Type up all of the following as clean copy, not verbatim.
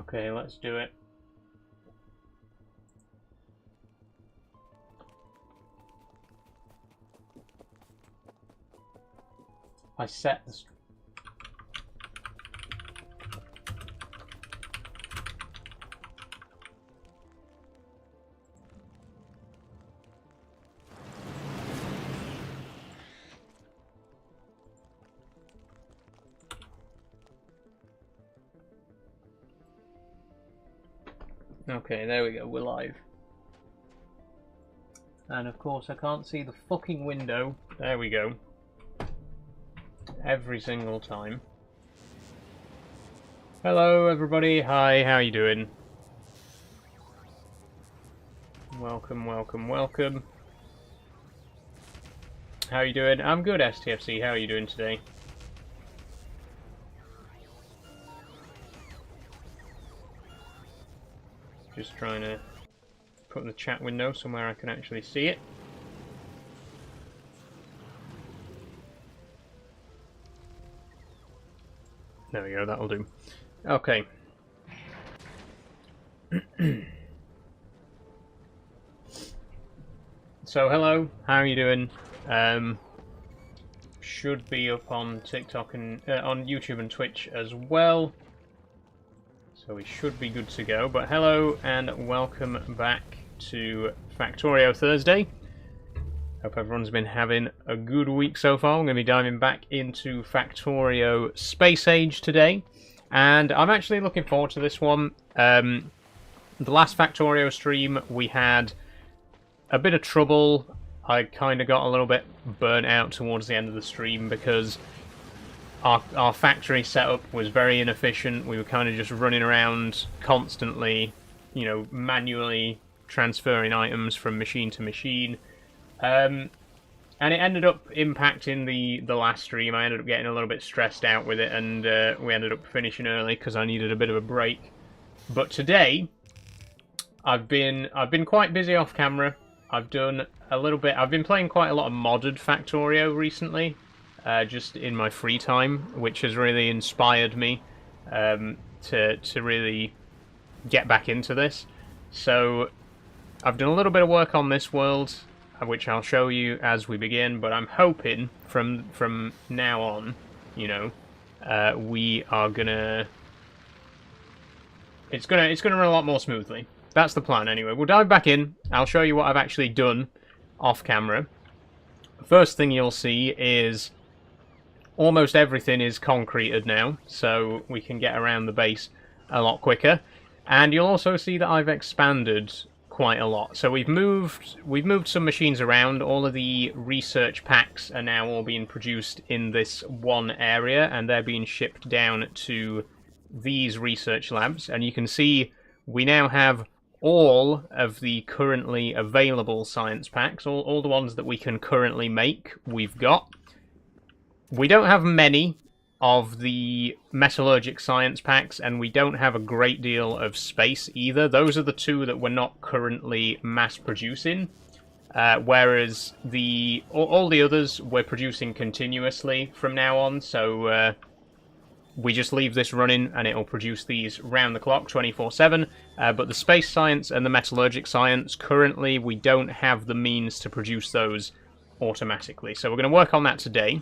Okay, let's do it. I set the... Okay, there we go, we're live. And of course I can't see the fucking window. There we go. Every single time. Hello everybody, hi, how you doing? Welcome, welcome, welcome. How you doing? I'm good, STFC, how are you doing today? Just trying to put in the chat window somewhere I can actually see it. There we go, that'll do. Okay. So, hello, how are you doing? Should be up on TikTok and on YouTube and Twitch as well. So we should be good to go. But hello and welcome back to Factorio Thursday. Hope everyone's been having a good week so far. I'm going to be diving back into Factorio Space Age today. And I'm actually looking forward to this one. The last Factorio stream we had a bit of trouble. I kind of got a little bit burnt out towards the end of the stream because our factory setup was very inefficient. We were kind of just running around constantly, you know, manually transferring items from machine to machine. And it ended up impacting the last stream. I ended up getting a little bit stressed out with it, and we ended up finishing early because I needed a bit of a break. But today, I've been quite busy off camera. I've done a little bit. I've been playing quite a lot of modded Factorio recently. Just in my free time, which has really inspired me to really get back into this. So I've done a little bit of work on this world, which I'll show you as we begin. But I'm hoping from now on, you know, we are gonna. It's gonna run a lot more smoothly. That's the plan, anyway. We'll dive back in. I'll show you what I've actually done off camera. First thing you'll see is almost everything is concreted now, so we can get around the base a lot quicker. And you'll also see that I've expanded quite a lot. So we've moved some machines around. All of the research packs are now all being produced in this one area, and they're being shipped down to these research labs. And you can see we now have all of the currently available science packs, all the ones that we can currently make, we've got. We don't have many of the metallurgic science packs, and we don't have a great deal of space either. Those are the two that we're not currently mass producing, whereas all the others we're producing continuously from now on, so we just leave this running and it'll produce these round the clock 24/7. But the space science and the metallurgic science, currently we don't have the means to produce those automatically, so we're going to work on that today.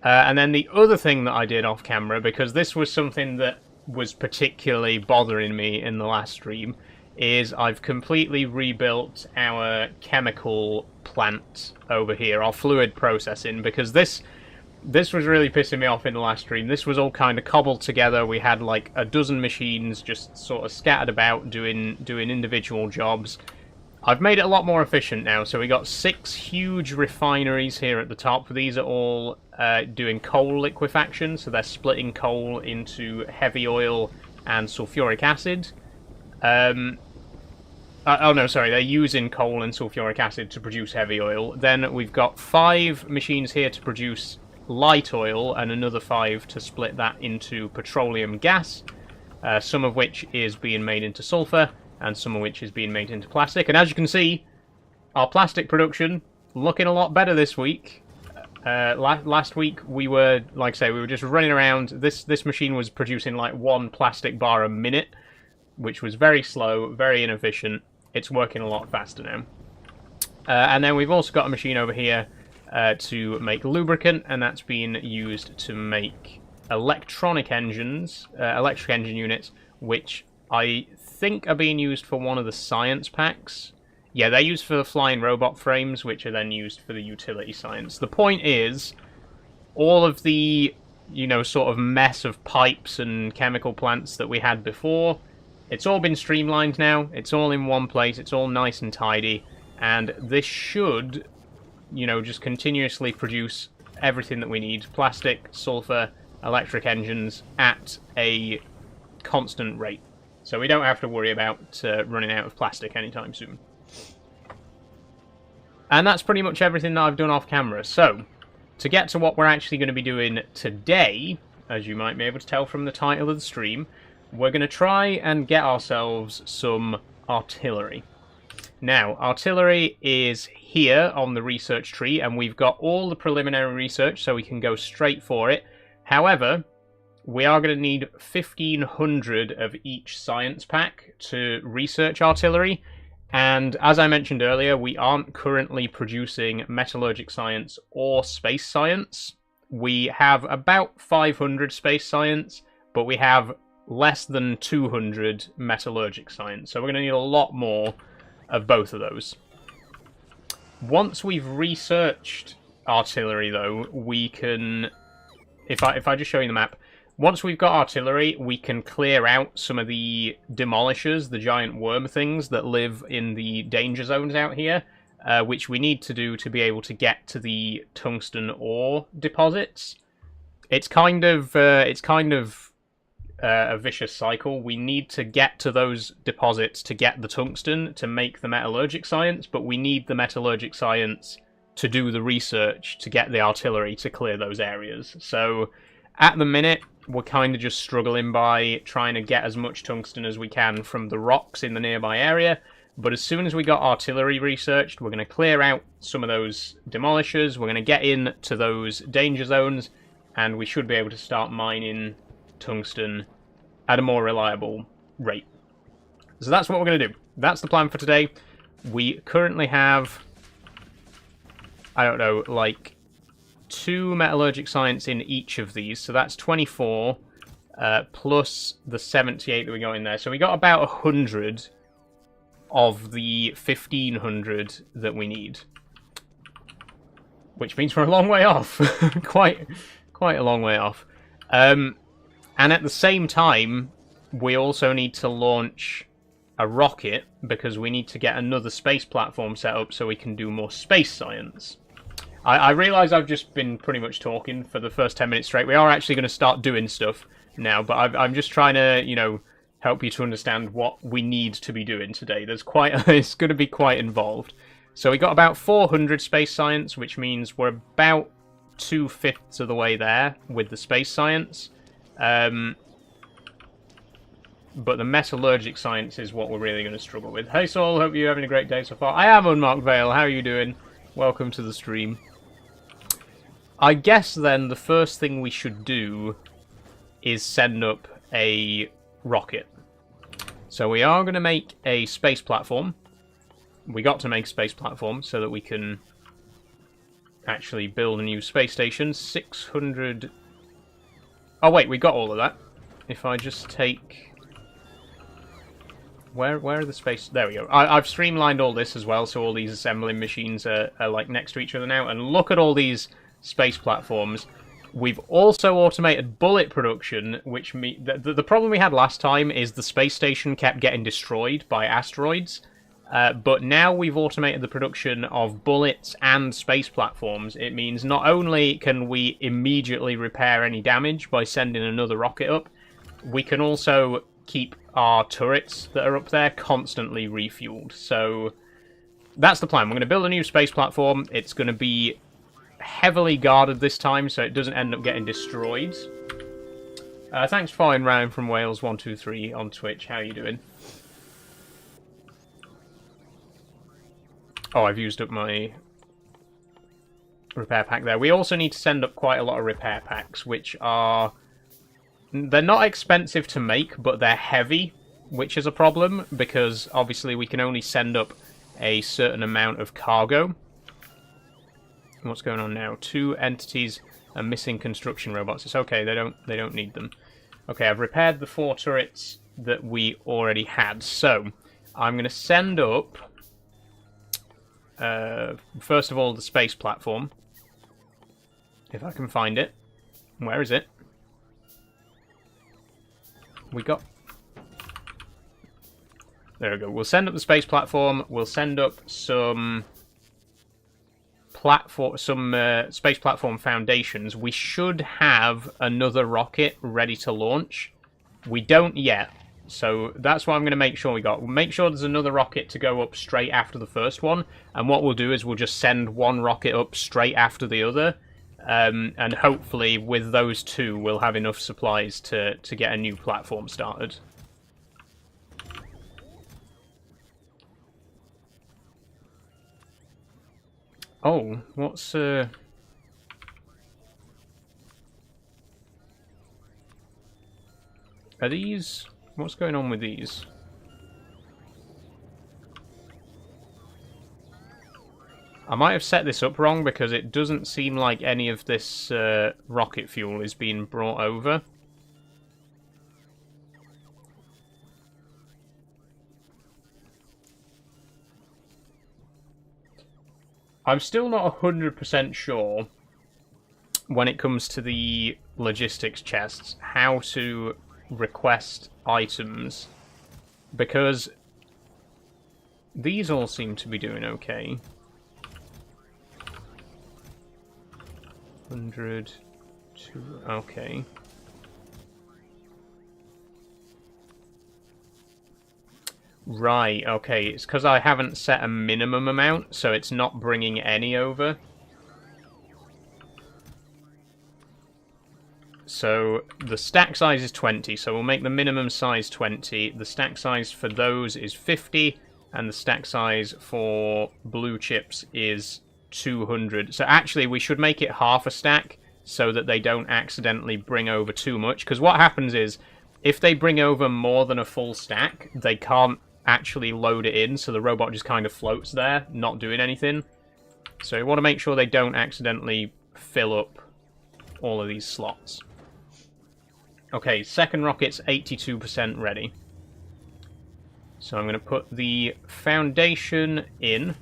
And then the other thing that I did off camera, because this was something that was particularly bothering me in the last stream, is I've completely rebuilt our chemical plant over here, our fluid processing, because this was really pissing me off in the last stream. This was all kind of cobbled together. We had like a dozen machines just sort of scattered about doing individual jobs. I've made it a lot more efficient now, so we got 6 huge refineries here at the top. These are all doing coal liquefaction, so they're splitting coal into heavy oil and sulfuric acid. Oh no, sorry, they're using coal and sulfuric acid to produce heavy oil. Then we've got 5 machines here to produce light oil, and another 5 to split that into petroleum gas, some of which is being made into sulfur, and some of which is being made into plastic. And as you can see, our plastic production looking a lot better this week. Last week we were, like I say, we were just running around. This machine was producing like 1 plastic bar a minute, which was very slow, very inefficient. It's working a lot faster now. And then we've also got a machine over here to make lubricant, and that's being used to make electric engine units, which I think are being used for one of the science packs. Yeah, they're used for the flying robot frames, which are then used for the utility science. The point is, all of the, sort of mess of pipes and chemical plants that we had before, it's all been streamlined now. It's all in one place. It's all nice and tidy. And this should, just continuously produce everything that we need. Plastic, sulfur, electric engines at a constant rate. So we don't have to worry about running out of plastic anytime soon. And that's pretty much everything that I've done off camera. So, to get to what we're actually going to be doing today, as you might be able to tell from the title of the stream, we're going to try and get ourselves some artillery. Now, artillery is here on the research tree, and we've got all the preliminary research, so we can go straight for it. However, we are going to need 1,500 of each science pack to research artillery. And as I mentioned earlier, we aren't currently producing metallurgic science or space science. We have about 500 space science, but we have less than 200 metallurgic science. So we're going to need a lot more of both of those. Once we've researched artillery, though, we can... If I just show you the map, once we've got artillery, we can clear out some of the demolishers, the giant worm things that live in the danger zones out here, which we need to do to be able to get to the tungsten ore deposits. It's kind of a vicious cycle. We need to get to those deposits to get the tungsten to make the metallurgic science, but we need the metallurgic science to do the research to get the artillery to clear those areas. So at the minute, we're kind of just struggling by trying to get as much tungsten as we can from the rocks in the nearby area. But as soon as we got artillery researched, we're going to clear out some of those demolishers, we're going to get into those danger zones, and we should be able to start mining tungsten at a more reliable rate. So that's what we're going to do. That's the plan for today. We currently have, I don't know, like 2 metallurgic science in each of these, so that's 24 plus the 78 that we got in there. So we got about 100 of the 1,500 that we need, which means we're a long way off. quite a long way off. And at the same time, we also need to launch a rocket because we need to get another space platform set up so we can do more space science. I realise I've just been pretty much talking for the first 10 minutes straight. We are actually going to start doing stuff now, but I'm just trying to, help you to understand what we need to be doing today. It's going to be quite involved. So we got about 400 space science, which means we're about 2/5 of the way there with the space science. But the metallurgic science is what we're really going to struggle with. Hey Saul, hope you're having a great day so far. I am Unmarked Vale, how are you doing? Welcome to the stream. I guess then the first thing we should do is send up a rocket. So we are going to make a space platform. We got to make a space platform so that we can actually build a new space station. 600... Oh wait, we got all of that. If I just take... Where are the space... There we go. I've streamlined all this as well, so all these assembling machines are like next to each other now. And look at all these space platforms. We've also automated bullet production, which the problem we had last time is the space station kept getting destroyed by asteroids. But now we've automated the production of bullets and space platforms. It means not only can we immediately repair any damage by sending another rocket up, we can also keep our turrets that are up there constantly refueled. So that's the plan. We're going to build a new space platform. It's going to be heavily guarded this time so it doesn't end up getting destroyed. Thanks for following Ryan from Wales 123 on Twitch. How are you doing? Oh, I've used up my repair pack there. We also need to send up quite a lot of repair packs, which are... They're not expensive to make, but they're heavy, which is a problem, because obviously we can only send up a certain amount of cargo. What's going on now? 2 entities are missing construction robots. It's okay, they don't need them. Okay, I've repaired the 4 turrets that we already had, so I'm going to send up first of all the space platform, if I can find it. Where is it? We got... There we go. We'll send up the space platform. We'll send up some space platform foundations. We should have another rocket ready to launch. We don't yet, so that's what I'm going to make sure we got. We'll make sure there's another rocket to go up straight after the first one, and what we'll do is we'll just send one rocket up straight after the other, and hopefully with those 2 we'll have enough supplies to get a new platform started. Oh, what's... Are these... What's going on with these? I might have set this up wrong, because it doesn't seem like any of this rocket fuel is being brought over. I'm still not 100% sure, when it comes to the logistics chests, how to request items, because these all seem to be doing okay. 100, 2, okay. Right, okay, it's because I haven't set a minimum amount, so it's not bringing any over. So the stack size is 20, so we'll make the minimum size 20. The stack size for those is 50, and the stack size for blue chips is 200. So actually we should make it half a stack, so that they don't accidentally bring over too much, because what happens is, if they bring over more than a full stack, they can't actually load it in, so the robot just kind of floats there, not doing anything. So you want to make sure they don't accidentally fill up all of these slots. Okay, second rocket's 82% ready. So I'm going to put the foundation in.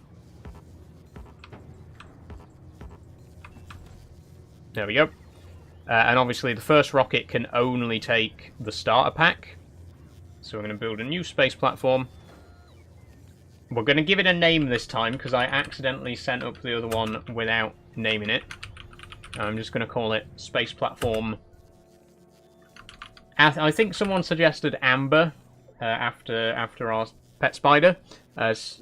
There we go. And obviously the first rocket can only take the starter pack. So we're going to build a new space platform. We're going to give it a name this time, because I accidentally sent up the other one without naming it. I'm just going to call it Space Platform. I think someone suggested Amber after our pet spider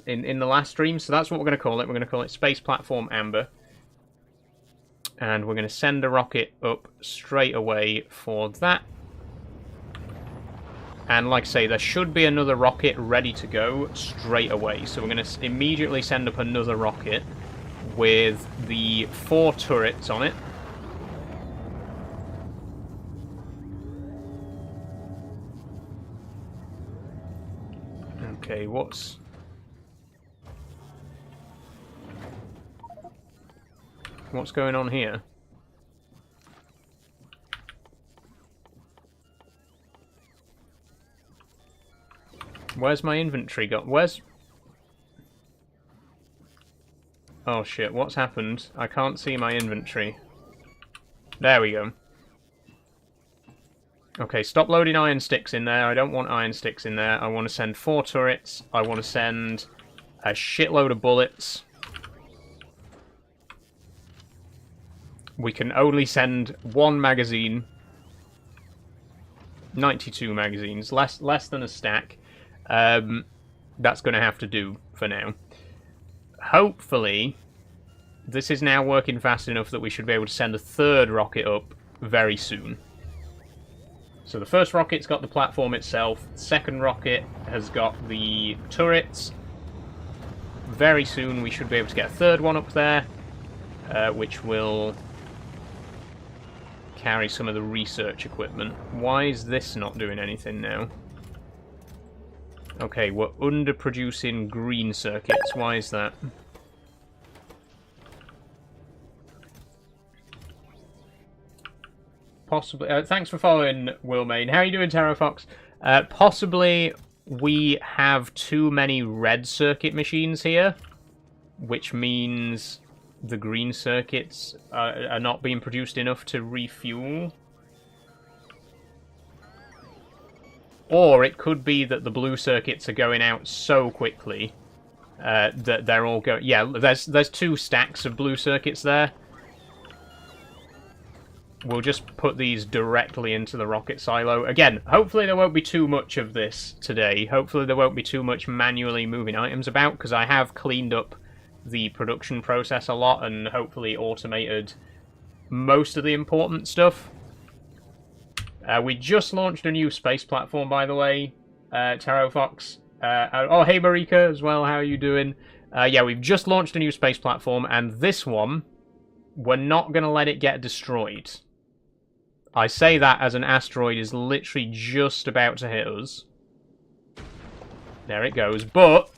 in the last stream, so that's what we're going to call it. We're going to call it Space Platform Amber. And we're going to send a rocket up straight away for that. And like I say, there should be another rocket ready to go straight away. So we're going to immediately send up another rocket with the 4 turrets on it. Okay, what's going on here? Where's my inventory got? Where's... Oh shit, what's happened? I can't see my inventory. There we go. Okay, stop loading iron sticks in there. I don't want iron sticks in there. I want to send 4 turrets. I want to send a shitload of bullets. We can only send 1 magazine. 92 magazines. Less than a stack. That's going to have to do for now. Hopefully, this is now working fast enough that we should be able to send a 3rd rocket up very soon. So the first rocket's got the platform itself. The second rocket has got the turrets. Very soon we should be able to get a 3rd one up there. which will carry some of the research equipment. Why is this not doing anything now? Okay, we're underproducing green circuits. Why is that? Possibly. Thanks for following, Willmain. How are you doing, Terrafox? Possibly we have too many red circuit machines here, which means the green circuits are not being produced enough to refuel. Or it could be that the blue circuits are going out so quickly that they're all going... Yeah, there's 2 stacks of blue circuits there. We'll just put these directly into the rocket silo. Again, hopefully there won't be too much of this today. Hopefully there won't be too much manually moving items about, because I have cleaned up the production process a lot and hopefully automated most of the important stuff. We just launched a new space platform, by the way, Taro Fox. Oh, hey Marika as well, how are you doing? Yeah, we've just launched a new space platform, and this one, we're not going to let it get destroyed. I say that as an asteroid is literally just about to hit us. There it goes, but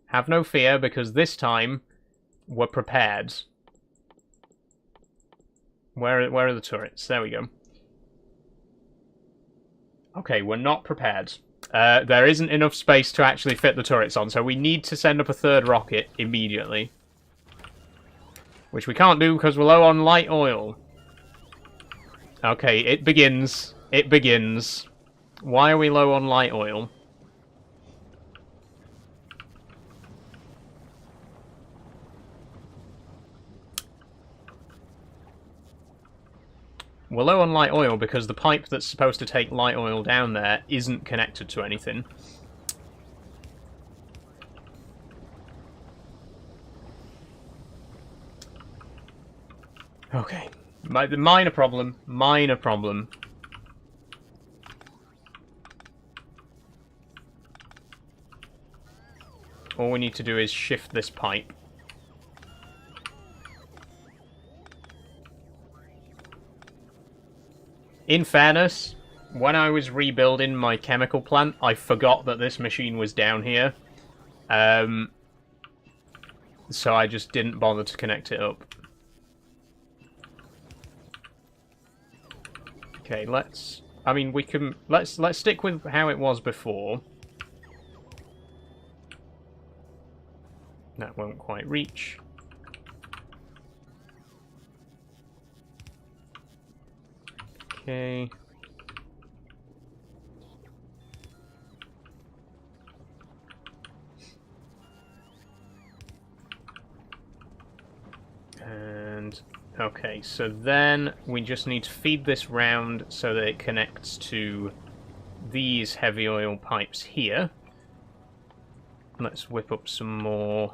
have no fear, because this time we're prepared. Where are the turrets? There we go. Okay, we're not prepared. There isn't enough space to actually fit the turrets on, so we need to send up a 3rd rocket immediately. Which we can't do because we're low on light oil. Okay, it begins. It begins. Why are we low on light oil? We're low on light oil because the pipe that's supposed to take light oil down there isn't connected to anything. Okay. Minor problem. Minor problem. All we need to do is shift this pipe. In fairness, when I was rebuilding my chemical plant, I forgot that this machine was down here. So I just didn't bother to connect it up. Okay, let's stick with how it was before. That won't quite reach. Okay. And okay, so then we just need to feed this round so that it connects to these heavy oil pipes here. Let's whip up some more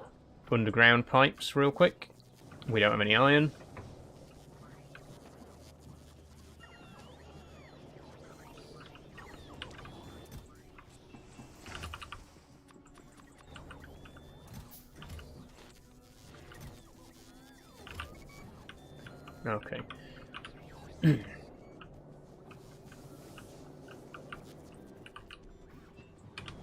underground pipes real quick. We don't have any iron. Okay.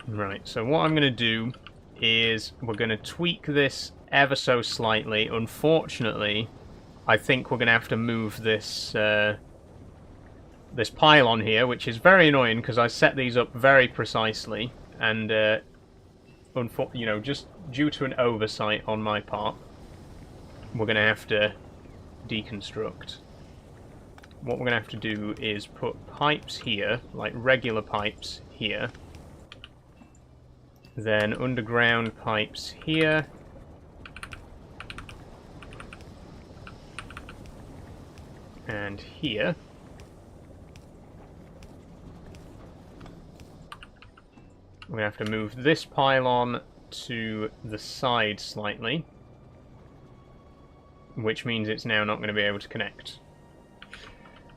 Right, so what I'm going to do is we're going to tweak this ever so slightly. Unfortunately, I think we're going to have to move this this pylon here, which is very annoying because I set these up very precisely, and you know, just due to an oversight on my part, we're going to have to deconstruct. What we're going to have to do is put pipes here, like regular pipes here, then underground pipes here, and here. We're going to have to move this pylon to the side slightly, which means it's now not going to be able to connect.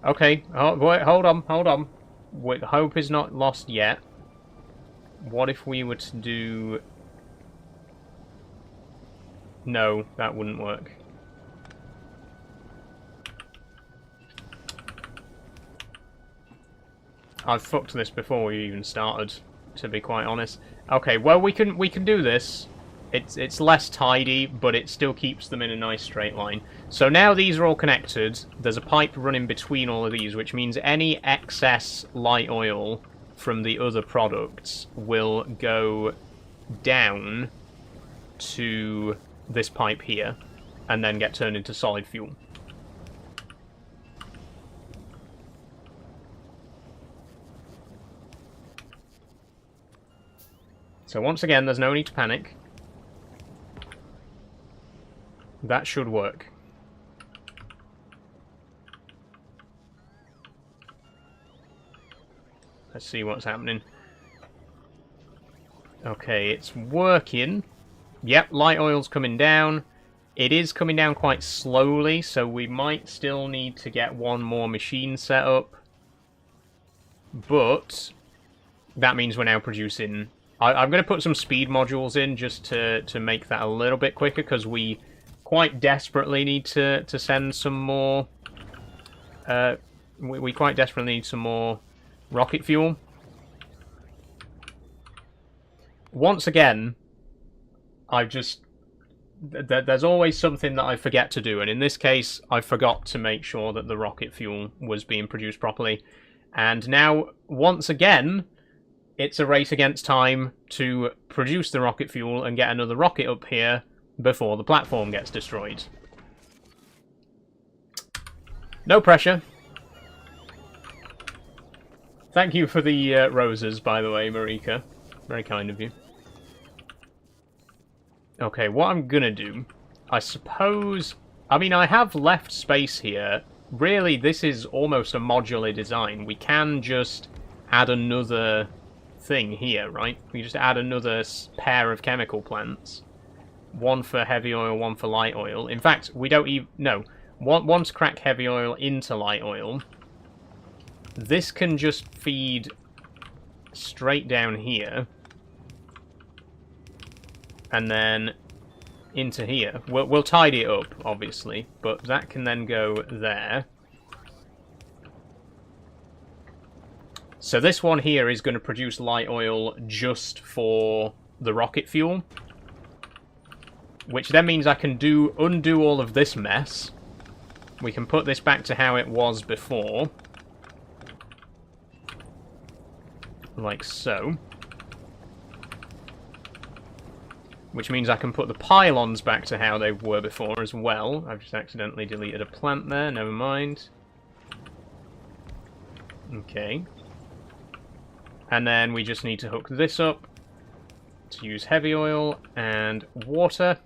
Okay, wait, hold on. Wait, hope is not lost yet. What if we were to do... No, that wouldn't work. I've fucked this before we even started, to be quite honest. Okay, well we can do this. It's less tidy, but it still keeps them in a nice straight line. So now these are all connected. There's a pipe running between all of these, which means any excess light oil from the other products will go down to this pipe here, and then get turned into solid fuel. So once again, there's no need to panic. That should work. Let's see what's happening. Okay, it's working. Yep, light oil's coming down. It is coming down quite slowly, so we might still need to get one more machine set up. But that means we're now producing... I'm going to put some speed modules in just to make that a little bit quicker, because we quite desperately need to send some more... we quite desperately need some more rocket fuel. Once again, there's always something that I forget to do, and in this case, I forgot to make sure that the rocket fuel was being produced properly. And now, once again, it's a race against time to produce the rocket fuel and get another rocket up here before the platform gets destroyed. No pressure. Thank you for the roses, by the way, Marika. Very kind of you. Okay, what I'm gonna do, I suppose... I mean, I have left space here. Really, this is almost a modular design. We can just add another thing here, right? We just add another pair of chemical plants. One for heavy oil, one for light oil. In fact, we don't even... No. One to crack heavy oil into light oil. This can just feed straight down here. And then into here. We'll tidy it up, obviously. But that can then go there. So this one here is going to produce light oil just for the rocket fuel. Which then means I can undo all of this mess. We can put this back to how it was before. Like so. Which means I can put the pylons back to how they were before as well. I've just accidentally deleted a plant there, never mind. Okay. And then we just need to hook this up to use heavy oil and water.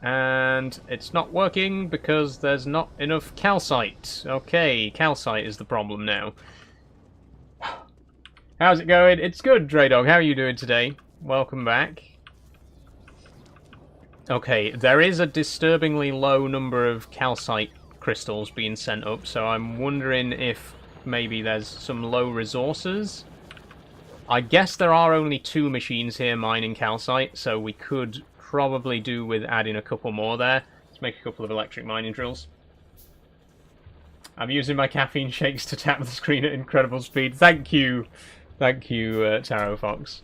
And it's not working because there's not enough calcite. Okay, calcite is the problem now. How's it going? It's good, Draydog. How are you doing today? Welcome back. Okay, there is a disturbingly low number of calcite crystals being sent up, so I'm wondering if maybe there's some low resources. I guess there are only 2 machines here mining calcite, so we could probably do with adding a couple more there. Let's make a couple of electric mining drills. I'm using my caffeine shakes to tap the screen at incredible speed. Thank you, Taro Fox.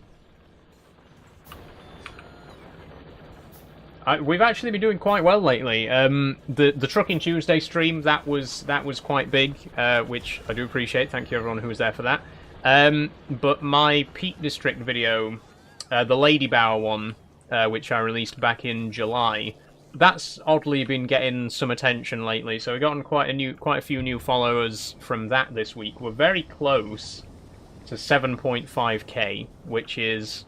We've actually been doing quite well lately. The Trucking Tuesday stream, that was quite big, which I do appreciate. Thank you everyone who was there for that. But my Peak District video, the Lady Bower one, which I released back in July, that's oddly been getting some attention lately. So we've gotten quite a few new followers from that this week. We're very close to 7.5k, which is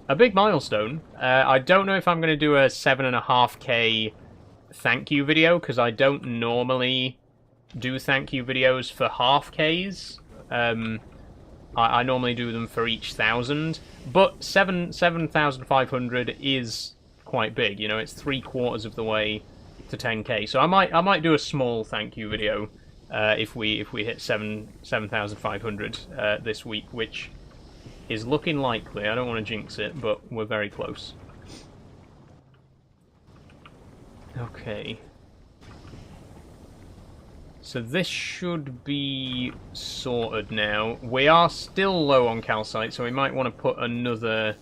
a big milestone. I don't know if I'm going to do a 7.5k thank you video, because I don't normally do thank you videos for half Ks. I normally do them for each 1,000, but 7,500 is quite big. You know, it's 3/4 of the way to 10k. So I might do a small thank you video if we hit 7,500 this week, which is looking likely. I don't want to jinx it, but we're very close. Okay. So this should be sorted now. We are still low on calcite, so we might want to put another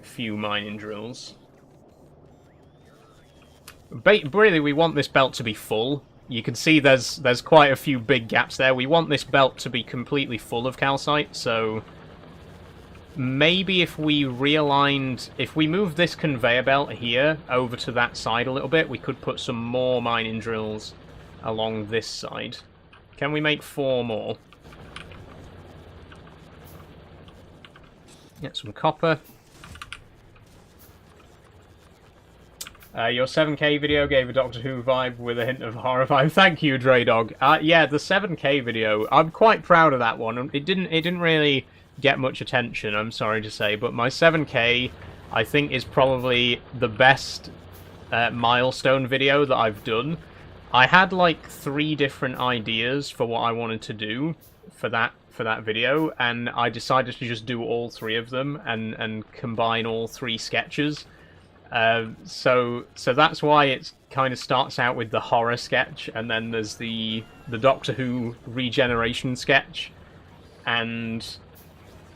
few mining drills. Really, we want this belt to be full. You can see there's quite a few big gaps there. We want this belt to be completely full of calcite, so maybe if we realigned, if we move this conveyor belt here over to that side a little bit, we could put some more mining drills along this side. Can we make 4 more? Get some copper. Your 7K video gave a Doctor Who vibe with a hint of horror vibe. Thank you, Draydog. Yeah, the 7K video, I'm quite proud of that one. It didn't really get much attention, I'm sorry to say, but my 7K, I think, is probably the best milestone video that I've done. I had like 3 different ideas for what I wanted to do for that video, and I decided to just do all 3 of them and combine all 3 sketches. So that's why it kind of starts out with the horror sketch, and then there's the Doctor Who regeneration sketch, and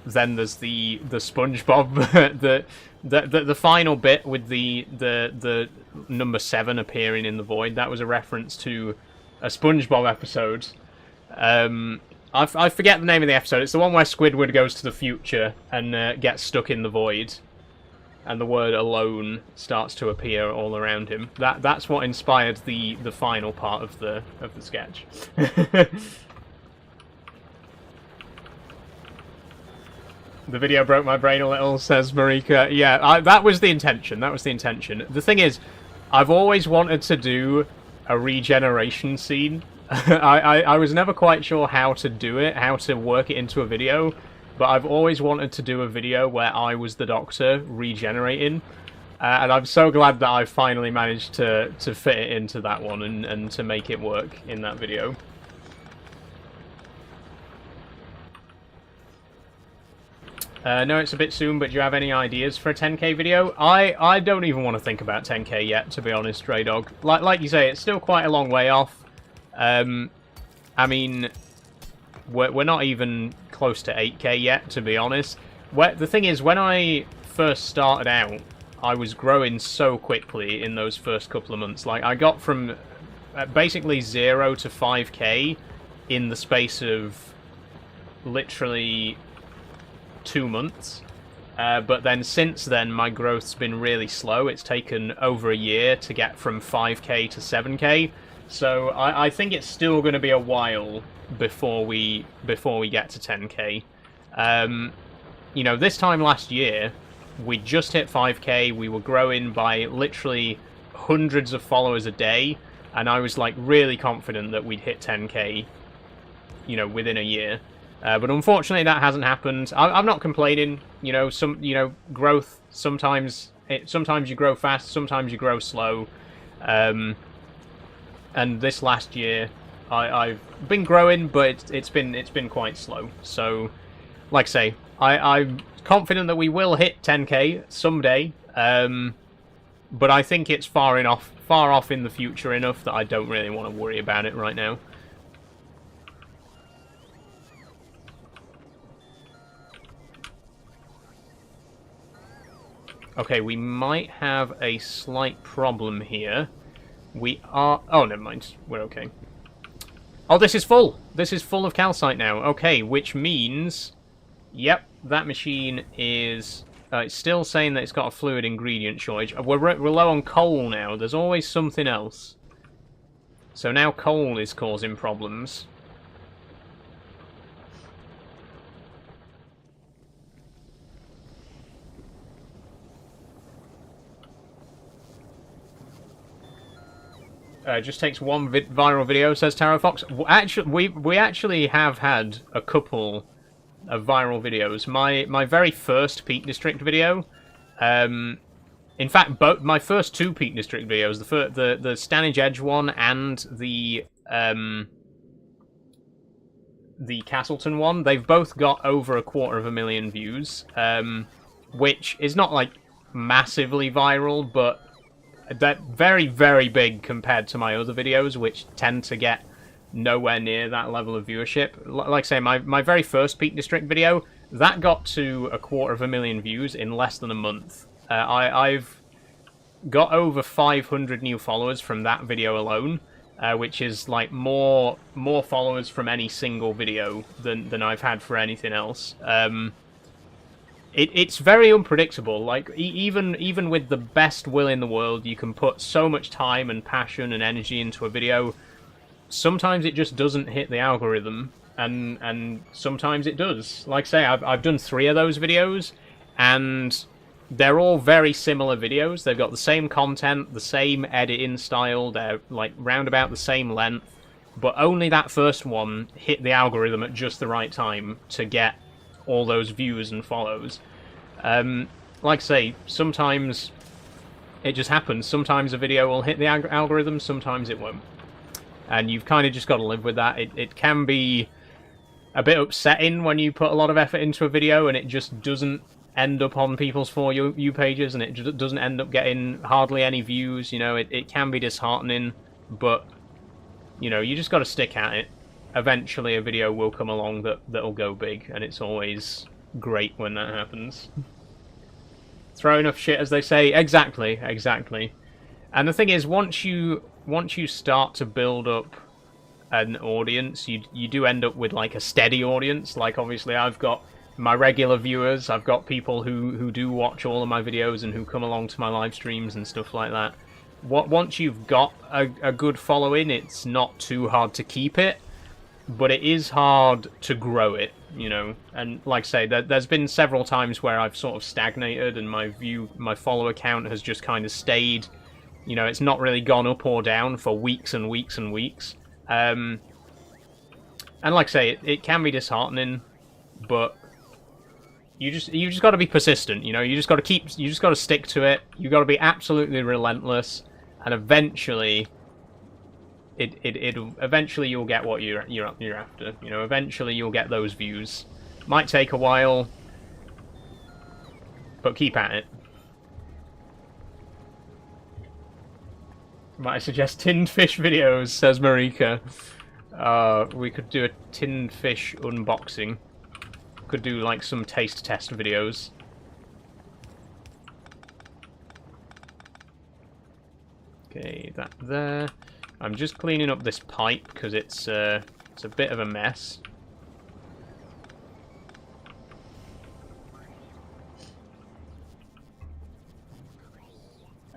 then there's the SpongeBob the final bit with the number 7 appearing in the void. That was a reference to a SpongeBob episode. I forget the name of the episode. It's the one where Squidward goes to the future and gets stuck in the void, and the word alone starts to appear all around him. That's what inspired the final part of the sketch. The video broke my brain a little, says Marika. Yeah, that was the intention. That was the intention. The thing is, I've always wanted to do a regeneration scene. I was never quite sure how to do it, how to work it into a video, but I've always wanted to do a video where I was the Doctor regenerating, and I'm so glad that I finally managed to fit it into that one and to make it work in that video. No, it's a bit soon, but do you have any ideas for a 10K video? I don't even want to think about 10K yet, to be honest, Stray Dog. Like you say, it's still quite a long way off. I mean, we're not even close to 8K yet, to be honest. The thing is, when I first started out, I was growing so quickly in those first couple of months. Like, I got from basically 0 to 5K in the space of literally 2 months, but then since then my growth's been really slow. It's taken over a year to get from 5K to 7K, so I think it's still going to be a while before we get to 10K. You know, this time last year we just hit 5K. We were growing by literally hundreds of followers a day, and I was like really confident that we'd hit 10K, you know, within a year. But unfortunately, that hasn't happened. I'm not complaining. You know, growth. Sometimes you grow fast. Sometimes you grow slow. And this last year, I've been growing, but it's been quite slow. So, like I say, I'm confident that we will hit 10K someday. But I think it's far off in the future enough that I don't really want to worry about it right now. Okay, we might have a slight problem here. We are... Oh, never mind. We're okay. Oh, this is full! This is full of calcite now. Okay, which means... Yep, that machine is... it's still saying that it's got a fluid ingredient shortage. We're low on coal now. There's always something else. So now coal is causing problems. Just takes one viral video, says Taro Fox. Actually, we actually have had a couple of viral videos. My very first Peak District video, in fact, both my first 2 Peak District videos, the Stanage Edge one and the Castleton one, they've both got over 250,000 views, which is not like massively viral, but They're very, very big compared to my other videos, which tend to get nowhere near that level of viewership. Like I say, my very first Peak District video, that got to 250,000 views in less than a month. I've got over 500 new followers from that video alone, which is like more followers from any single video than I've had for anything else. It's very unpredictable. Like even with the best will in the world, you can put so much time and passion and energy into a video. Sometimes it just doesn't hit the algorithm, and sometimes it does. Like I say, I've done 3 of those videos, and they're all very similar videos. They've got the same content, the same editing style. They're like round about the same length, but only that first one hit the algorithm at just the right time to get all those views and follows. Like I say, sometimes it just happens. Sometimes a video will hit the algorithm, sometimes it won't. And you've kind of just got to live with that. It can be a bit upsetting when you put a lot of effort into a video and it just doesn't end up on people's For You pages, and it just doesn't end up getting hardly any views. You know, it can be disheartening, but, you know, you just got to stick at it. Eventually a video will come along that'll go big, and it's always great when that happens. Throw enough shit, as they say. Exactly. And the thing is, once you start to build up an audience, you do end up with like a steady audience. Like, obviously I've got my regular viewers, I've got people who do watch all of my videos and who come along to my live streams and stuff like that. Once you've got a good following, it's not too hard to keep it. But it is hard to grow it, you know. And like I say, there's been several times where I've sort of stagnated and my follower count has just kind of stayed. You know, it's not really gone up or down for weeks and weeks and weeks. And like I say, it can be disheartening, but you just got to be persistent. You know, you just got to stick to it. You got to be absolutely relentless, and eventually. Eventually you'll get what you're after. You know, eventually you'll get those views. Might take a while, but keep at it. Might suggest tinned fish videos, says Marika. We could do a tinned fish unboxing. Could do like some taste test videos. Okay, that there. I'm just cleaning up this pipe because it's a bit of a mess.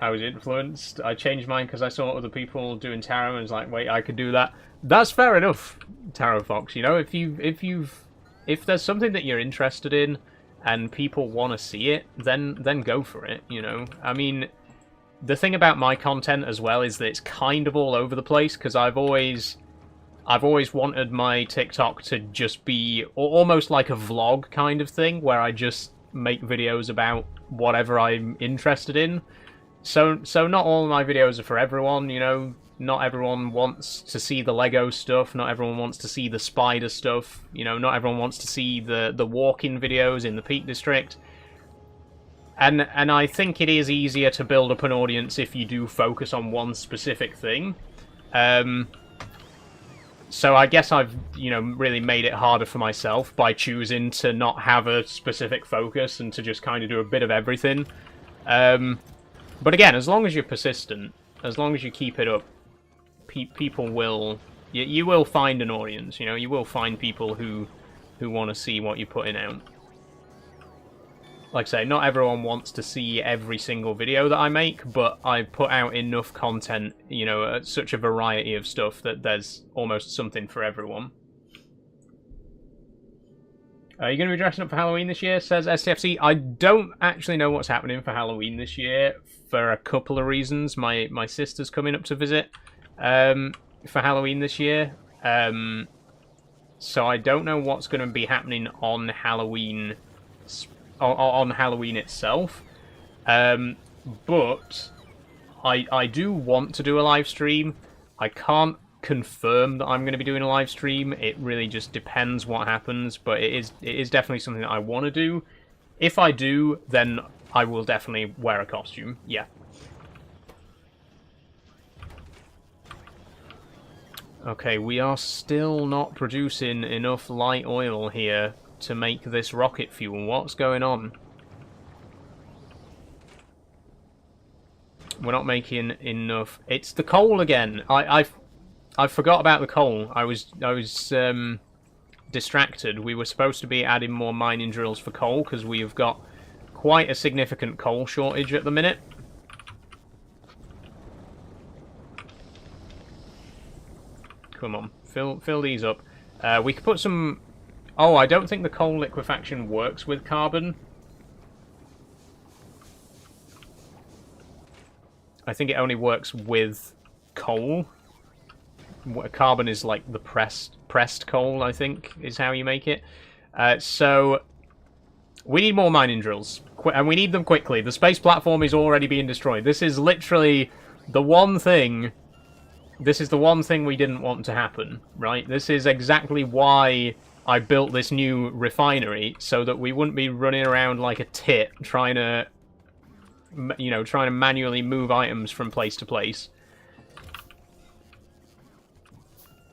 I was influenced. I changed mine because I saw other people doing tarot and was like, wait, I could do that. That's fair enough, Tarot Fox. You know, if there's something that you're interested in and people want to see it, then go for it. You know, I mean. The thing about my content as well is that it's kind of all over the place, because I've always wanted my TikTok to just be almost like a vlog kind of thing, where I just make videos about whatever I'm interested in. So not all of my videos are for everyone, you know. Not everyone wants to see the Lego stuff, not everyone wants to see the spider stuff, you know, not everyone wants to see the walk-in videos in the Peak District. And I think it is easier to build up an audience if you do focus on one specific thing. So I guess I've, you know, really made it harder for myself by choosing to not have a specific focus and to just kind of do a bit of everything. But again, as long as you're persistent, as long as you keep it up, people will... You will find an audience, you know, you will find people who want to see what you're putting out. Like I say, not everyone wants to see every single video that I make, but I put out enough content, you know, such a variety of stuff that there's almost something for everyone. Are you going to be dressing up for Halloween this year, says STFC? I don't actually know what's happening for Halloween this year for a couple of reasons. My sister's coming up to visit for Halloween this year. So I don't know what's going to be happening on Halloween itself, but I do want to do a live stream. I can't confirm that I'm going to be doing a live stream. It really just depends what happens, but it is definitely something that I want to do. If I do, then I will definitely wear a costume. Yeah. Okay, we are still not producing enough light oil here to make this rocket fuel. What's going on? We're not making enough. It's the coal again. I forgot about the coal. I was distracted. We were supposed to be adding more mining drills for coal because we have got quite a significant coal shortage at the minute. Come on, fill these up. We could put some... Oh, I don't think the coal liquefaction works with carbon. I think it only works with coal. Carbon is like the pressed coal, I think, is how you make it. So, we need more mining drills. And we need them quickly. The space platform is already being destroyed. This is literally the one thing... This is the one thing we didn't want to happen, right? This is exactly why I built this new refinery, so that we wouldn't be running around like a tit trying to, you know, trying to manually move items from place to place.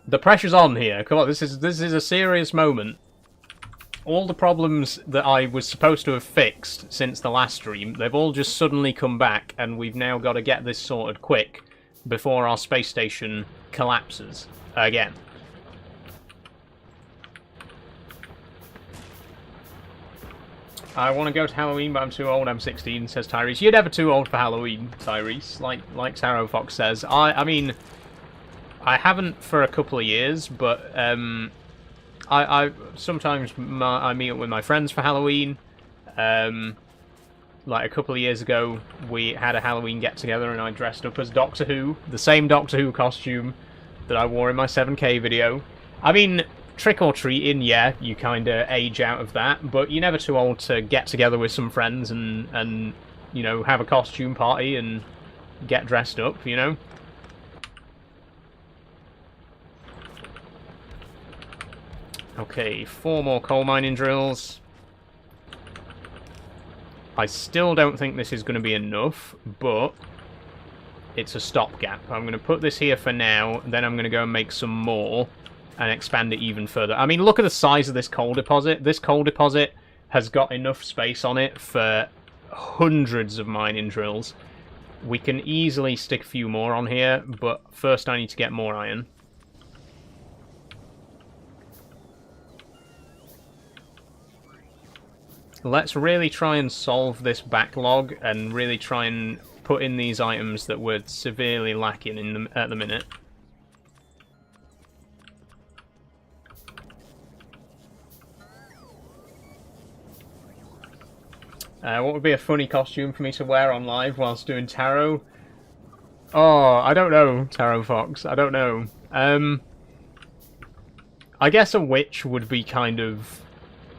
The pressure's on here. Come on, this is a serious moment. All the problems that I was supposed to have fixed since the last stream, they've all just suddenly come back, and we've now got to get this sorted quick before our space station collapses again. I want to go to Halloween, but I'm too old. I'm 16, says Tyrese. You're never too old for Halloween, Tyrese, like Tarot Fox says. I mean, I haven't for a couple of years, but I sometimes I meet up with my friends for Halloween. Like a couple of years ago, we had a Halloween get-together and I dressed up as Doctor Who, the same Doctor Who costume that I wore in my 7K video. I mean, trick-or-treating, yeah, you kind of age out of that, but you're never too old to get together with some friends and you know, have a costume party and get dressed up, you know? Okay, 4 more coal mining drills. I still don't think this is going to be enough, but it's a stopgap. I'm going to put this here for now, then I'm going to go and make some more and expand it even further. I mean, look at the size of this coal deposit. This coal deposit has got enough space on it for hundreds of mining drills. We can easily stick a few more on here, but first I need to get more iron. Let's really try and solve this backlog and really try and put in these items that we're severely lacking at the minute. What would be a funny costume for me to wear on live whilst doing tarot? Oh, I don't know, Tarot Fox. I don't know. I guess a witch would be kind of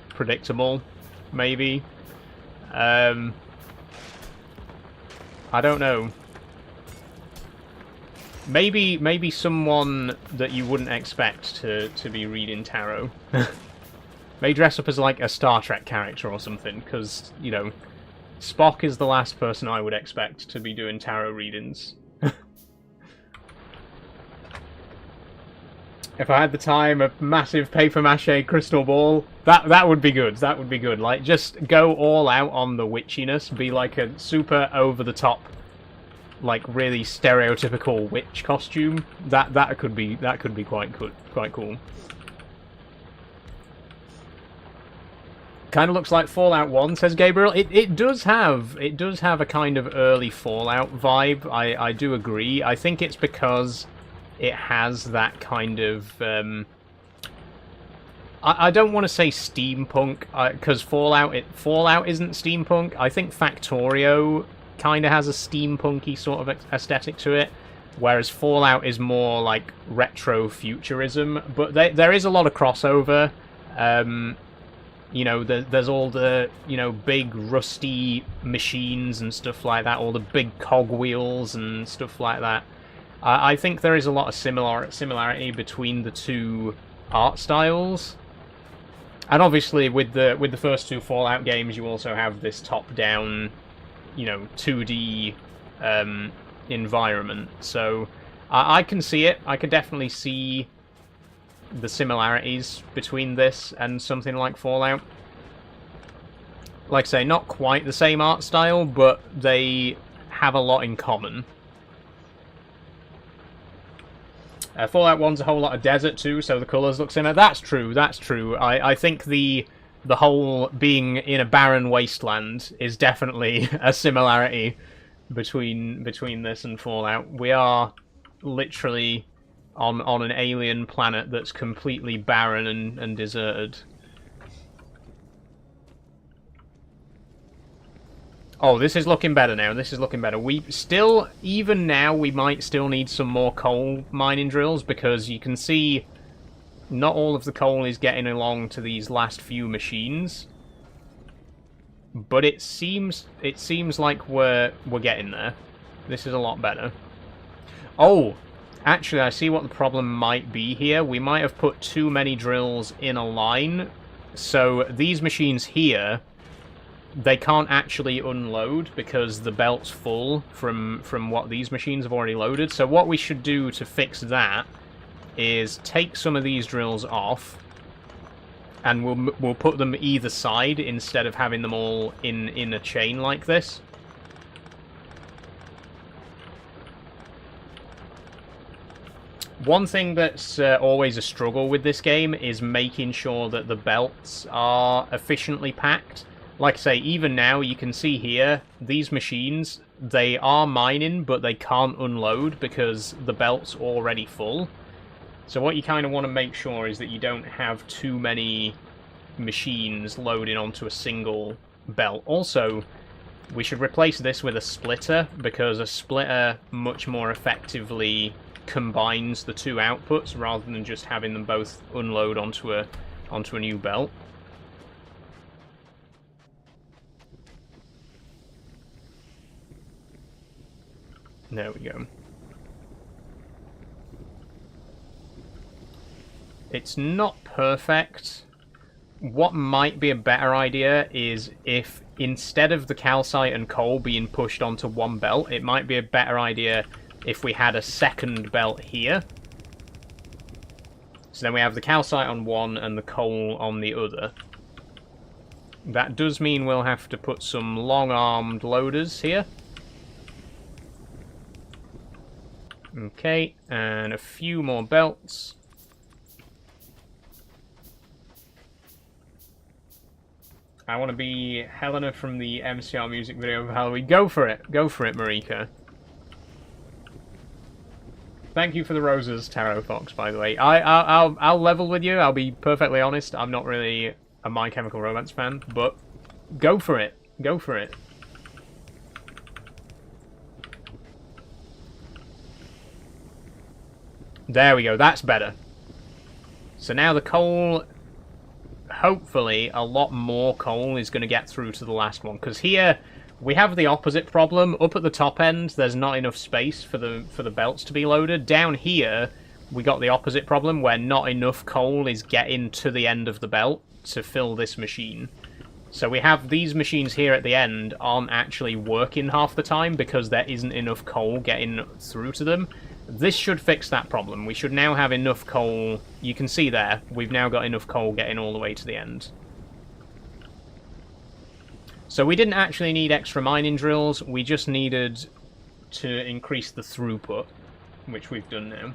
predictable. Maybe. I don't know. Maybe someone that you wouldn't expect to be reading tarot. May dress up as like a Star Trek character or something, because, you know, Spock is the last person I would expect to be doing tarot readings. If I had the time, a massive paper-mache crystal ball, that would be good. That would be good. Like, just go all out on the witchiness. Be like a super over-the-top, like really stereotypical witch costume. That could be quite good, quite cool. Kind of looks like Fallout 1, says Gabriel. It does have a kind of early Fallout vibe. I do agree. I think it's because it has that kind of... I don't want to say steampunk, because Fallout isn't steampunk. I think Factorio kind of has a steampunky sort of aesthetic to it, whereas Fallout is more like retro-futurism. But there is a lot of crossover. You know, there's all the, you know, big rusty machines and stuff like that, all the big cogwheels and stuff like that. I think there is a lot of similarity between the two art styles. And obviously with the first 2 Fallout games, you also have this top-down, you know, 2D environment. So I can see it. I can definitely see the similarities between this and something like Fallout. Like I say, not quite the same art style, but they have a lot in common. Fallout 1's a whole lot of desert too, so the colours look similar. That's true, that's true. I think the whole being in a barren wasteland is definitely a similarity between this and Fallout. We are literally on an alien planet that's completely barren and deserted. Oh, this is looking better now. This is looking better. We still, even now, we might still need some more coal mining drills, because you can see not all of the coal is getting along to these last few machines. But it seems like we're getting there. This is a lot better. Oh, actually, I see what the problem might be here. We might have put too many drills in a line. So these machines here, they can't actually unload because the belt's full from what these machines have already loaded. So what we should do to fix that is take some of these drills off, and we'll put them either side instead of having them all in a chain like this. One thing that's always a struggle with this game is making sure that the belts are efficiently packed. Like I say, even now, you can see here, these machines, they are mining, but they can't unload because the belt's already full. So what you kind of want to make sure is that you don't have too many machines loading onto a single belt. Also, we should replace this with a splitter, because a splitter much more effectively combines the two outputs rather than just having them both unload onto a new belt. There we go. It's not perfect. What might be a better idea is if, instead of the calcite and coal being pushed onto one belt, it might be a better idea if we had a second belt here. So then we have the calcite on one and the coal on the other. That does mean we'll have to put some long-armed loaders here. Okay, and a few more belts. I want to be Helena from the MCR music video of Halloween. Go for it, Marika. Thank you for the roses, Tarot Fox, by the way. I'll level with you, I'll be perfectly honest. I'm not really a My Chemical Romance fan, but go for it. Go for it. There we go, that's better. So now the coal, hopefully a lot more coal is going to get through to the last one. Because here, we have the opposite problem. Up at the top end, there's not enough space for the belts to be loaded. Down here, we got the opposite problem, where not enough coal is getting to the end of the belt to fill this machine. So we have these machines here at the end aren't actually working half the time because there isn't enough coal getting through to them. This should fix that problem. We should now have enough coal. You can see there, we've now got enough coal getting all the way to the end. So we didn't actually need extra mining drills, we just needed to increase the throughput, which we've done now.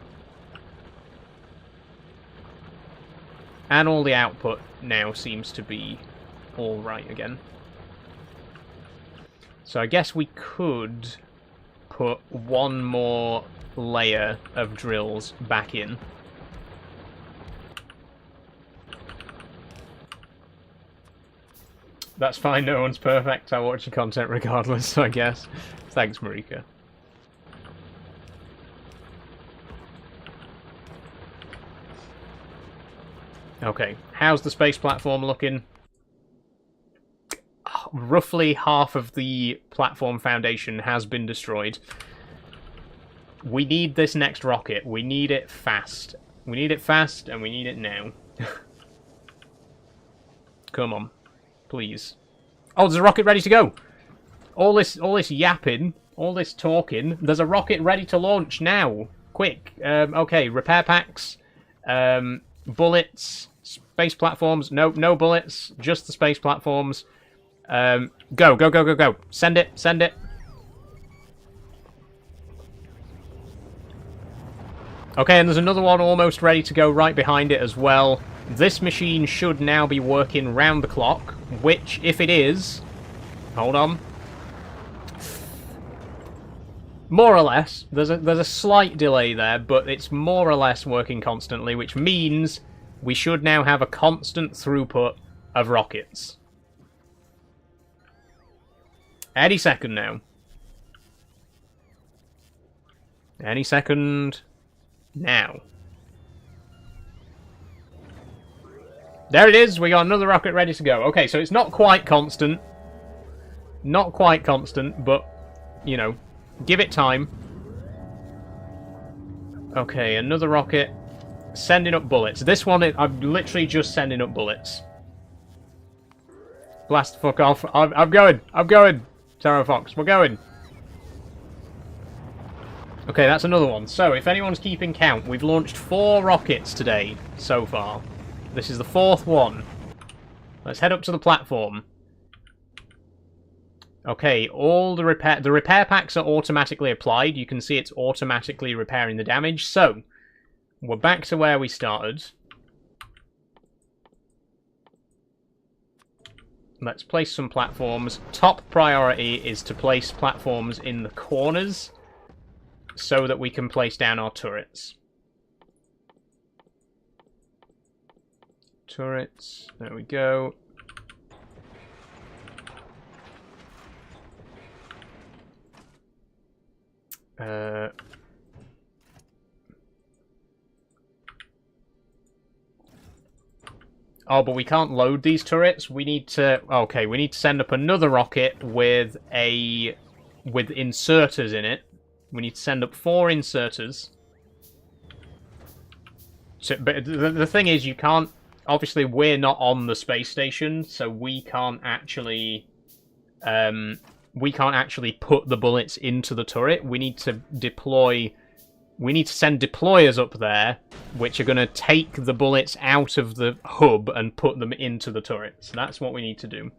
And all the output now seems to be alright again. So I guess we could put one more layer of drills back in. That's fine, no one's perfect. I watch your content regardless, I guess. Thanks, Marika. Okay, how's the space platform looking? Roughly half of the platform foundation has been destroyed. We need this next rocket. We need it fast. We need it fast, and we need it now. Come on. Please. Oh, there's a rocket ready to go! All this yapping, all this talking, there's a rocket ready to launch now! quick. Okay, repair packs, bullets, space platforms. No bullets, just the space platforms. Go. Send it. Okay, and there's another one almost ready to go right behind it as well. This machine should now be working round the clock, which, if it is... Hold on. More or less. There's a slight delay there, but it's more or less working constantly, which means we should now have a constant throughput of rockets. Any second now. Any second now. There it is, we got another rocket ready to go. Okay, so it's not quite constant. Not quite constant, but, you know, give it time. Okay, another rocket. Sending up bullets. This one, I'm literally just sending up bullets. Blast the fuck off. I'm going. Taro Fox, we're going. Okay, that's another one. So, if anyone's keeping count, we've launched 4 rockets today so far. This is the 4th one. Let's head up to the platform. Okay, all the repair packs are automatically applied. You can see it's automatically repairing the damage. So, we're back to where we started. Let's place some platforms. Top priority is to place platforms in the corners so that we can place down our turrets. Turrets, there we go. Oh, but we can't load these turrets. We need to... Okay, we need to send up another rocket with inserters in it. We need to send up 4 inserters. So, but the thing is, you can't... Obviously, we're not on the space station, so we can't actually... we can't actually put the bullets into the turret. We need to deploy... We need to send deployers up there, which are going to take the bullets out of the hub and put them into the turrets. That's what we need to do.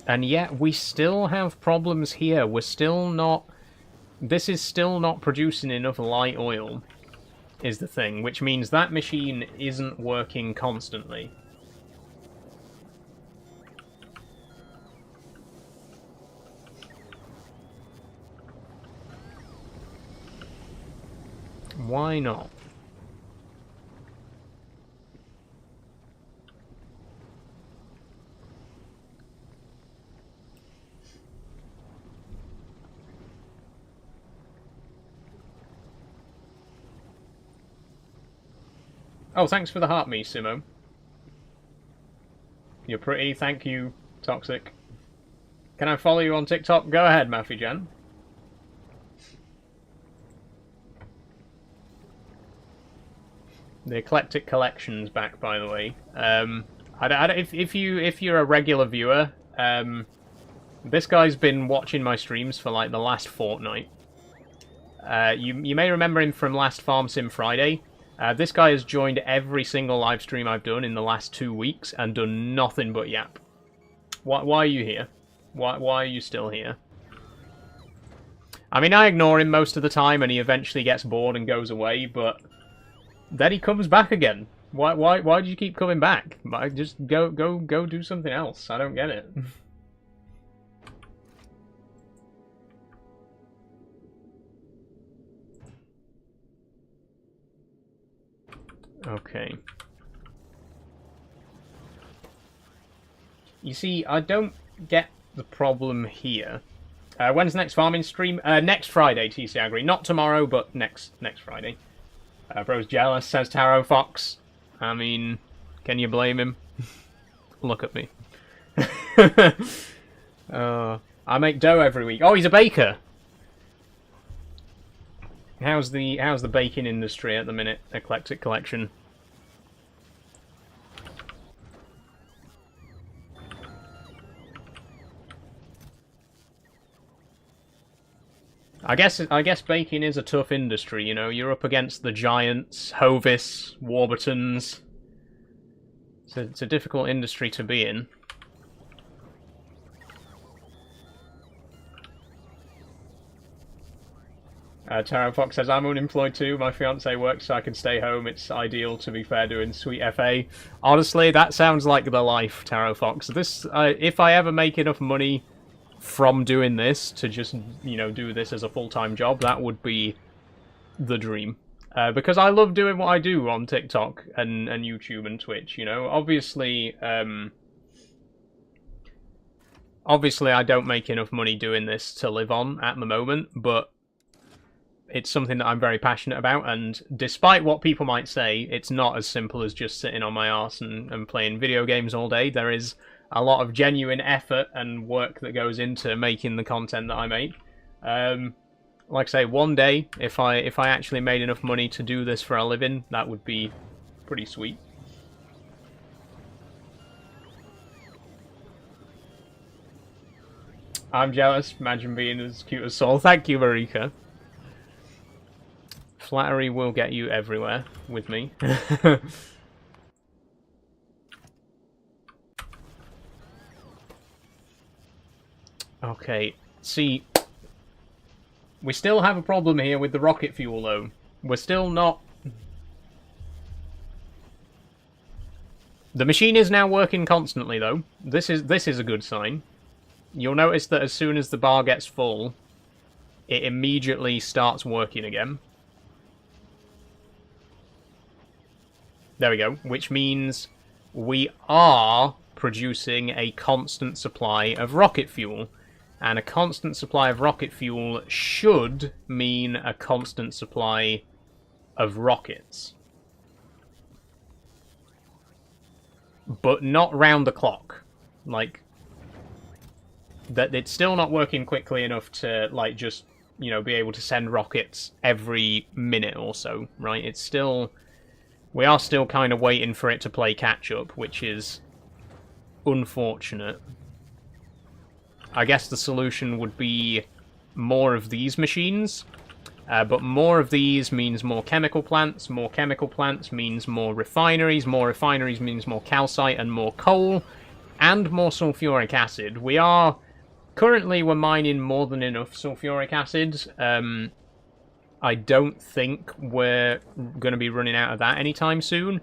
And yet, we still have problems here. We're still not... This is still not producing enough light oil, is the thing. Which means that machine isn't working constantly. Why not? Oh, thanks for the heart, me, Simo. You're pretty, thank you, Toxic. Can I follow you on TikTok? Go ahead, Mafijan. The Eclectic Collection's back, by the way. If you're a regular viewer, this guy's been watching my streams for like the last fortnight. You may remember him from last Farm Sim Friday. This guy has joined every single live stream I've done in the last 2 weeks and done nothing but yap. Why are you here? Why are you still here? I mean, I ignore him most of the time and he eventually gets bored and goes away, but then he comes back again. Why do you keep coming back? Just go do something else. I don't get it. Okay. You see, I don't get the problem here. When's the next farming stream? Next Friday, TC Agri. Not tomorrow, but next Friday. Bro's jealous, says Taro Fox. I mean, can you blame him? Look at me. I make dough every week. Oh, he's a baker! How's the baking industry at the minute, Eclectic Collection? I guess baking is a tough industry, you know. You're up against the giants, Hovis, Warburtons. It's a difficult industry to be in. Taro Fox says, I'm unemployed too. My fiance works so I can stay home. It's ideal, to be fair, doing sweet FA. Honestly, that sounds like the life, Taro Fox. This, if I ever make enough money from doing this to just, you know, do this as a full-time job, that would be the dream. Because I love doing what I do on TikTok and YouTube and Twitch, you know. Obviously, obviously I don't make enough money doing this to live on at the moment, but it's something that I'm very passionate about, and despite what people might say, it's not as simple as just sitting on my arse and playing video games all day. There is a lot of genuine effort and work that goes into making the content that I make. Like I say, one day, if I actually made enough money to do this for a living, that would be pretty sweet. I'm jealous. Imagine being as cute as Saul. Thank you, Marika. Flattery will get you everywhere with me. Okay, see, we still have a problem here with the rocket fuel, though. We're still not... The machine is now working constantly, though. This is a good sign. You'll notice that as soon as the bar gets full, it immediately starts working again. There we go, which means we are producing a constant supply of rocket fuel. And a constant supply of rocket fuel should mean a constant supply of rockets. But not round the clock. Like, that it's still not working quickly enough to, like, just, you know, be able to send rockets every minute or so, right? It's still... We are still kind of waiting for it to play catch-up, which is unfortunate. I guess the solution would be more of these machines, but more of these means more chemical plants means more refineries means more calcite and more coal, and more sulfuric acid. Currently we're mining more than enough sulfuric acid. I don't think we're going to be running out of that anytime soon.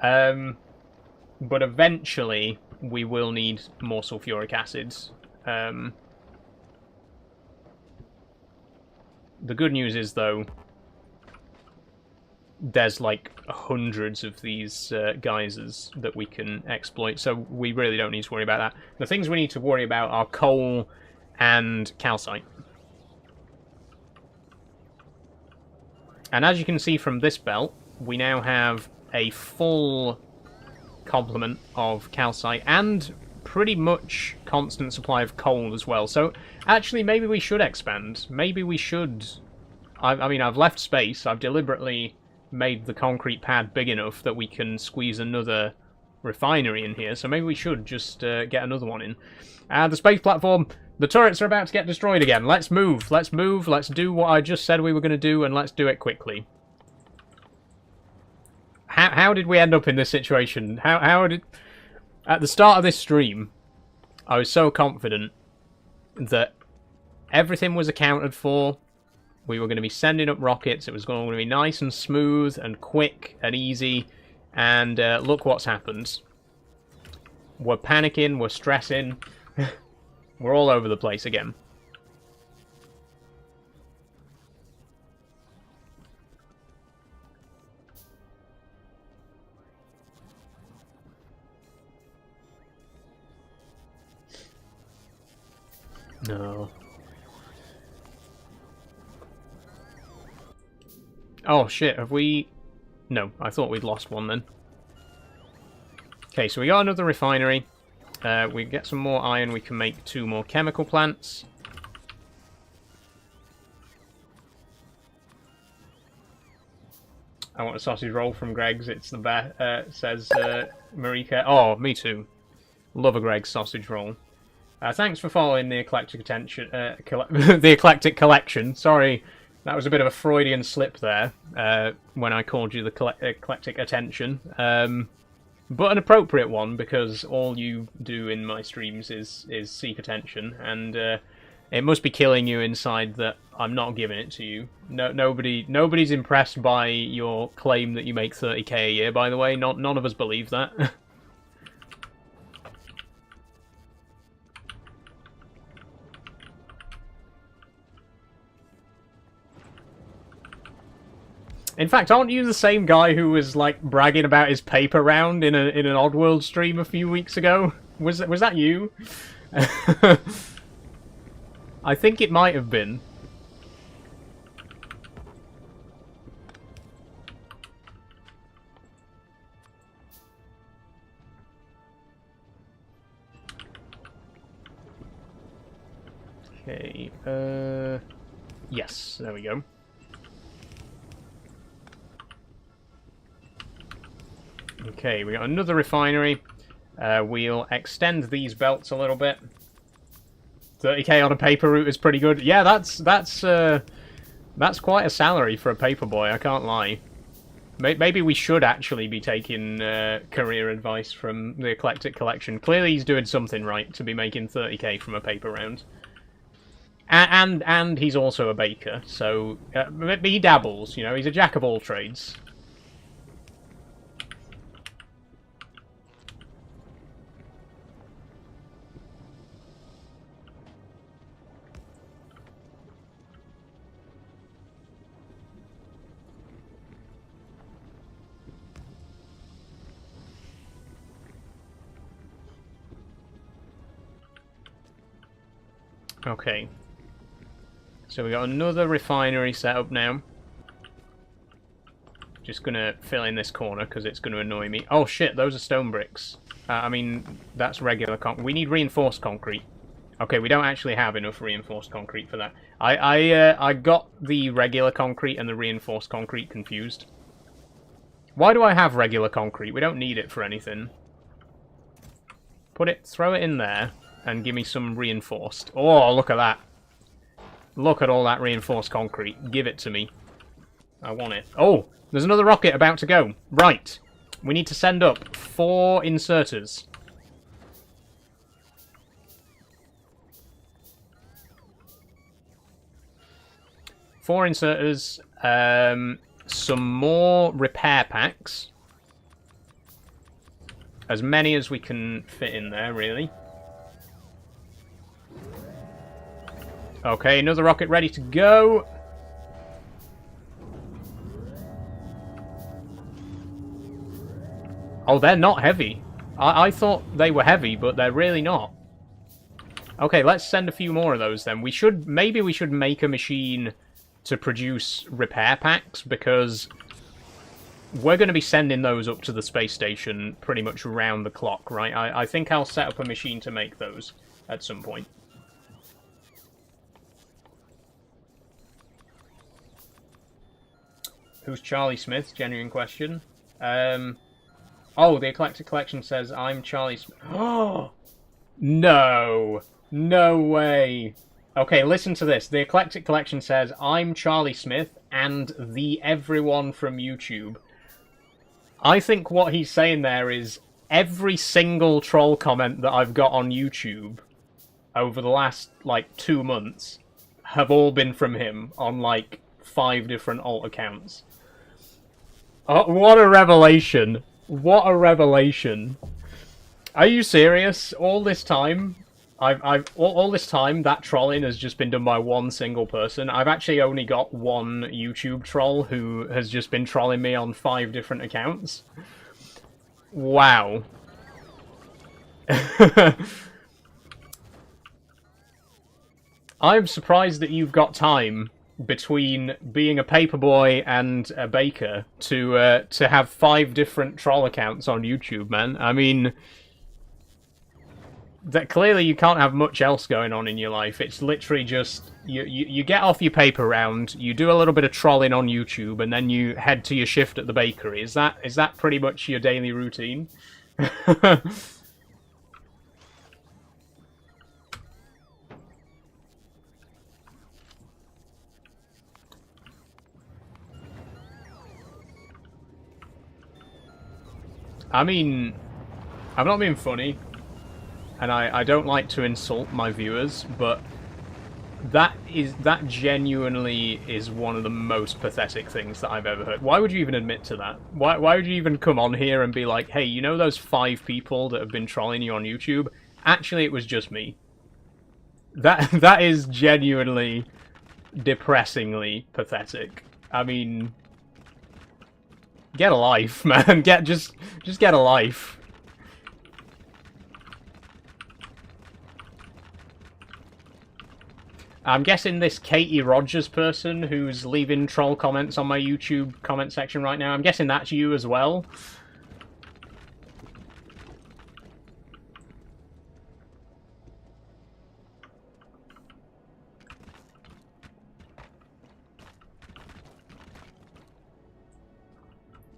But eventually, we will need more sulfuric acids. The good news is, though, there's like hundreds of these geysers that we can exploit, so we really don't need to worry about that. The things we need to worry about are coal and calcite. And as you can see from this belt, we now have a full complement of calcite and pretty much constant supply of coal as well. So actually, maybe we should expand. Maybe we should... I mean, I've left space. I've deliberately made the concrete pad big enough that we can squeeze another refinery in here. So maybe we should just get another one in. The space platform... The turrets are about to get destroyed again. Let's move. Let's move. Let's do what I just said we were going to do, and let's do it quickly. How did we end up in this situation? How did... At the start of this stream, I was so confident that everything was accounted for. We were going to be sending up rockets. It was going to be nice and smooth and quick and easy. And look what's happened. We're panicking. We're stressing. We're all over the place again. No. Oh shit, have we... No, I thought we'd lost one then. Okay, so we got another refinery. We get some more iron, we can make 2 more chemical plants. I want a sausage roll from Greg's, it's the best, says Marika. Oh, me too. Love a Greg's sausage roll. Thanks for following the eclectic attention, the eclectic collection. Sorry, that was a bit of a Freudian slip there when I called you the eclectic attention. But an appropriate one, because all you do in my streams is seek attention, and it must be killing you inside that I'm not giving it to you. Nobody's impressed by your claim that you make 30k a year. By the way, none of us believe that. In fact, aren't you the same guy who was like bragging about his paper round in an Oddworld stream a few weeks ago? Was that you? I think it might have been. Okay. Yes. There we go. Okay, we got another refinery. We'll extend these belts a little bit. 30k on a paper route is pretty good. Yeah, that's quite a salary for a paper boy. I can't lie. Maybe we should actually be taking career advice from the Eclectic Collection. Clearly, he's doing something right to be making 30k from a paper round. And he's also a baker, so he dabbles. You know, he's a jack of all trades. Okay. So we got another refinery set up now. Just gonna fill in this corner because it's gonna annoy me. Oh shit, those are stone bricks. I mean, that's regular concrete. We need reinforced concrete. Okay, we don't actually have enough reinforced concrete for that. I got the regular concrete and the reinforced concrete confused. Why do I have regular concrete? We don't need it for anything. Throw it in there. And give me some reinforced. Oh, look at that. Look at all that reinforced concrete. Give it to me. I want it. Oh, there's another rocket about to go. Right. We need to send up 4 inserters. Four inserters. Some more repair packs. As many as we can fit in there, really. Okay, another rocket ready to go. Oh, they're not heavy. I thought they were heavy, but they're really not. Okay, let's send a few more of those then. Maybe we should make a machine to produce repair packs, because we're going to be sending those up to the space station pretty much round the clock, right? I think I'll set up a machine to make those at some point. Who's Charlie Smith? Genuine question. Oh, the Eclectic Collection says I'm Charlie Smith. Oh! No! No way! Okay, listen to this. The Eclectic Collection says I'm Charlie Smith and the everyone from YouTube. I think what he's saying there is every single troll comment that I've got on YouTube over the last, like, 2 months have all been from him on, like, 5 different alt accounts. Oh, what a revelation. What a revelation. Are you serious? All this time, all this time, that trolling has just been done by one single person. I've actually only got one YouTube troll who has just been trolling me on 5 different accounts. Wow. I'm surprised that you've got time between being a paperboy and a baker to have 5 different troll accounts on YouTube, man. I mean, that clearly you can't have much else going on in your life. It's literally just you get off your paper round, you do a little bit of trolling on YouTube, and then you head to your shift at the bakery. Is that pretty much your daily routine? I mean, I'm not being funny, and I don't like to insult my viewers, but that genuinely is one of the most pathetic things that I've ever heard. Why would you even admit to that? Why would you even come on here and be like, hey, you know those 5 people that have been trolling you on YouTube? Actually, it was just me. That is genuinely depressingly pathetic. I mean, get a life, man. Just get a life. I'm guessing this Katie Rogers person who's leaving troll comments on my YouTube comment section right now, I'm guessing that's you as well.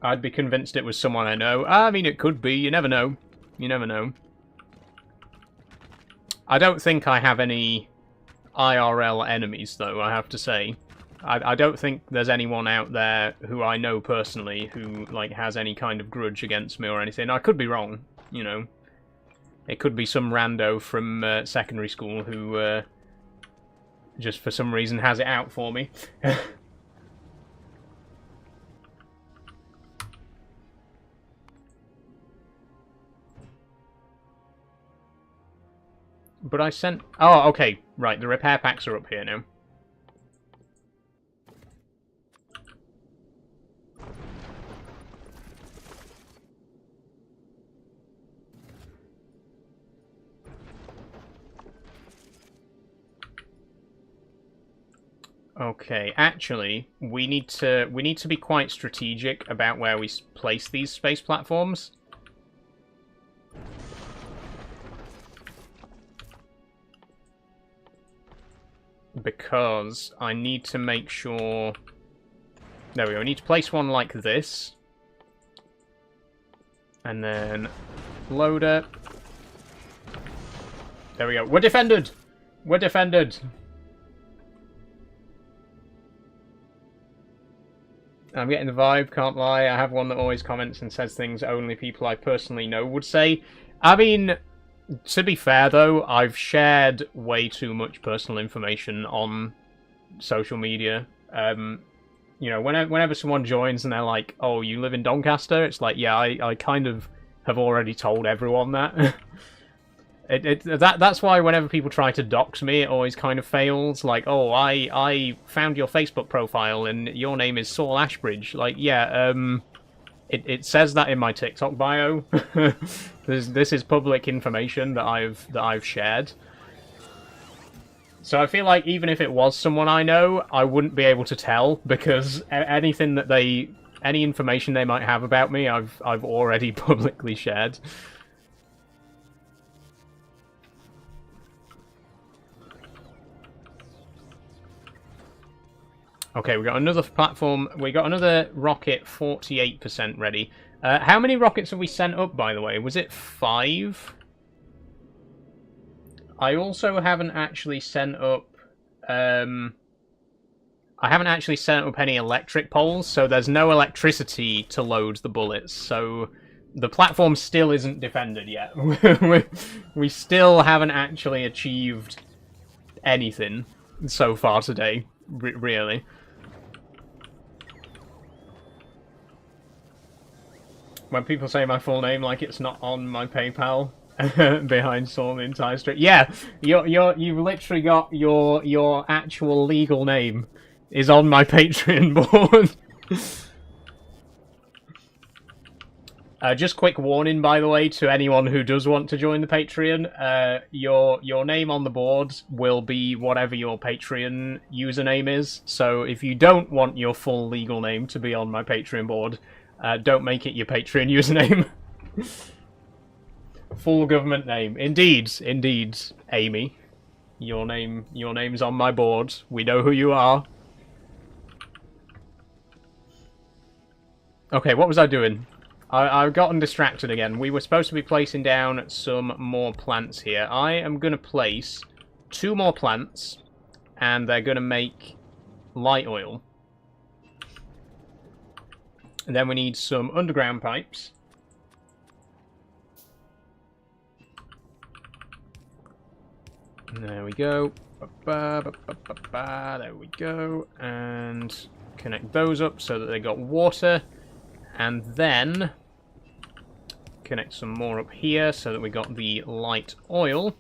I'd be convinced it was someone I know. I mean, it could be. You never know. You never know. I don't think I have any IRL enemies, though, I have to say. I don't think there's anyone out there who I know personally who, like, has any kind of grudge against me or anything. I could be wrong, you know. It could be some rando from secondary school who just for some reason has it out for me. But I sent... Oh, okay. Right, the repair packs are up here now. Okay, actually, we need to be quite strategic about where we place these space platforms. Because I need to make sure... There we go, we need to place one like this. And then loader. There we go. We're defended! We're defended! I'm getting the vibe, can't lie. I have one that always comments and says things only people I personally know would say. I mean... To be fair, though, I've shared way too much personal information on social media. You know, whenever someone joins and they're like, oh, you live in Doncaster? It's like, yeah, I kind of have already told everyone that. That's why whenever people try to dox me, it always kind of fails. Like, oh, I found your Facebook profile and your name is Saul Ashbridge. Like, yeah, It says that in my TikTok bio. This is public information that I've shared. So I feel like even if it was someone I know, I wouldn't be able to tell because any information they might have about me, I've already publicly shared. Okay, we got another platform. We got another rocket, 48% ready. How many rockets have we sent up, by the way? Was it 5? I also haven't actually sent up... I haven't actually sent up any electric poles, so there's no electricity to load the bullets. So the platform still isn't defended yet. We still haven't actually achieved anything so far today, really. When people say my full name like it's not on my PayPal behind Saul the entire street. Yeah, you've literally got your actual legal name is on my Patreon board. Just quick warning, by the way, to anyone who does want to join the Patreon. Your name on the board will be whatever your Patreon username is. So if you don't want your full legal name to be on my Patreon board, don't make it your Patreon username. Full government name. Indeed, Amy. Your name's on my board. We know who you are. Okay, what was I doing? I've gotten distracted again. We were supposed to be placing down some more plants here. I am going to place 2 more plants, and they're going to make light oil. And then we need some underground pipes. There we go. There we go. And connect those up so that they got water. And then connect some more up here so that we got the light oil.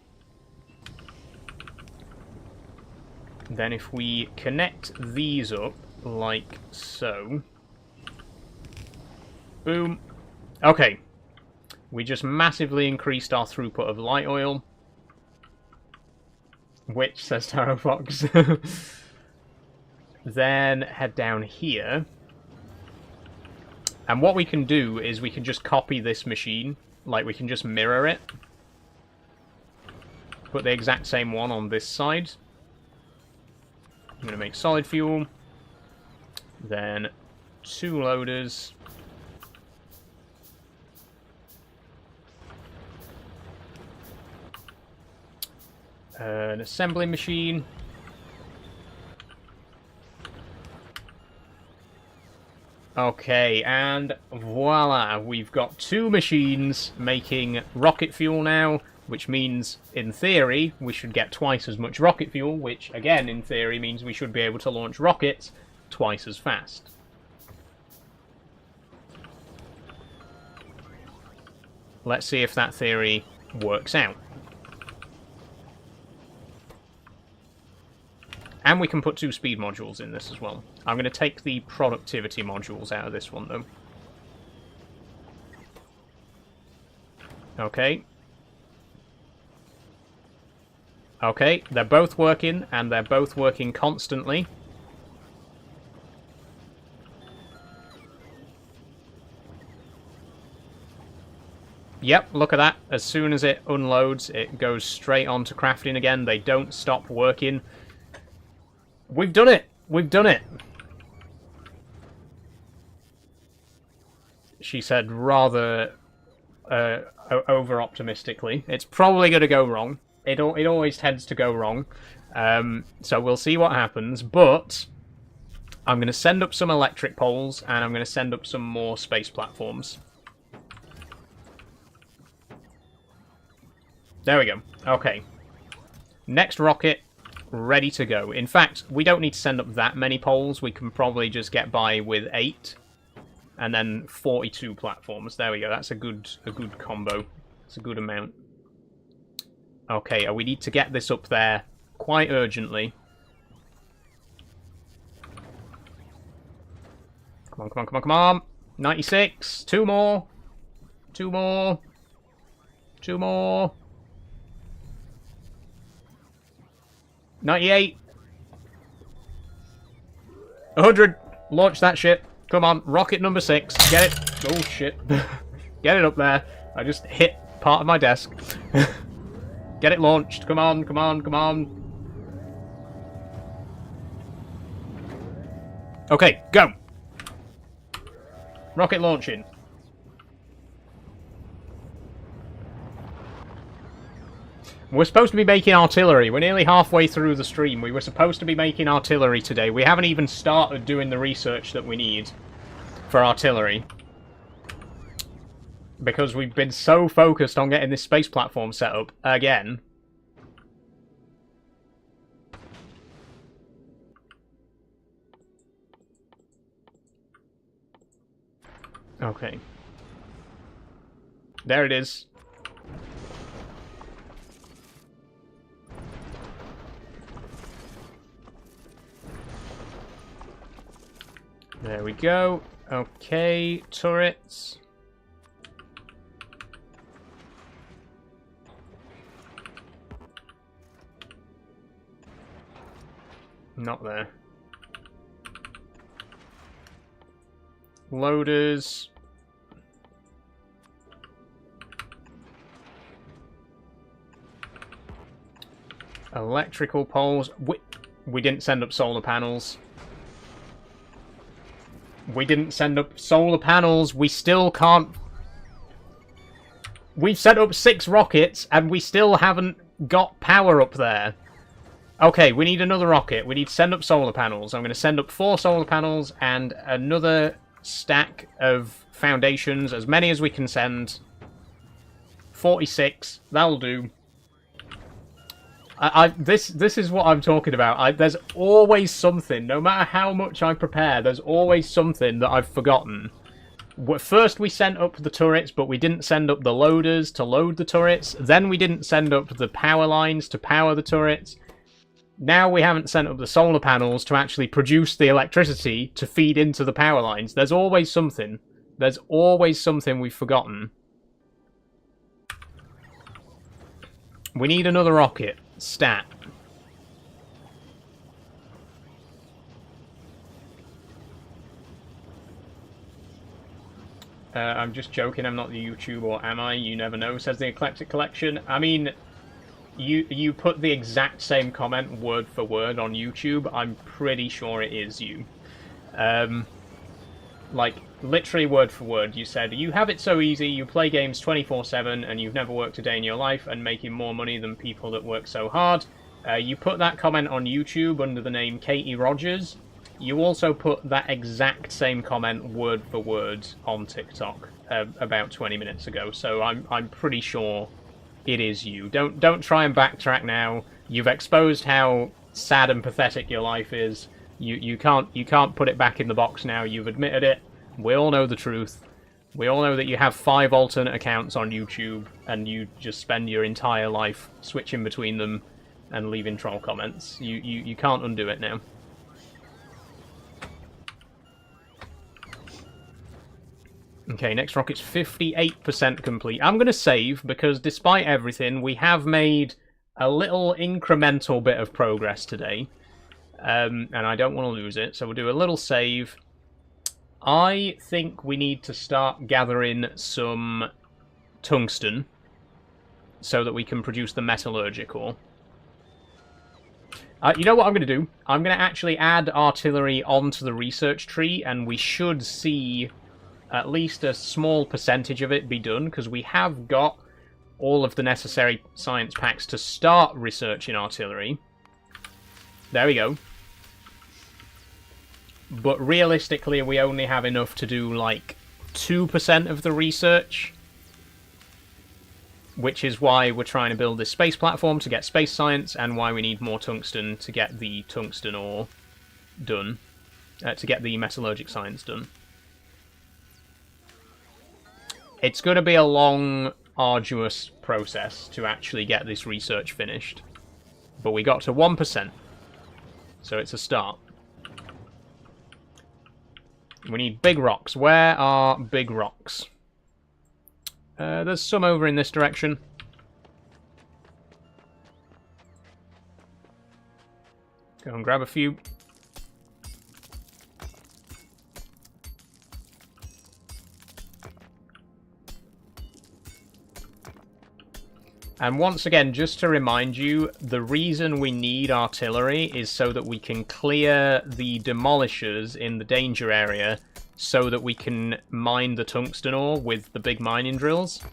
Then if we connect these up like so. Boom. Okay. We just massively increased our throughput of light oil. Which, says Taro Fox. Then head down here. And what we can do is we can just copy this machine. Like, we can just mirror it. Put the exact same one on this side. I'm going to make solid fuel. Then 2 loaders. An assembly machine. Okay, and voila, we've got 2 machines making rocket fuel now, which means, in theory, we should get twice as much rocket fuel, which, again, in theory, means we should be able to launch rockets twice as fast. Let's see if that theory works out. And we can put 2 speed modules in this as well. I'm going to take the productivity modules out of this one, though. Okay. Okay, they're both working, and they're both working constantly. Yep, look at that. As soon as it unloads, it goes straight on to crafting again. They don't stop working. We've done it! We've done it! She said rather over-optimistically. It's probably going to go wrong. It always tends to go wrong. So we'll see what happens. But I'm going to send up some electric poles, and I'm going to send up some more space platforms. There we go. Okay. Next rocket, ready to go. In fact, we don't need to send up that many poles. We can probably just get by with 8. And then 42 platforms. There we go. That's a good combo. It's a good amount. Okay, we need to get this up there quite urgently. Come on, come on, come on, come on. 96. 2 more. 2 more. 2 more. 98. 100. Launch that shit. Come on. Rocket number 6. Get it. Oh, shit. Get it up there. I just hit part of my desk. Get it launched. Come on, come on, come on. Okay, go. Rocket launching. We're supposed to be making artillery. We're nearly halfway through the stream. We were supposed to be making artillery today. We haven't even started doing the research that we need for artillery. Because we've been so focused on getting this space platform set up again. Okay. There it is. There we go. Okay, turrets. Not there. Loaders. Electrical poles. We didn't send up solar panels. We didn't send up solar panels. We still can't... We've set up 6 rockets, and we still haven't got power up there. Okay, we need another rocket. We need to send up solar panels. I'm going to send up 4 solar panels and another stack of foundations. As many as we can send. 46. That'll do. This is what I'm talking about. There's always something, no matter how much I prepare, there's always something that I've forgotten. First we sent up the turrets, but we didn't send up the loaders to load the turrets. Then we didn't send up the power lines to power the turrets. Now we haven't sent up the solar panels to actually produce the electricity to feed into the power lines. There's always something. There's always something we've forgotten. We need another rocket. Stat. I'm just joking, I'm not the YouTube, or am I? You never know, says the Eclectic Collection. I mean, you put the exact same comment word for word on YouTube. I'm pretty sure it is you. Like, literally word for word, you said, you have it so easy, you play games 24/7, and you've never worked a day in your life, and making more money than people that work so hard. You put that comment on YouTube under the name Katie Rogers. You also put that exact same comment word for word on TikTok about 20 minutes ago, so I'm pretty sure it is you. Don't try and backtrack now. You've exposed how sad and pathetic your life is. You can't put it back in the box now. You've admitted it. We all know the truth. We all know that you have 5 alternate accounts on YouTube, and you just spend your entire life switching between them and leaving troll comments. You can't undo it now. Okay, next rocket's 58% complete. I'm going to save, because despite everything, we have made a little incremental bit of progress today. And I don't want to lose it, so we'll do a little save. I think we need to start gathering some tungsten so that we can produce the metallurgic ore. You know what I'm going to do? I'm going to actually add artillery onto the research tree, and we should see at least a small percentage of it be done, because we have got all of the necessary science packs to start researching artillery. There we go. But realistically, we only have enough to do like 2% of the research, which is why we're trying to build this space platform to get space science, and why we need more tungsten to get the tungsten ore done, to get the metallurgic science done. It's going to be a long, arduous process to actually get this research finished. But we got to 1%. So it's a start. We need big rocks. Where are big rocks? There's some over in this direction. Go and grab a few. And once again, just to remind you, the reason we need artillery is so that we can clear the demolishers in the danger area, so that we can mine the tungsten ore with the big mining drills.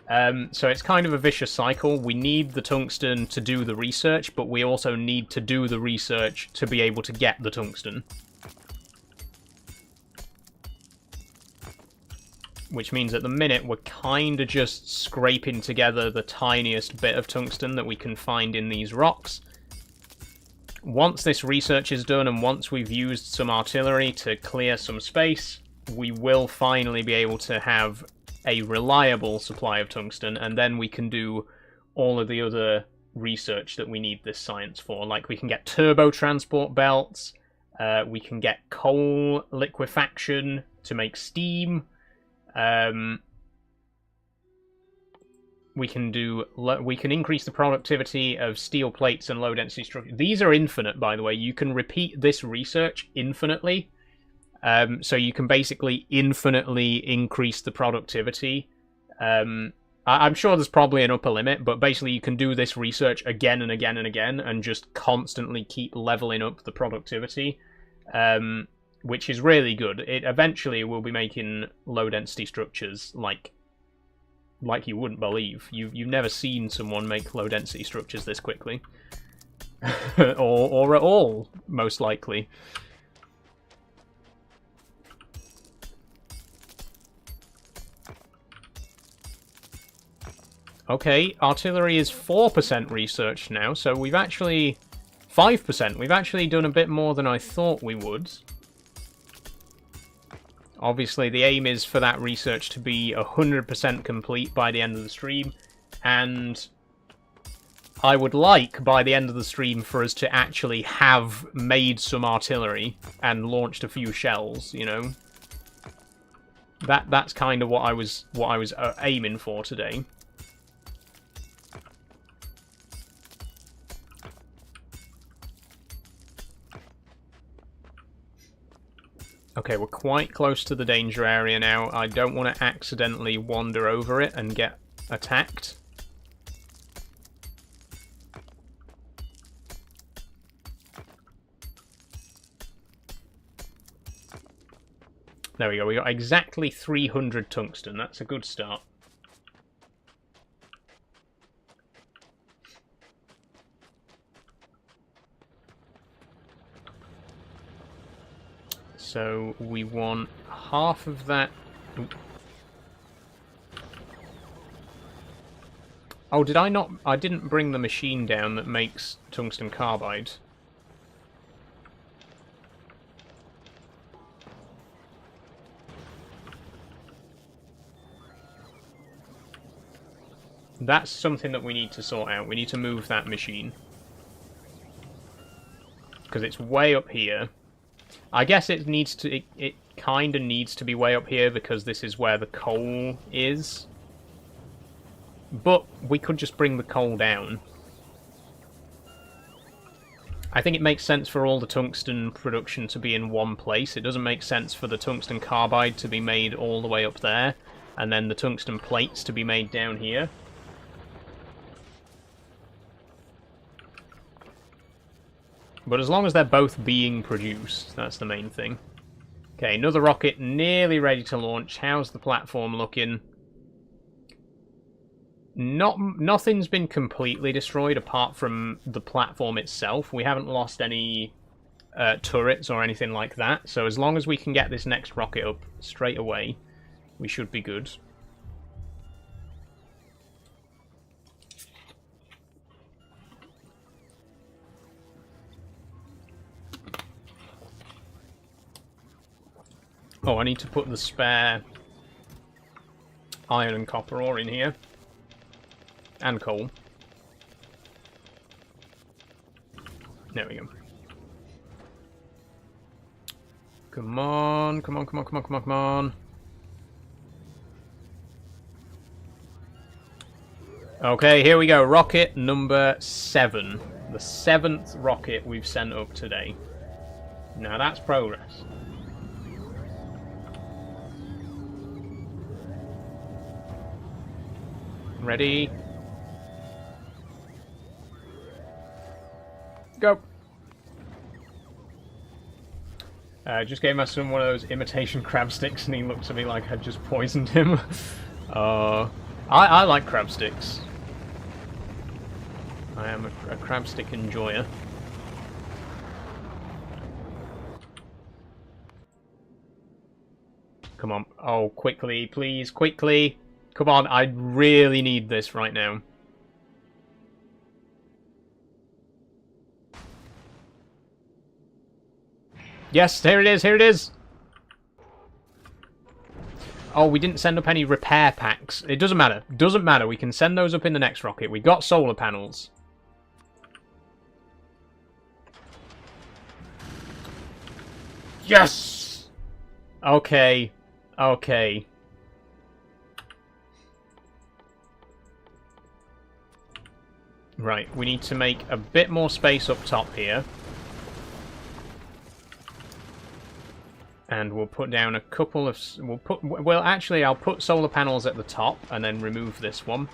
So it's kind of a vicious cycle. We need the tungsten to do the research, but we also need to do the research to be able to get the tungsten. Which means at the minute we're kind of just scraping together the tiniest bit of tungsten that we can find in these rocks. Once this research is done, and once we've used some artillery to clear some space, we will finally be able to have a reliable supply of tungsten, and then we can do all of the other research that we need this science for. Like, we can get turbo transport belts, we can get coal liquefaction to make steam. We can increase the productivity of steel plates and low density structures. These are infinite, by the way. You can repeat this research infinitely. So you can basically infinitely increase the productivity. I'm sure there's probably an upper limit, but basically you can do this research again and again and again, and just constantly keep leveling up the productivity. Which is really good. It eventually will be making low-density structures like you wouldn't believe. You've never seen someone make low-density structures this quickly. or at all, most likely. Okay, artillery is 4% researched now, so we've actually... 5%. We've actually done a bit more than I thought we would. Obviously, the aim is for that research to be 100% complete by the end of the stream, and I would like, by the end of the stream, for us to actually have made some artillery and launched a few shells, you know? That's kind of what I was aiming for today. Okay, we're quite close to the danger area now. I don't want to accidentally wander over it and get attacked. There we go, we got exactly 300 tungsten. That's a good start. So we want half of that. Oop. Oh, did I not? I didn't bring the machine down that makes tungsten carbide. That's something that we need to sort out. We need to move that machine. Because it's way up here. I guess it needs to... It kind of needs to be way up here because this is where the coal is. But we could just bring the coal down. I think it makes sense for all the tungsten production to be in one place. It doesn't make sense for the tungsten carbide to be made all the way up there, and then the tungsten plates to be made down here. But as long as they're both being produced, that's the main thing. Okay, another rocket nearly ready to launch. How's the platform looking? Nothing's been completely destroyed apart from the platform itself. We haven't lost any turrets or anything like that. So as long as we can get this next rocket up straight away, we should be good. Oh, I need to put the spare iron and copper ore in here. And coal. There we go. Come on, come on, come on, come on, come on, come on. Okay, here we go. Rocket number 7. The 7th rocket we've sent up today. Now that's progress. Ready? Go! Just gave my son one of those imitation crab sticks and he looked at me like I'd just poisoned him. I like crab sticks. I am a crab stick enjoyer. Come on. Oh, quickly, please, quickly! Come on, I really need this right now. Yes, here it is, here it is! Oh, we didn't send up any repair packs. It doesn't matter. Doesn't matter. We can send those up in the next rocket. We got solar panels. Yes! Okay. Okay. Right, we need to make a bit more space up top here. And we'll put down a couple of... Well, actually, I'll put solar panels at the top and then remove this one.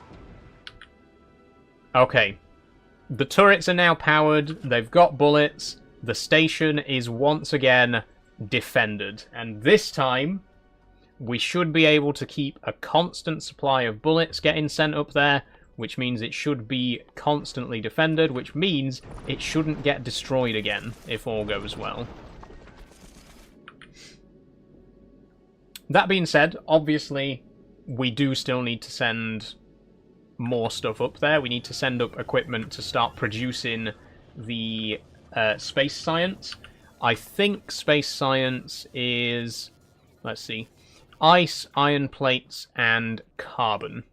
Okay. The turrets are now powered. They've got bullets. The station is once again defended. And this time, we should be able to keep a constant supply of bullets getting sent up there, which means it should be constantly defended, which means it shouldn't get destroyed again, if all goes well. That being said, obviously, we do still need to send more stuff up there. We need to send up equipment to start producing the space science. I think space science is, let's see, ice, iron plates, and carbon.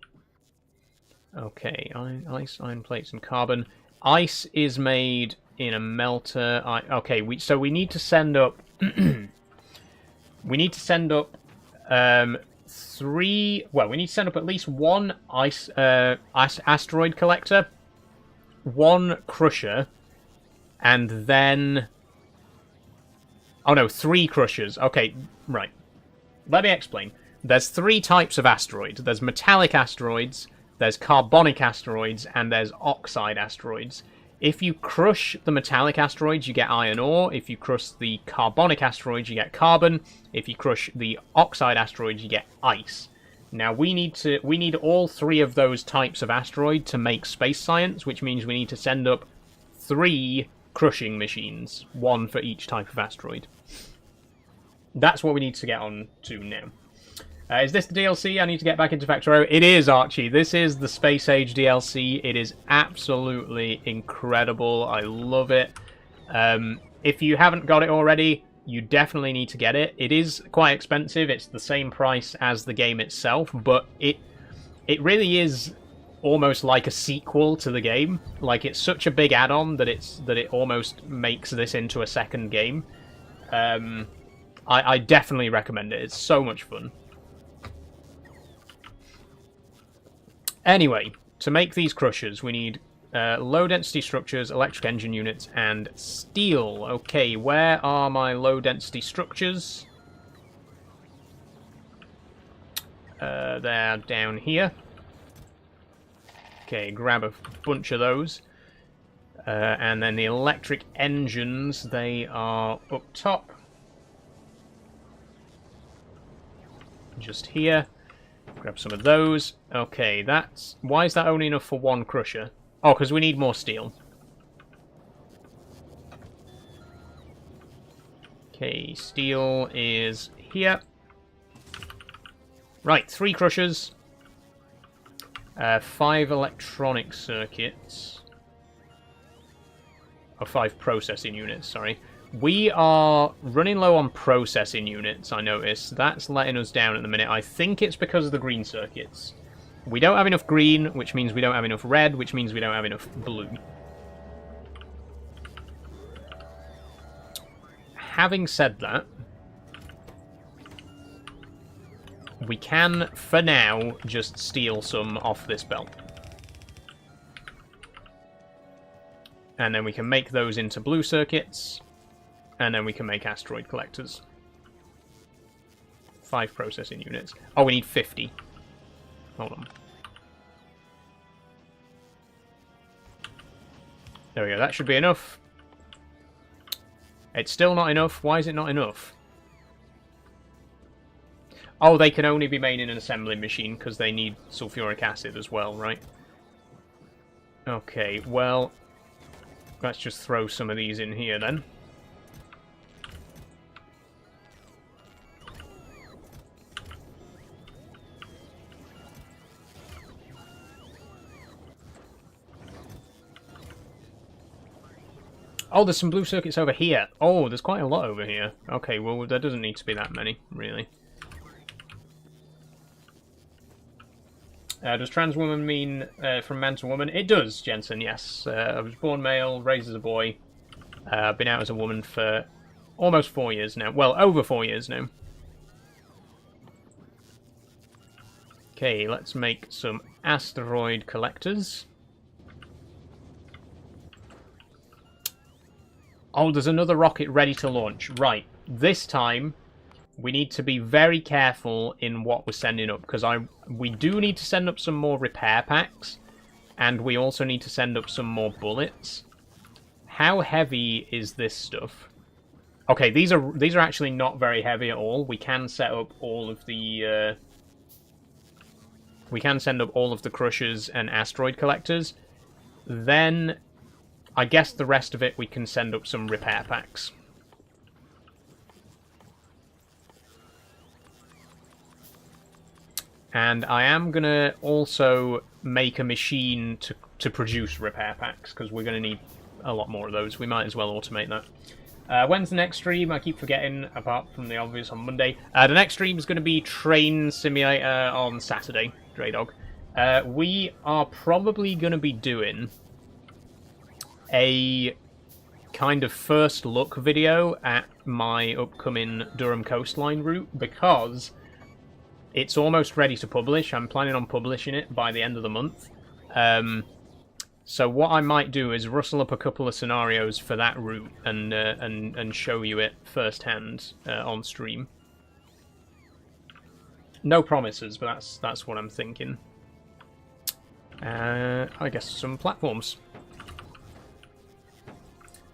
Okay, ice, iron plates, and carbon. Ice is made in a melter. Okay, so we need to send up. We need to send up three. Well, we need to send up at least one asteroid collector, one crusher, and then. Oh no, 3 crushers. Okay, right. Let me explain. There's 3 types of asteroids. There's metallic asteroids, there's carbonic asteroids, and there's oxide asteroids. If you crush the metallic asteroids, you get iron ore. If you crush the carbonic asteroids, you get carbon. If you crush the oxide asteroids, you get ice. Now we need all 3 of those types of asteroid to make space science, which means we need to send up 3 crushing machines, 1 for each type of asteroid. That's what we need to get on to now. Is this the DLC? I need to get back into Factorio. It is, Archie. This is the Space Age DLC. It is absolutely incredible. I love it. If you haven't got it already, you definitely need to get it. It is quite expensive. It's the same price as the game itself, but it really is almost like a sequel to the game. Like, it's such a big add-on that it almost makes this into a second game. I definitely recommend it. It's so much fun. Anyway, to make these crushers, we need low-density structures, electric engine units, and steel. Okay, where are my low-density structures? They're down here. Okay, grab a bunch of those. And then the electric engines, they are up top. Just here. Grab some of those. Okay, that's... Why is that only enough for 1 crusher? Oh, because we need more steel. Okay, steel is here. Right, 3 crushers. 5 electronic circuits. Oh, 5 processing units, sorry. We are running low on processing units, I noticed. That's letting us down at the minute. I think it's because of the green circuits. We don't have enough green, which means we don't have enough red, which means we don't have enough blue. Having said that, we can, for now, just steal some off this belt. And then we can make those into blue circuits. And then we can make asteroid collectors. 5 processing units. Oh, we need 50. Hold on. There we go. That should be enough. It's still not enough. Why is it not enough? Oh, they can only be made in an assembly machine because they need sulfuric acid as well, right? Okay, well, let's just throw some of these in here then. Oh, there's some blue circuits over here. Oh, there's quite a lot over here. Okay, well, there doesn't need to be that many, really. Does trans woman mean from man to woman? It does, Jensen, yes. I was born male, raised as a boy. Been out as a woman for almost 4 years now. Well, over 4 years now. Okay, let's make some asteroid collectors. Oh, there's another rocket ready to launch. Right, this time we need to be very careful in what we're sending up, because we do need to send up some more repair packs, and we also need to send up some more bullets. How heavy is this stuff? Okay, these are actually not very heavy at all. We can set up all of the we can send up all of the crushers and asteroid collectors. Then I guess the rest of it we can send up some repair packs. And I am going to also make a machine to produce repair packs, because we're going to need a lot more of those. We might as well automate that. When's the next stream? I keep forgetting, apart from the obvious on Monday. The next stream is going to be Train Simulator on Saturday, Dre Dog. We are probably going to be doing a kind of first look video at my upcoming Durham coastline route, because it's almost ready to publish. I'm planning on publishing it by the end of the month. So what I might do is rustle up a couple of scenarios for that route and show you it firsthand on stream. No promises, but that's what I'm thinking. I guess some platforms.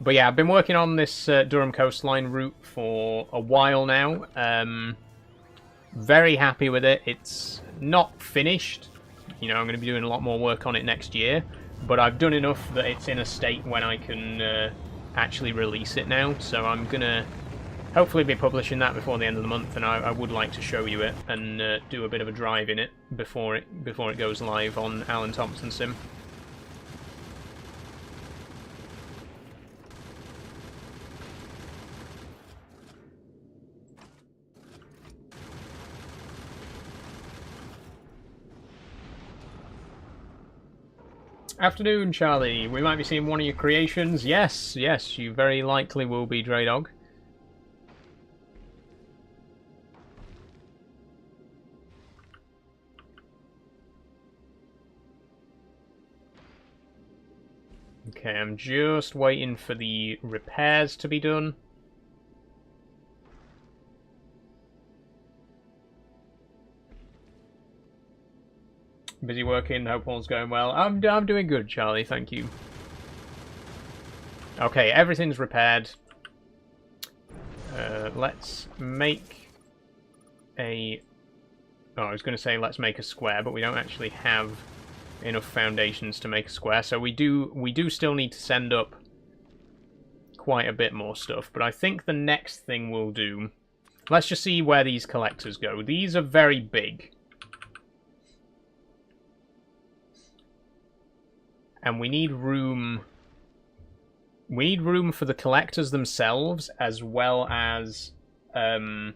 But yeah, I've been working on this Durham coastline route for a while now. Very happy with it. It's not finished. You know, I'm going to be doing a lot more work on it next year. But I've done enough that it's in a state when I can actually release it now. So I'm going to hopefully be publishing that before the end of the month. And I would like to show you it and do a bit of a drive in it before it goes live on Alan Thompson Sim. Afternoon, Charlie. We might be seeing one of your creations. Yes, you very likely will be, Dre Dog. Okay, I'm just waiting for the repairs to be done. Busy working, hope all's going well. I'm doing good, Charlie, thank you. Okay, everything's repaired. Let's make a... Oh, I was going to say let's make a square, but we don't actually have enough foundations to make a square. So we do still need to send up quite a bit more stuff. But I think the next thing we'll do... Let's just see where these collectors go. These are very big. And we need room... We need room for the collectors themselves, as well as the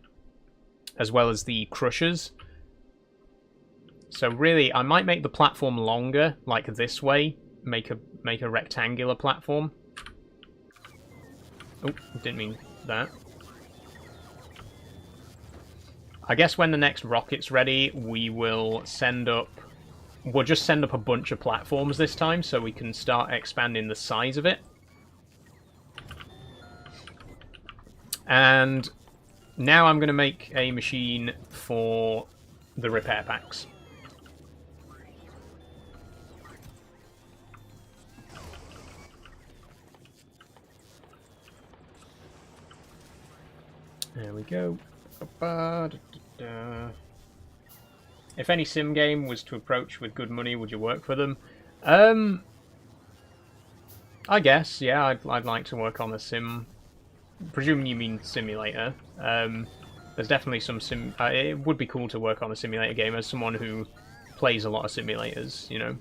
crushers. So really, I might make the platform longer, like this way. Make a rectangular platform. Oh, didn't mean that. I guess when the next rocket's ready, we will send up... We'll just send up a bunch of platforms this time, so we can start expanding the size of it. And now I'm going to make a machine for the repair packs. There we go. If any sim game was to approach with good money, would you work for them? I guess, yeah, I'd like to work on a sim. Presuming you mean simulator. There's definitely some sim... it would be cool to work on a simulator game as someone who plays a lot of simulators, you know.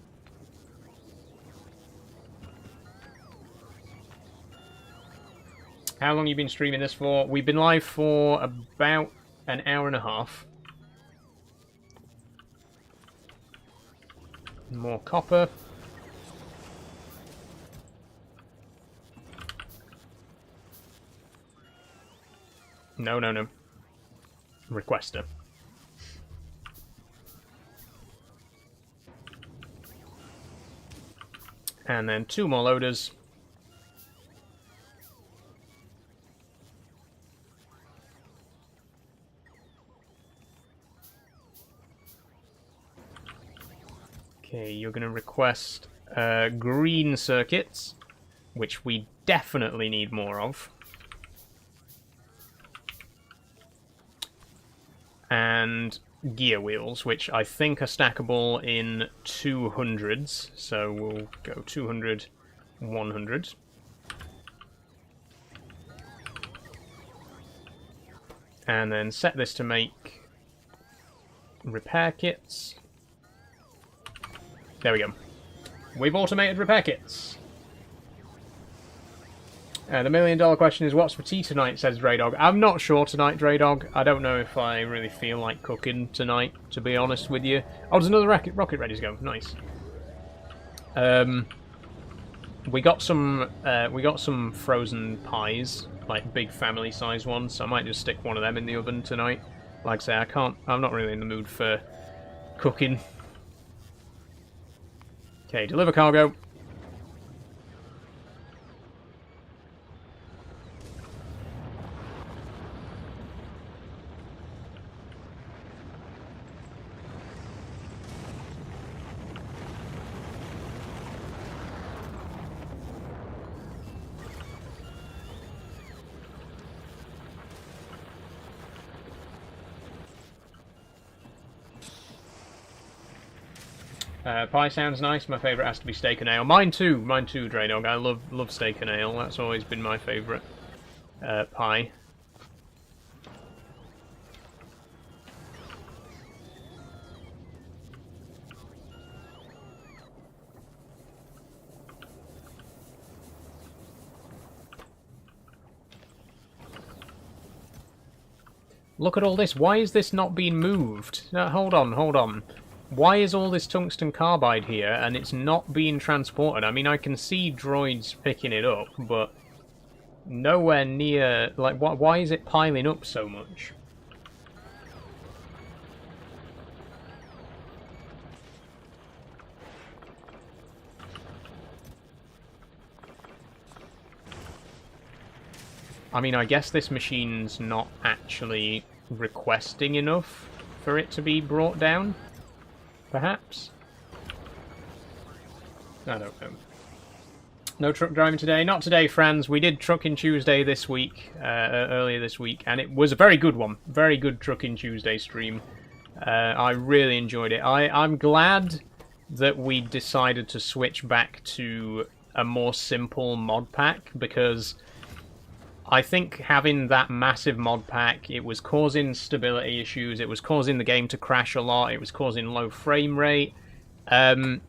How long have you been streaming this for? We've been live for about an hour and a half. More copper. No. Requester. And then 2 more loaders. Okay, you're going to request green circuits, which we definitely need more of. And gear wheels, which I think are stackable in 200s. So we'll go 200, 100. And then set this to make repair kits. There we go. We've automated repair kits. The $1 million question is, what's for tea tonight, says Draydog. I'm not sure tonight, Draydog. I don't know if I really feel like cooking tonight, to be honest with you. Oh, there's another rocket ready to go. Nice. We got some frozen pies, like big family-size ones, so I might just stick one of them in the oven tonight. Like I say, I'm not really in the mood for cooking. Okay, deliver cargo. Pie sounds nice. My favourite has to be steak and ale. Mine too, Draydog. I love steak and ale. That's always been my favourite pie. Look at all this. Why is this not being moved? No, hold on. Why is all this tungsten carbide here and it's not being transported? I mean, I can see droids picking it up, but nowhere near... Like, why is it piling up so much? I mean, I guess this machine's not actually requesting enough for it to be brought down. Perhaps? I don't know. No truck driving today? Not today, friends. We did Trucking Tuesday this week, earlier this week, and it was a very good one. Very good Trucking Tuesday stream. I really enjoyed it. I'm glad that we decided to switch back to a more simple mod pack, because I think having that massive mod pack, it was causing stability issues, it was causing the game to crash a lot, it was causing low frame rate, and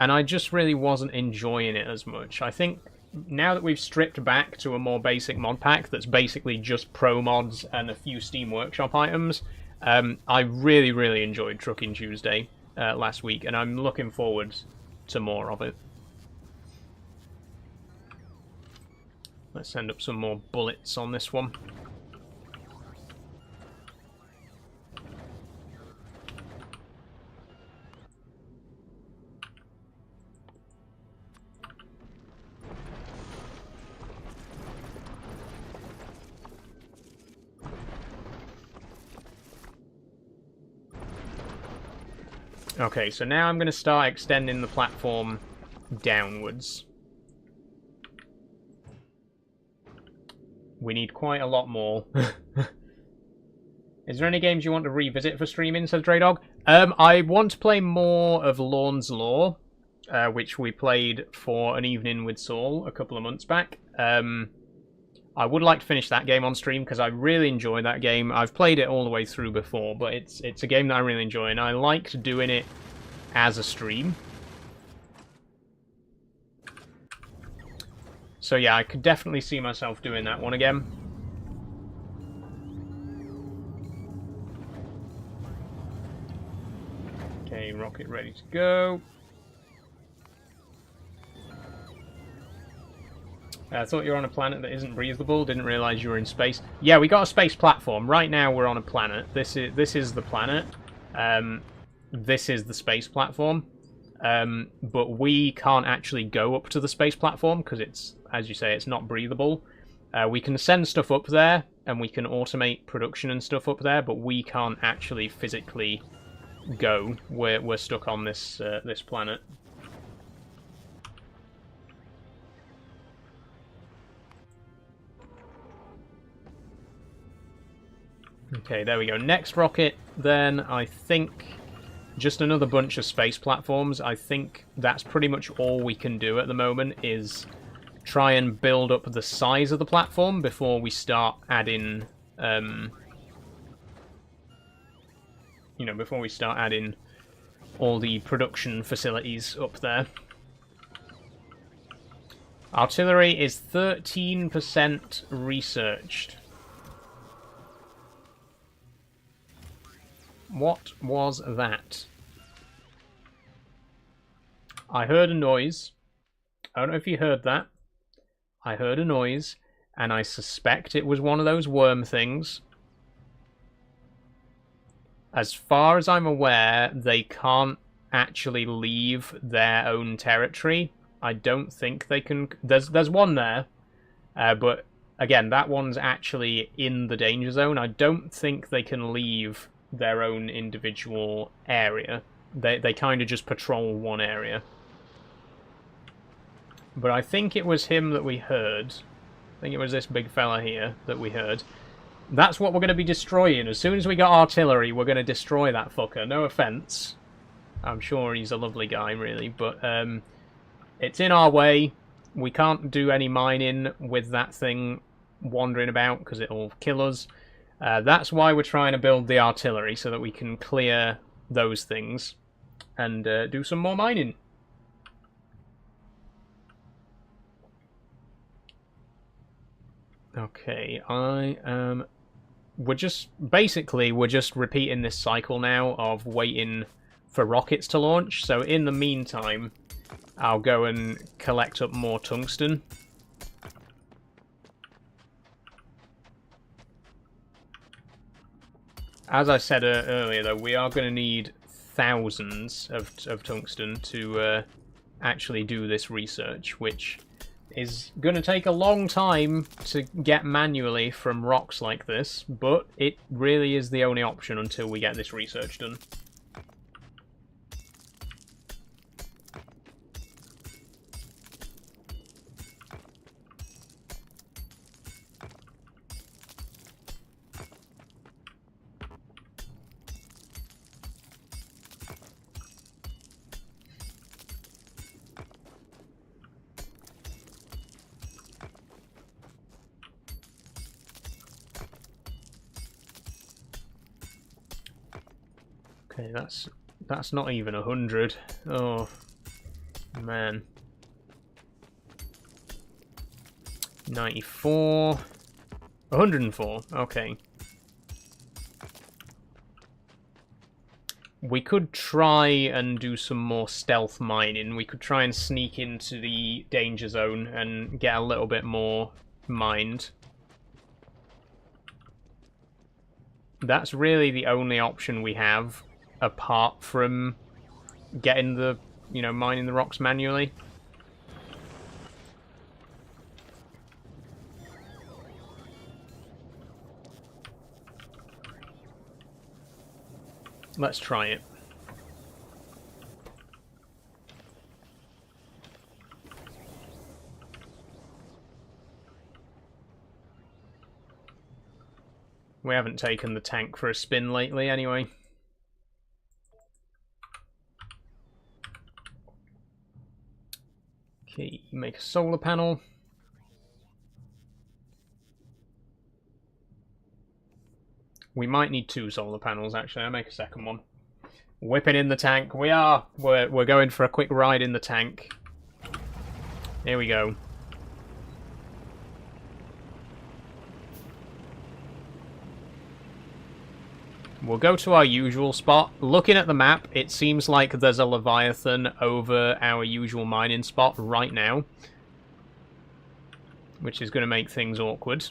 I just really wasn't enjoying it as much. I think now that we've stripped back to a more basic mod pack that's basically just pro mods and a few Steam Workshop items, I really enjoyed Trucking Tuesday last week, and I'm looking forward to more of it. Let's send up some more bullets on this one. Okay, so now I'm going to start extending the platform downwards. We need quite a lot more. Is there any games you want to revisit for streaming, says Draydog? I want to play more of Lorne's Law, which we played for an evening with Saul a couple of months back. I would like to finish that game on stream because I really enjoy that game. I've played it all the way through before, but it's a game that I really enjoy, and I liked doing it as a stream. So yeah, I could definitely see myself doing that one again. Okay, rocket ready to go. I thought you were on a planet that isn't breathable. Didn't realise you were in space. Yeah, we got a space platform. Right now we're on a planet. This is the planet. This is the space platform. But we can't actually go up to the space platform because it's, as you say, it's not breathable. We can send stuff up there and we can automate production and stuff up there, but we can't actually physically go. We're stuck on this this planet. Okay, there we go. Next rocket, then, I think just another bunch of space platforms. I think that's pretty much all we can do at the moment, is try and build up the size of the platform before we start adding, before we start adding all the production facilities up there. Artillery is 13% researched. What was that? I heard a noise. I don't know if you heard that. I heard a noise, and I suspect it was one of those worm things. As far as I'm aware, they can't actually leave their own territory. I don't think they can... There's one there, but again, that one's actually in the danger zone. I don't think they can leave their own individual area. They kind of just patrol one area. But I think it was him that we heard. I think it was this big fella here that we heard. That's what we're going to be destroying. As soon as we got artillery, we're going to destroy that fucker. No offense. I'm sure he's a lovely guy, really. But it's in our way. We can't do any mining with that thing wandering about because it'll kill us. That's why we're trying to build the artillery, so that we can clear those things and do some more mining. Okay, we're just repeating this cycle now of waiting for rockets to launch. So in the meantime, I'll go and collect up more tungsten. As I said earlier, though, we are going to need thousands of tungsten to actually do this research, which is going to take a long time to get manually from rocks like this, but it really is the only option until we get this research done. Okay, that's not even 100. Oh, man. 94. 104. Okay. We could try and do some more stealth mining. We could try and sneak into the danger zone and get a little bit more mined. That's really the only option we have, apart from getting the, mining the rocks manually. Let's try it. We haven't taken the tank for a spin lately, anyway. Okay, make a solar panel. We might need 2 solar panels, actually. I'll make a second one. Whipping in the tank. We're going for a quick ride in the tank. Here we go. We'll go to our usual spot. Looking at the map, it seems like there's a Leviathan over our usual mining spot right now, which is going to make things awkward.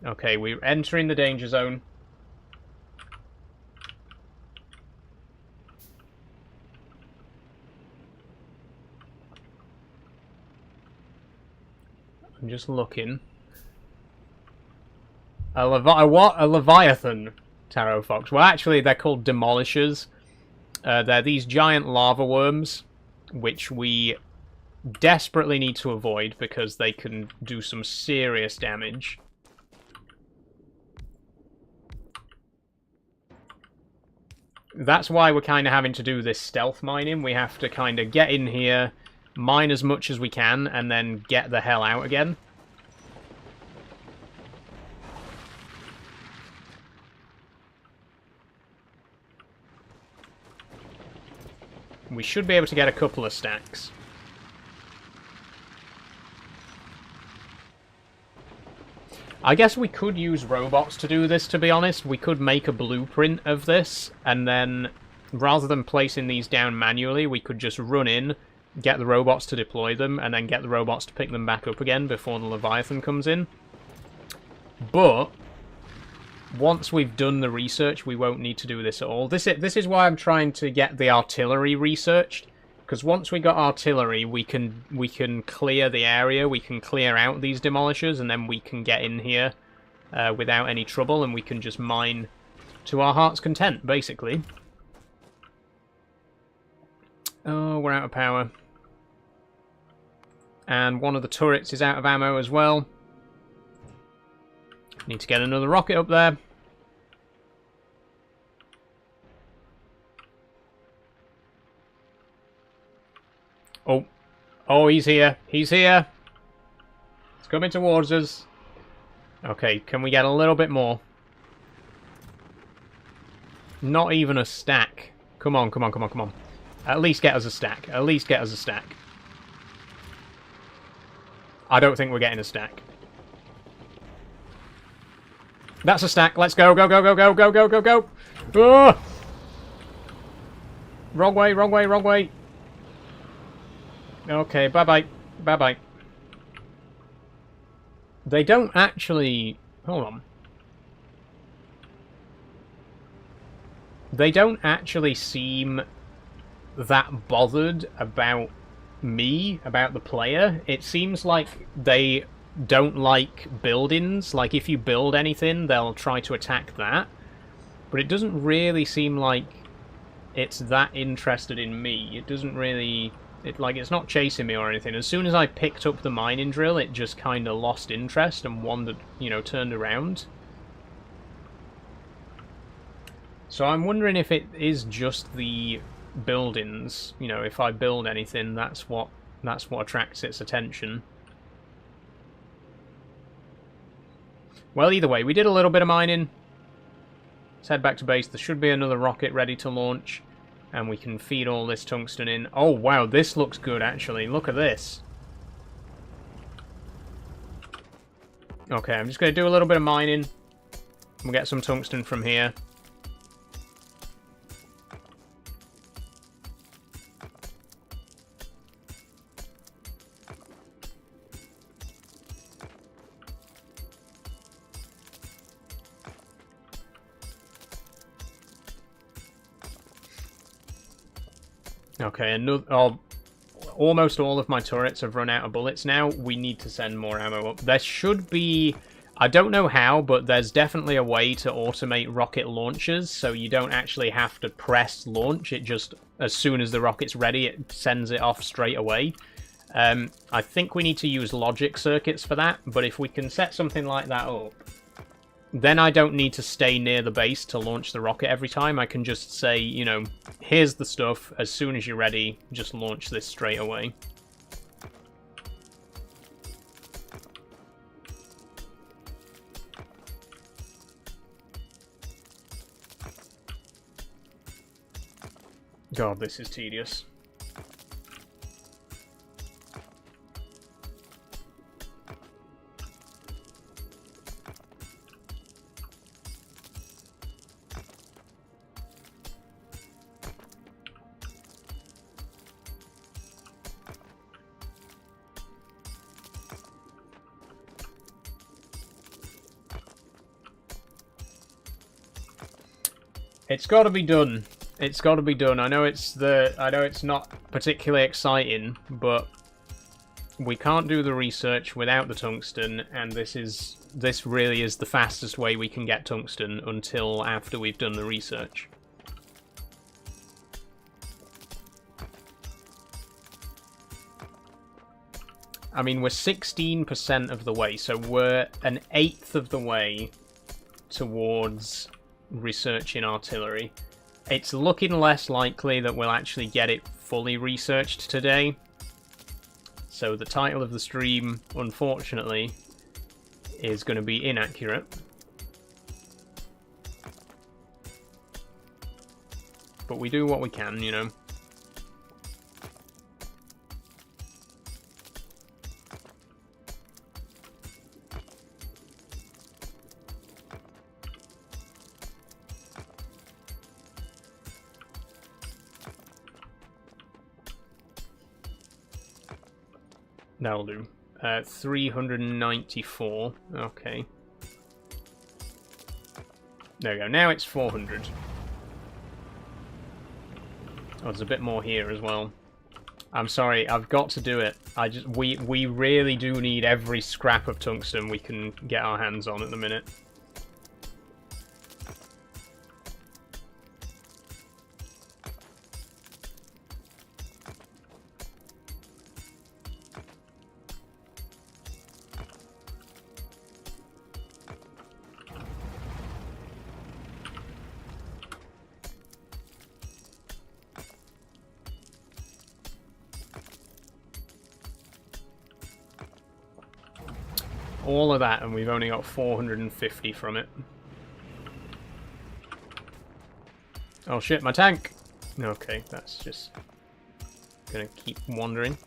Okay, we're entering the danger zone. I'm just looking. A Leviathan, Taro Fox. Well, actually, they're called demolishers. They're these giant lava worms, which we desperately need to avoid because they can do some serious damage. That's why we're kind of having to do this stealth mining. We have to kind of get in here, mine as much as we can, and then get the hell out again. We should be able to get a couple of stacks. I guess we could use robots to do this, to be honest. We could make a blueprint of this, and then, rather than placing these down manually, we could just run in, get the robots to deploy them, and then get the robots to pick them back up again before the Leviathan comes in. But once we've done the research, we won't need to do this at all. This is why I'm trying to get the artillery researched, because once we got artillery, we can clear the area, we can clear out these demolishers, and then we can get in here without any trouble, and we can just mine to our heart's content, basically. Oh, we're out of power. And one of the turrets is out of ammo as well. Need to get another rocket up there. Oh. Oh, he's here. He's here. It's coming towards us. Okay, can we get a little bit more? Not even a stack. Come on, come on, come on, come on. At least get us a stack. At least get us a stack. I don't think we're getting a stack. That's a stack. Let's go, go, go, go, go, go, go, go, go. Oh! Wrong way, wrong way, wrong way. Okay, bye-bye. Bye-bye. They don't actually... Hold on. They don't actually seem that bothered about me, about the player. It seems like they don't like buildings. Like, if you build anything, they'll try to attack that. But it doesn't really seem like it's that interested in me. It doesn't really... it's not chasing me or anything. As soon as I picked up the mining drill, it just kind of lost interest and wandered, turned around. So I'm wondering if it is just the buildings. If I build anything, that's what attracts its attention. Well, either way, we did a little bit of mining. Let's head back to base. There should be another rocket ready to launch. And we can feed all this tungsten in. Oh, wow, this looks good, actually. Look at this. Okay, I'm just going to do a little bit of mining. We'll get some tungsten from here. Okay, almost all of my turrets have run out of bullets now. We need to send more ammo up. There should be... I don't know how, but there's definitely a way to automate rocket launchers, so you don't actually have to press launch. It just, as soon as the rocket's ready, it sends it off straight away. I think we need to use logic circuits for that, but if we can set something like that up, then I don't need to stay near the base to launch the rocket every time. I can just say, here's the stuff. As soon as you're ready, just launch this straight away. God, this is tedious. It's got to be done. It's got to be done. I know it's not particularly exciting, but we can't do the research without the tungsten, and this really is the fastest way we can get tungsten until after we've done the research. I mean, we're 16% of the way, so we're an eighth of the way towards researching artillery. It's looking less likely that we'll actually get it fully researched today. So the title of the stream, unfortunately, is going to be inaccurate. But we do what we can, That'll do. 394. Okay. There we go. Now it's 400. Oh, there's a bit more here as well. I'm sorry, I've got to do it. We really do need every scrap of tungsten we can get our hands on at the minute. All of that, and we've only got 450 from it. Oh shit, my tank! Okay, that's just gonna keep wandering.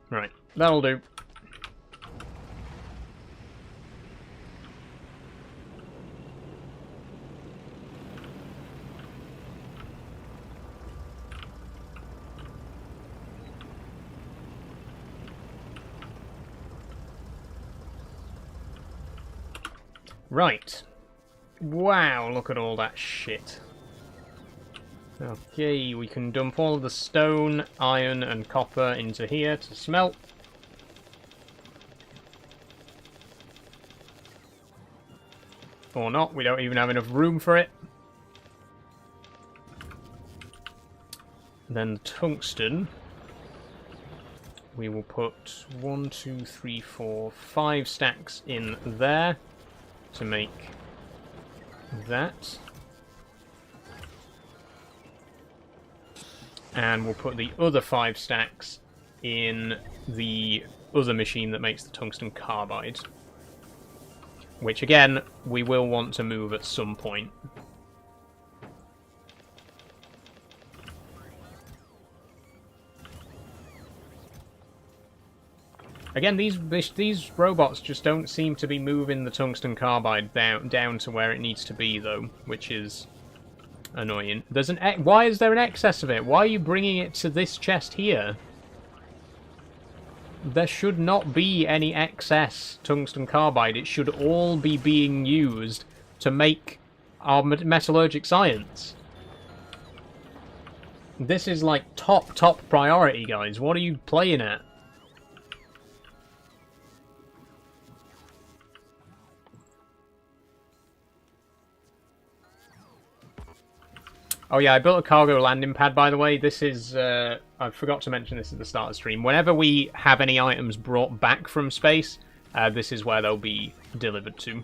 Right, that'll do. Right. Wow, look at all that shit. Okay, we can dump all of the stone, iron, and copper into here to smelt. Or not, we don't even have enough room for it. Then the tungsten. We will put 1, 2, 3, 4, 5 stacks in there to make that. And we'll put the other 5 stacks in the other machine that makes the tungsten carbide. Which, again, we will want to move at some point. Again, these robots just don't seem to be moving the tungsten carbide down to where it needs to be, though, which is annoying. There's an why is there an excess of it? Why are you bringing it to this chest here? There should not be any excess tungsten carbide. It should all be being used to make our metallurgic science. This is like top priority, guys. What are you playing at? Oh yeah, I built a cargo landing pad, by the way. This is, I forgot to mention this at the start of the stream. Whenever we have any items brought back from space, this is where they'll be delivered to.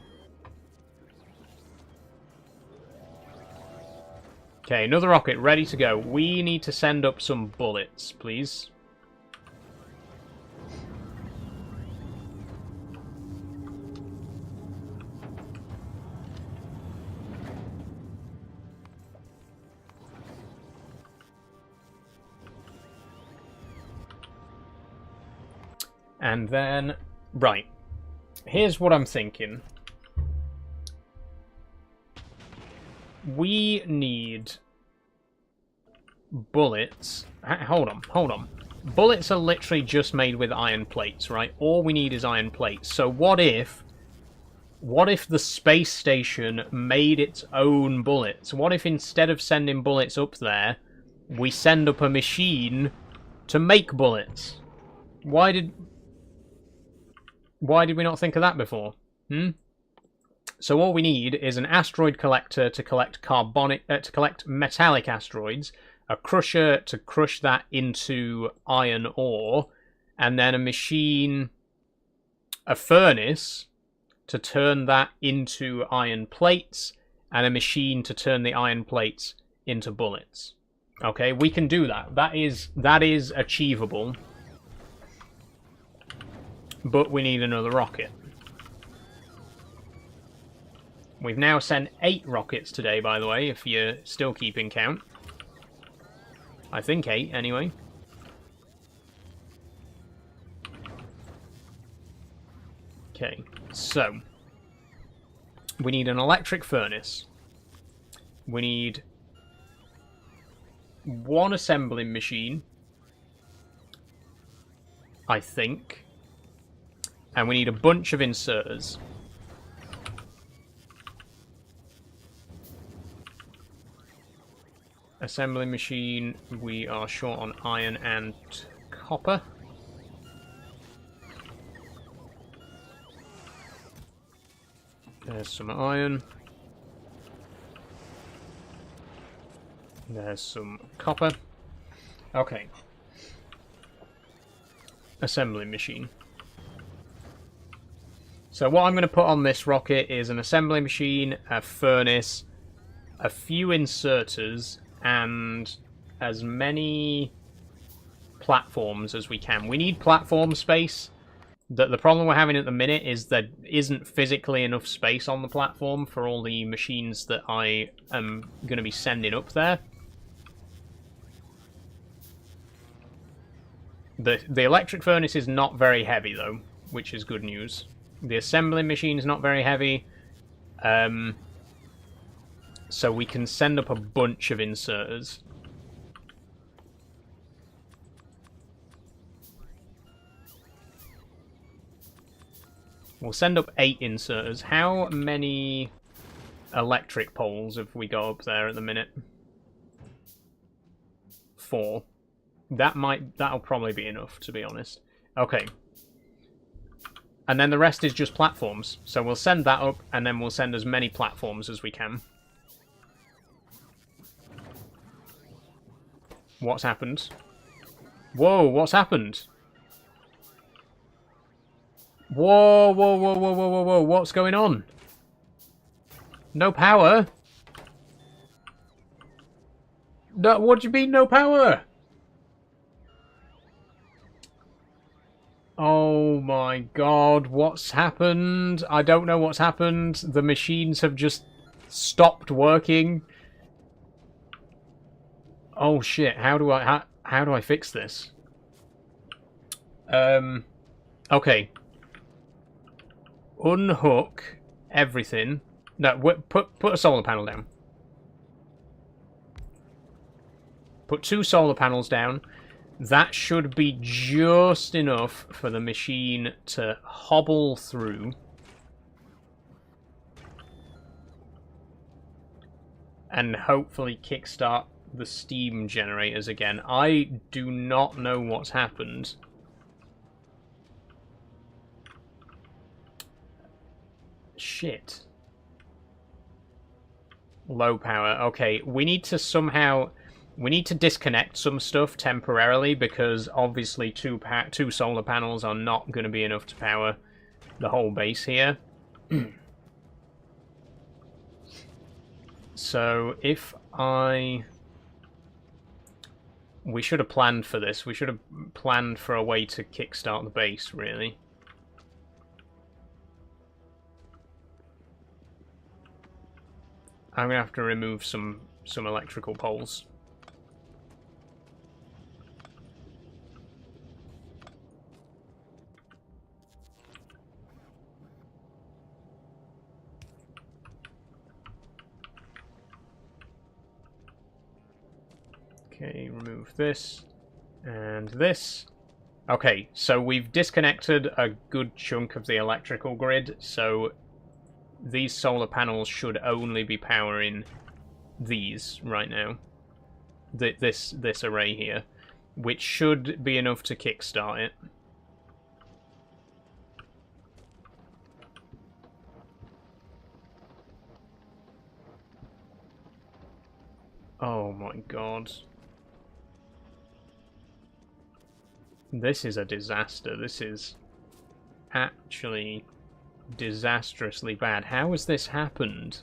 Okay, another rocket ready to go. We need to send up some bullets, please. And then, right, here's what I'm thinking. We need bullets. Hold on. Bullets are literally just made with iron plates, right? All we need is iron plates. So what if the space station made its own bullets? What if instead of sending bullets up there, we send up a machine to make bullets? Why did we not think of that before? So all we need is an asteroid collector to collect metallic asteroids, a crusher to crush that into iron ore, and then a machine, a furnace to turn that into iron plates, and a machine to turn the iron plates into bullets. Okay, we can do that. That is achievable. But we need another rocket. We've now sent 8 rockets today, by the way, if you're still keeping count. I think 8, anyway. Okay, so we need an electric furnace. We need 1 assembling machine, I think. And we need a bunch of inserters. Assembling machine, we are short on iron and copper. There's some iron. There's some copper. Okay. Assembling machine. So what I'm going to put on this rocket is an assembling machine, a furnace, a few inserters, and as many platforms as we can. We need platform space. The problem we're having at the minute is there isn't physically enough space on the platform for all the machines that I am going to be sending up there. The electric furnace is not very heavy, though, which is good news. The assembling machine is not very heavy. So we can send up a bunch of inserters. We'll send up 8 inserters. How many electric poles have we got up there at the minute? 4. That'll probably be enough, to be honest. Okay. And then the rest is just platforms. So we'll send that up, and then we'll send as many platforms as we can. What's happened? Whoa, what's happened? Whoa, whoa, whoa, whoa, whoa, whoa, whoa, what's going on? No power? No, what do you mean, no power? Oh my god, what's happened? I don't know what's happened. The machines have just stopped working. Oh shit, how do I fix this? Okay. Unhook everything. No, put a solar panel down. Put 2 solar panels down. That should be just enough for the machine to hobble through. And hopefully kickstart the steam generators again. I do not know what's happened. Shit. Low power. Okay, we need to somehow... We need to disconnect some stuff temporarily because obviously 2 solar panels are not going to be enough to power the whole base here. So if we should have planned for this. We should have planned for a way to kickstart the base, really. I'm going to have to remove some electrical poles. Okay, remove this and this. Okay, so we've disconnected a good chunk of the electrical grid, so these solar panels should only be powering these right now. This array here, which should be enough to kickstart it. Oh my god. This is a disaster. This is actually disastrously bad. How has this happened?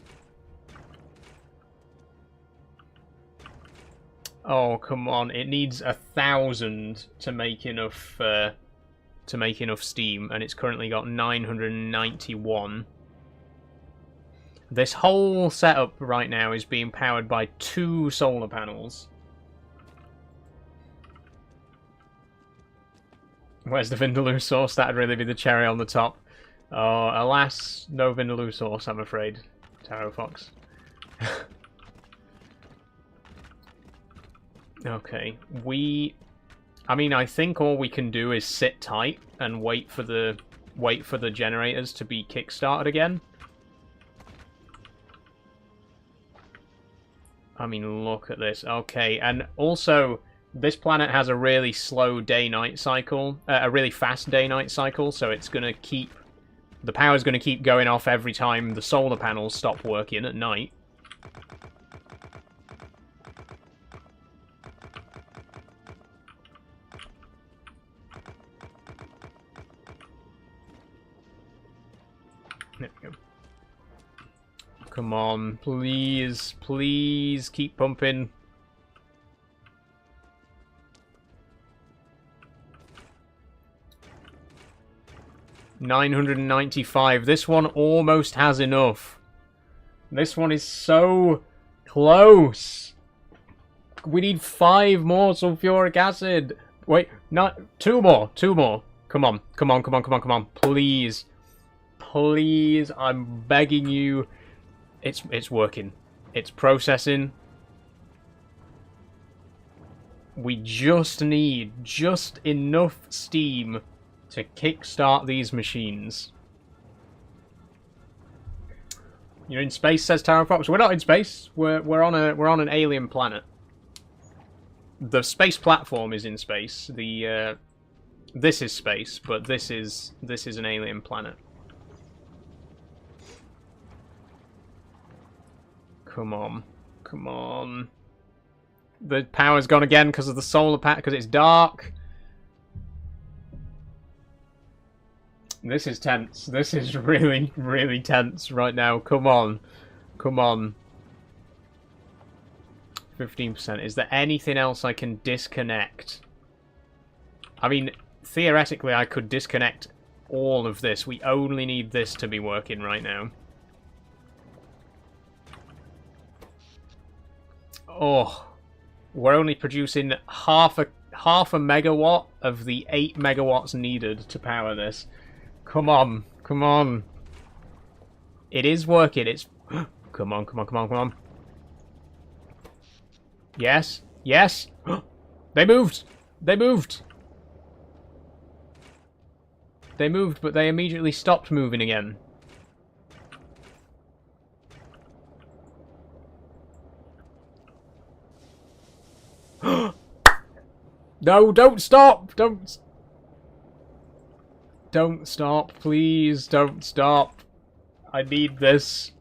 Oh, come on. It needs 1,000 to make enough steam, and it's currently got 991. This whole setup right now is being powered by 2 solar panels. Where's the vindaloo sauce? That'd really be the cherry on the top. Oh, alas, no vindaloo sauce, I'm afraid. Taro Fox. Okay, I mean, I think all we can do is sit tight and wait for the generators to be kickstarted again. I mean, look at this. Okay, and also, this planet has a really slow day-night cycle, a really fast day-night cycle, so it's going to keep... The power's going to keep going off every time the solar panels stop working at night. There we go. Come on, please, please keep pumping. $995. This one almost has enough. This one is so close. We need 5 more sulfuric acid. Wait, not 2 more. 2 more. Come on, come on, come on, come on, come on. Please. Please, I'm begging you. It's working. It's processing. We just need just enough steam to kickstart these machines. You're in space, says Taro Fox. We're not in space. We're on an alien planet. The space platform is in space. This is space, but this is an alien planet. Come on. Come on. The power's gone again because of the solar pack, because it's dark. This is tense. This is really, really tense right now. Come on. Come on. 15%. Is there anything else I can disconnect? I mean, theoretically, I could disconnect all of this. We only need this to be working right now. Oh, we're only producing half a megawatt of the 8 megawatts needed to power this. Come on, come on. It is working. It's come on, come on, come on, come on. Yes, yes. They moved. They moved. They moved, but they immediately stopped moving again. No, don't stop! Don't stop, please, don't stop. I need this.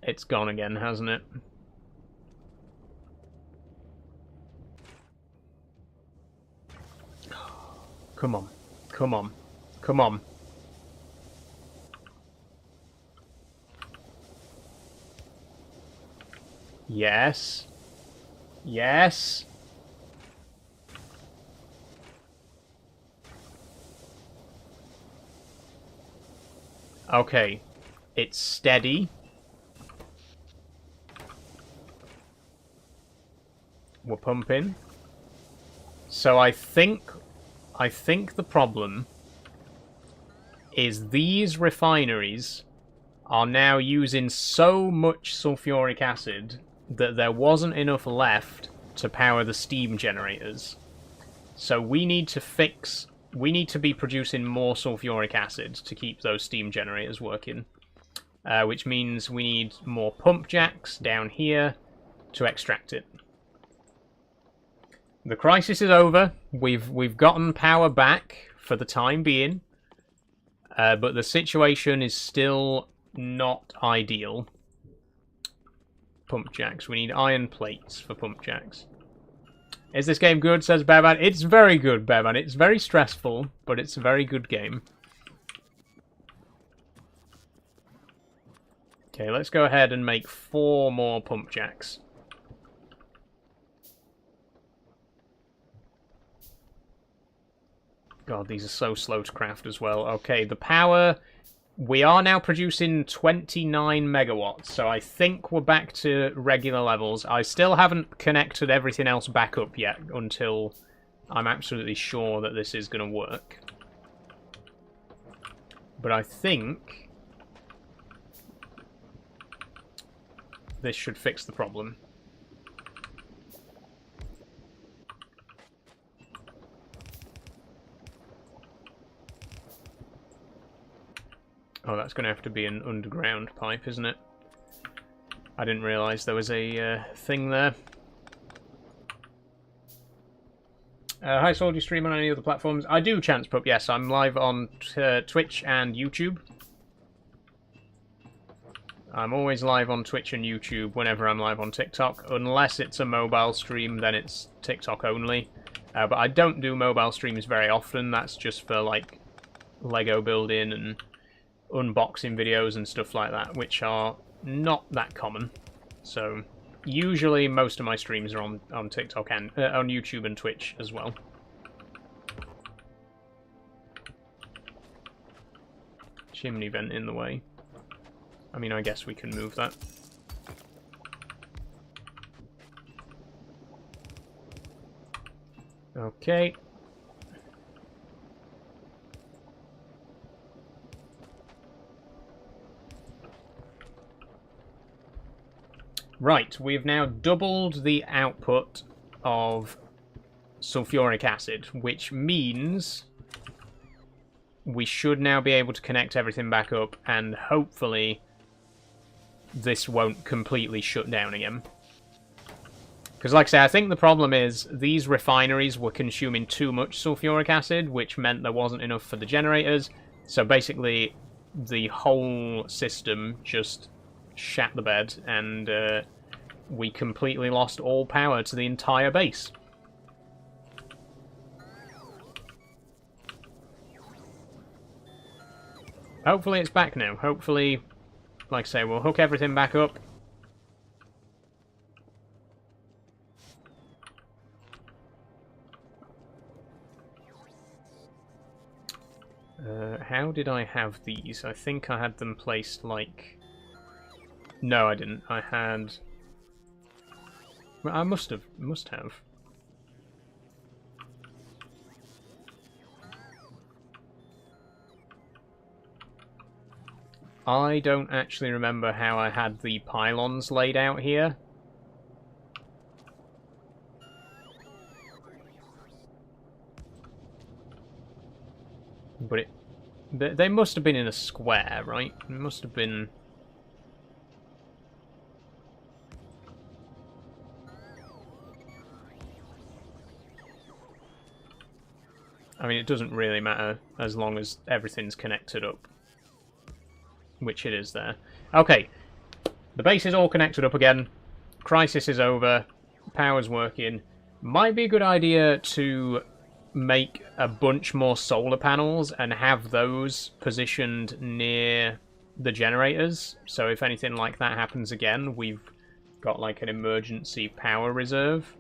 It's gone again, hasn't it? Come on, come on, come on. Yes. Yes. Okay. It's steady. We're pumping. So I think the problem is these refineries are now using so much sulfuric acid that there wasn't enough left to power the steam generators. So we need to be producing more sulfuric acid to keep those steam generators working. Which means we need more pump jacks down here to extract it. The crisis is over. We've gotten power back for the time being. But the situation is still not ideal. Pump jacks. We need iron plates for pump jacks. Is this game good, says Bearman? It's very good, Bearman. It's very stressful, but it's a very good game. Okay, let's go ahead and make 4 more pump jacks. God, these are so slow to craft as well. Okay, the power We are now producing 29 megawatts, so I think we're back to regular levels. I still haven't connected everything else back up yet until I'm absolutely sure that this is going to work. But I think this should fix the problem. Oh, that's going to have to be an underground pipe, isn't it? I didn't realise there was a thing there. Hi, Soul, do you stream on any other platforms? I do, ChancePup, yes. I'm live on Twitch and YouTube. I'm always live on Twitch and YouTube whenever I'm live on TikTok. Unless it's a mobile stream, then it's TikTok only. But I don't do mobile streams very often. That's just for, like, Lego building and unboxing videos and stuff like that, which are not that common. So usually most of my streams are on TikTok and on YouTube and Twitch as well. Chimney vent in the way. I mean, I guess we can move that. Okay. Right, we've now doubled the output of sulfuric acid, which means we should now be able to connect everything back up, and hopefully this won't completely shut down again. Because like I say, I think the problem is these refineries were consuming too much sulfuric acid, which meant there wasn't enough for the generators. So basically the whole system just shat the bed, and we completely lost all power to the entire base. Hopefully it's back now. Hopefully, like I say, we'll hook everything back up. How did I have these? I think I had them placed like... No, I didn't. I had... Well, I must have. I don't actually remember how I had the pylons laid out here. But they must have been in a square, right? It must have been... I mean, it doesn't really matter as long as everything's connected up. Which it is there. Okay. The base is all connected up again. Crisis is over. Power's working. Might be a good idea to make a bunch more solar panels and have those positioned near the generators. So if anything like that happens again, we've got like an emergency power reserve.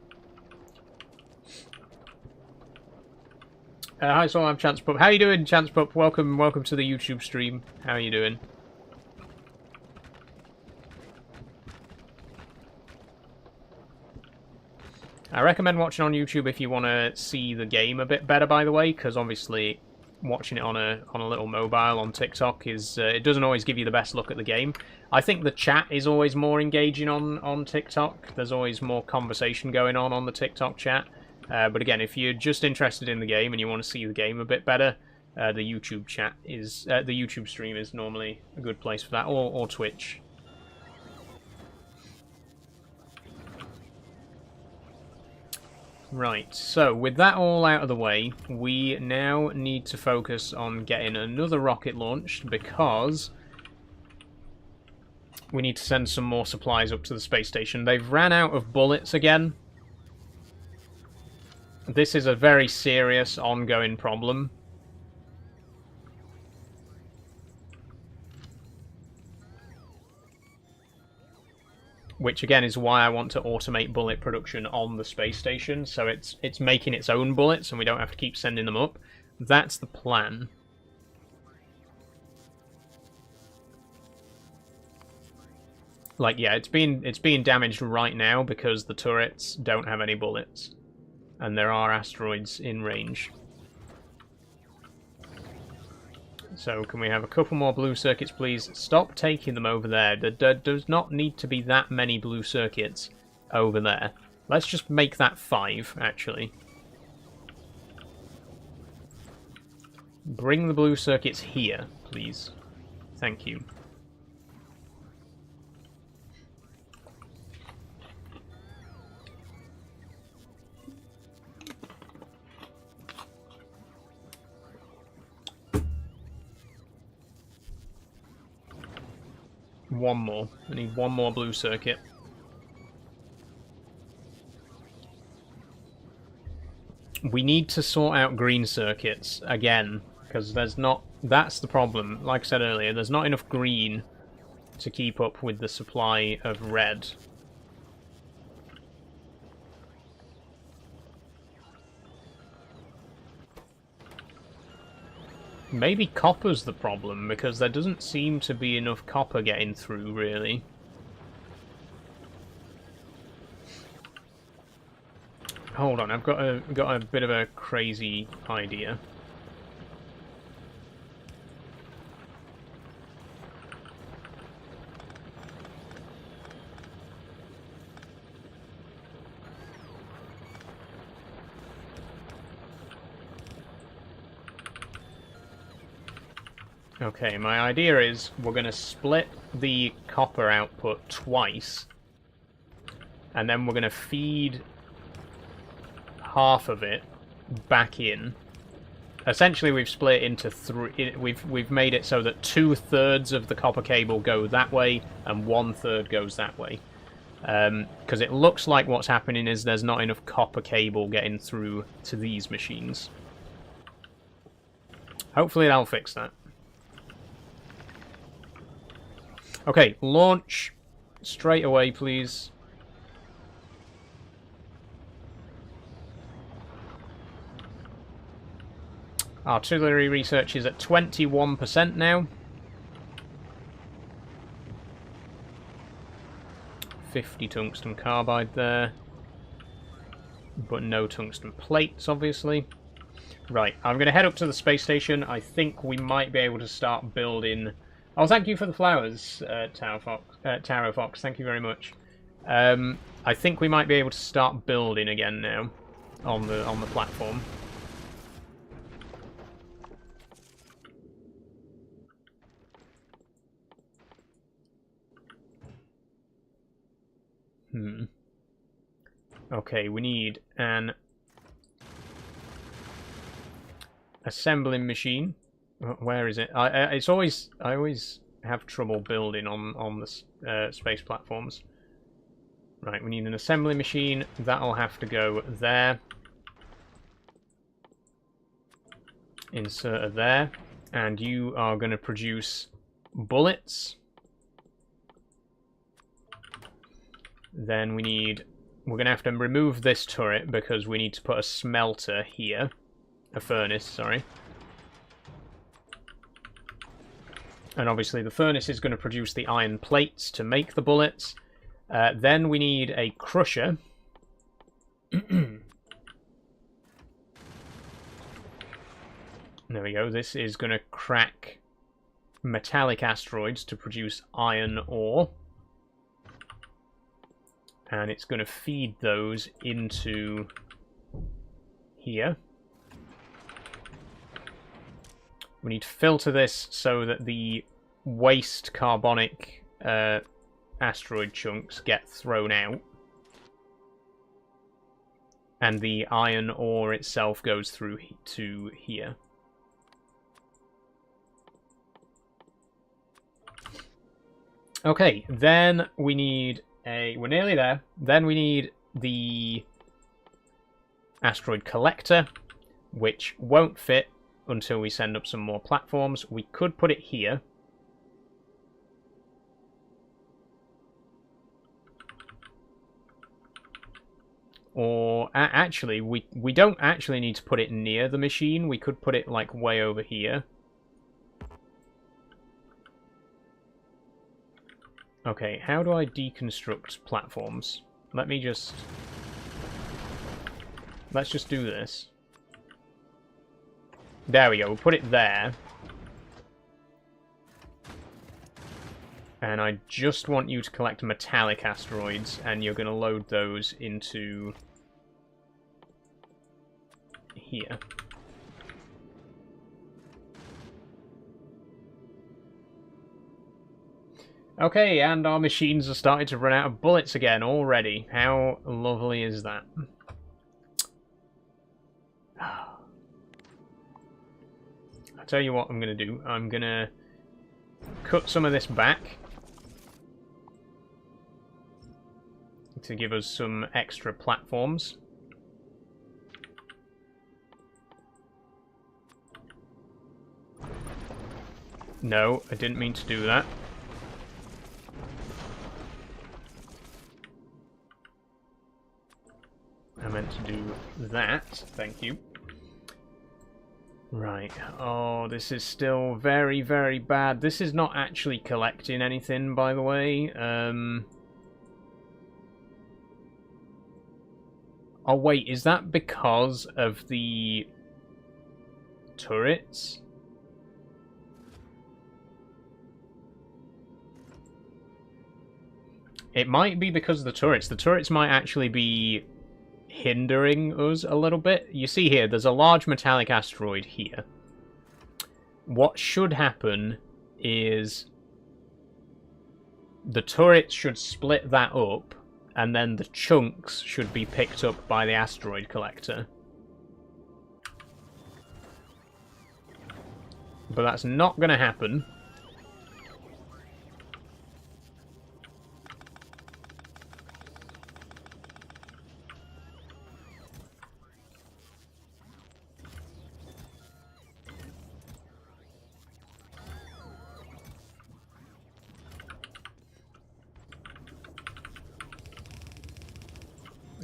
Hi, so I'm ChancePup. How you doing, ChancePup? Welcome to the YouTube stream. How are you doing? I recommend watching on YouTube if you want to see the game a bit better, by the way, because obviously watching it on a little mobile on TikTok is it doesn't always give you the best look at the game. I think the chat is always more engaging on TikTok. There's always more conversation going on the TikTok chat. But again, if you're just interested in the game and you want to see the game a bit better, the YouTube chat is the YouTube stream is normally a good place for that, or Twitch. Right, so with that all out of the way, we now need to focus on getting another rocket launched, because we need to send some more supplies up to the space station. They've ran out of bullets again. This is a very serious ongoing problem. Which again is why I want to automate bullet production on the space station, so it's making its own bullets and we don't have to keep sending them up. That's the plan. Like, yeah, it's being damaged right now because the turrets don't have any bullets. And there are asteroids in range. So can we have a couple more blue circuits, please? Stop taking them over there. There does not need to be that many blue circuits over there. Let's just make that 5, actually. Bring the blue circuits here, please. Thank you. One more. I need one more blue circuit. We need to sort out green circuits again, because there's not... That's the problem. Like I said earlier, there's not enough green to keep up with the supply of red. Maybe copper's the problem, because there doesn't seem to be enough copper getting through, really. Hold on, I've got a bit of a crazy idea. Okay, my idea is we're going to split the copper output twice, and then we're going to feed half of it back in. Essentially, we've split it into 3. We've made it so that 2/3 of the copper cable go that way, and 1/3 goes that way. Because it looks like what's happening is there's not enough copper cable getting through to these machines. Hopefully that'll fix that. Okay, launch straight away, please. Artillery research is at 21% now. 50 tungsten carbide there. But no tungsten plates, obviously. Right, I'm going to head up to the space station. I think we might be able to start building... Oh, thank you for the flowers, Taro Fox. Thank you very much. I think we might be able to start building again now on the platform. Okay, we need an assembling machine. Where is it? I always have trouble building on the space platforms. Right, we need an assembly machine. That'll have to go there. Insert there. And you are going to produce bullets. Then we're going to have to remove this turret because we need to put a smelter here. A furnace, sorry. And obviously the furnace is going to produce the iron plates to make the bullets. Then we need a crusher. There we go. This is going to crack metallic asteroids to produce iron ore. And it's going to feed those into here. We need to filter this so that the waste carbonic asteroid chunks get thrown out. And the iron ore itself goes through to here. Okay, then we need we're nearly there. Then we need the asteroid collector, which won't fit until we send up some more platforms. We could put it here. Or, actually, we don't actually need to put it near the machine. We could put it, like, way over here. Okay, how do I deconstruct platforms? Let's just do this. There we go, we'll put it there. And I just want you to collect metallic asteroids, and you're going to load those into here. Okay, and our machines are starting to run out of bullets again already. How lovely is that? I'll tell you what I'm going to do. I'm going to cut some of this back to give us some extra platforms. No, I didn't mean to do that. I meant to do that. Thank you. Right. Oh, this is still very, very bad. This is not actually collecting anything, by the way. Oh, wait. Is that because of the turrets? It might be because of the turrets. The turrets might actually be hindering us a little bit. You see here, there's a large metallic asteroid here. What should happen is the turrets should split that up, and then the chunks should be picked up by the asteroid collector. But that's not going to happen.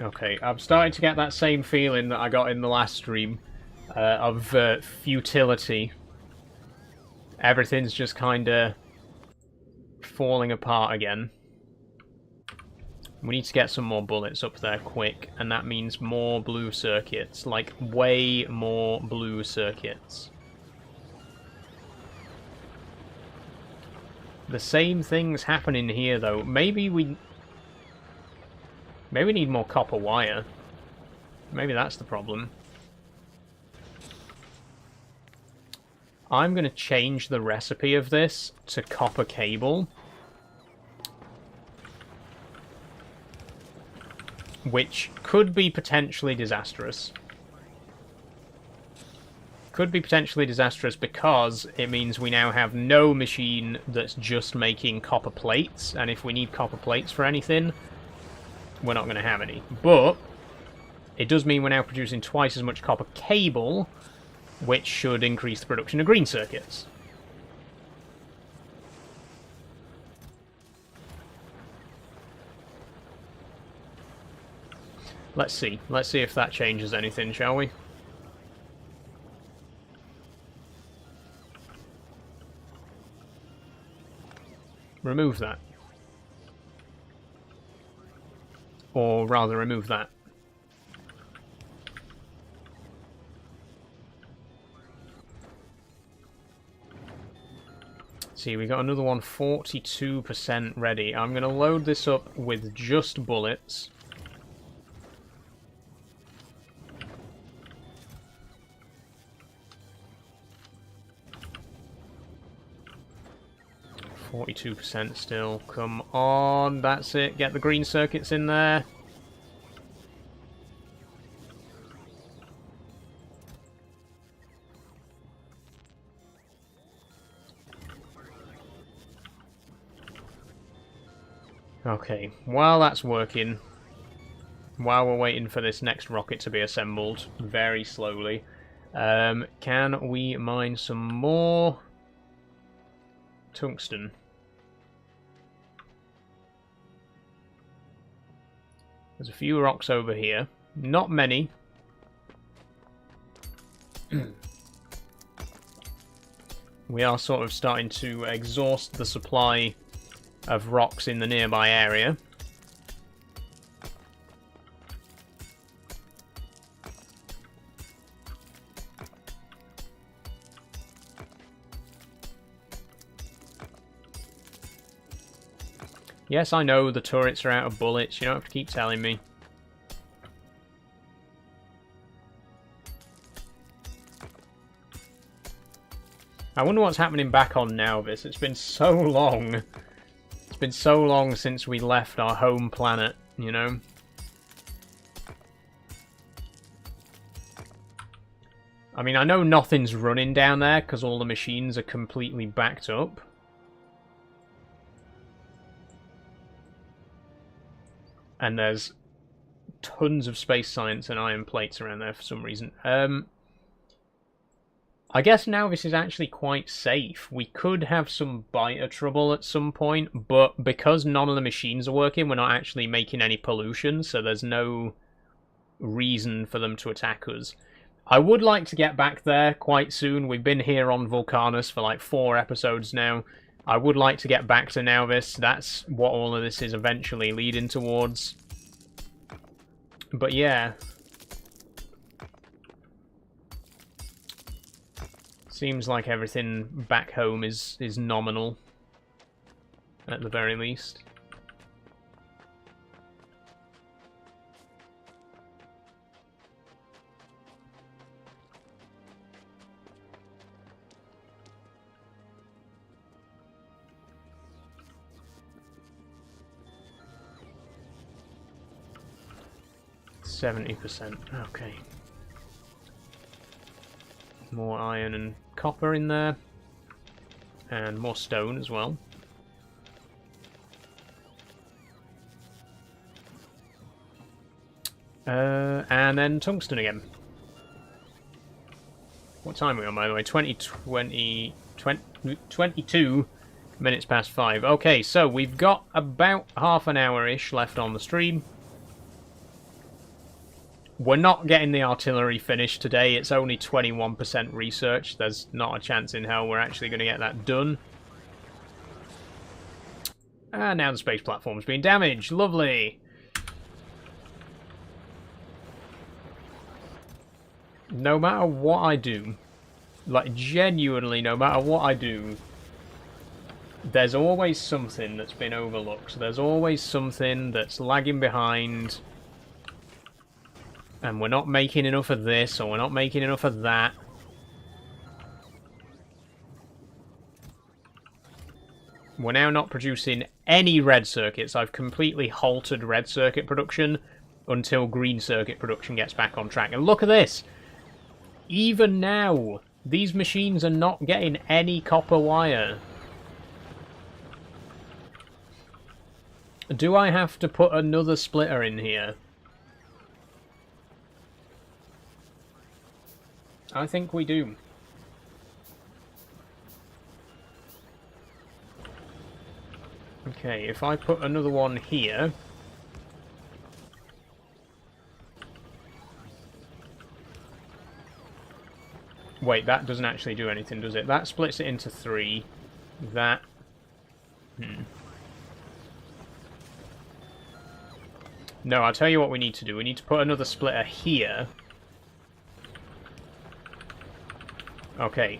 Okay, I'm starting to get that same feeling that I got in the last stream of futility. Everything's just kind of falling apart again. We need to get some more bullets up there quick, and that means more blue circuits. Like, way more blue circuits. The same thing's happening here, though. Maybe we need more copper wire. Maybe that's the problem. I'm going to change the recipe of this to copper cable, which could be potentially disastrous. Could be potentially disastrous because it means we now have no machine that's just making copper plates, and if we need copper plates for anything, we're not going to have any. But it does mean we're now producing twice as much copper cable, which should increase the production of green circuits. Let's see. Let's see if that changes anything, shall we? Remove that. Or rather, remove that. See, we got another one 42% ready. I'm going to load this up with just bullets. %, still. Come on, that's it. Get the green circuits in there. Okay, while that's working, while we're waiting for this next rocket to be assembled very slowly, can we mine some more tungsten? There's a few rocks over here. Not many. We are sort of starting to exhaust the supply of rocks in the nearby area. Yes, I know the turrets are out of bullets. You don't have to keep telling me. I wonder what's happening back on Nauvis. It's been so long. It's been so long since we left our home planet, you know? I mean, I know nothing's running down there because all the machines are completely backed up. And there's tons of space science and iron plates around there for some reason. I guess now this is actually quite safe. We could have some biter trouble at some point, but because none of the machines are working, we're not actually making any pollution, so there's no reason for them to attack us. I would like to get back there quite soon. We've been here on Vulcanus for like 4 episodes now. I would like to get back to Nauvis. That's what all of this is eventually leading towards. But yeah. Seems like everything back home is nominal. At the very least. %70%. Okay. More iron and copper in there. And more stone as well. And then tungsten again. What time are we on, by the way? 22 minutes past 5. Okay, so we've got about half an hour-ish left on the stream. We're not getting the artillery finished today. It's only 21% research. There's not a chance in hell we're actually going to get that done. And now the space platform's been damaged. Lovely. No matter what I do, like genuinely no matter what I do, there's always something that's been overlooked. There's always something that's lagging behind. And we're not making enough of this, or we're not making enough of that. We're now not producing any red circuits. I've completely halted red circuit production until green circuit production gets back on track. And look at this! Even now, these machines are not getting any copper wire. Do I have to put another splitter in here? I think we do. Okay, if I put another one here... Wait, that doesn't actually do anything, does it? That splits it into 3. That... No, I'll tell you what we need to do. We need to put another splitter here. Okay.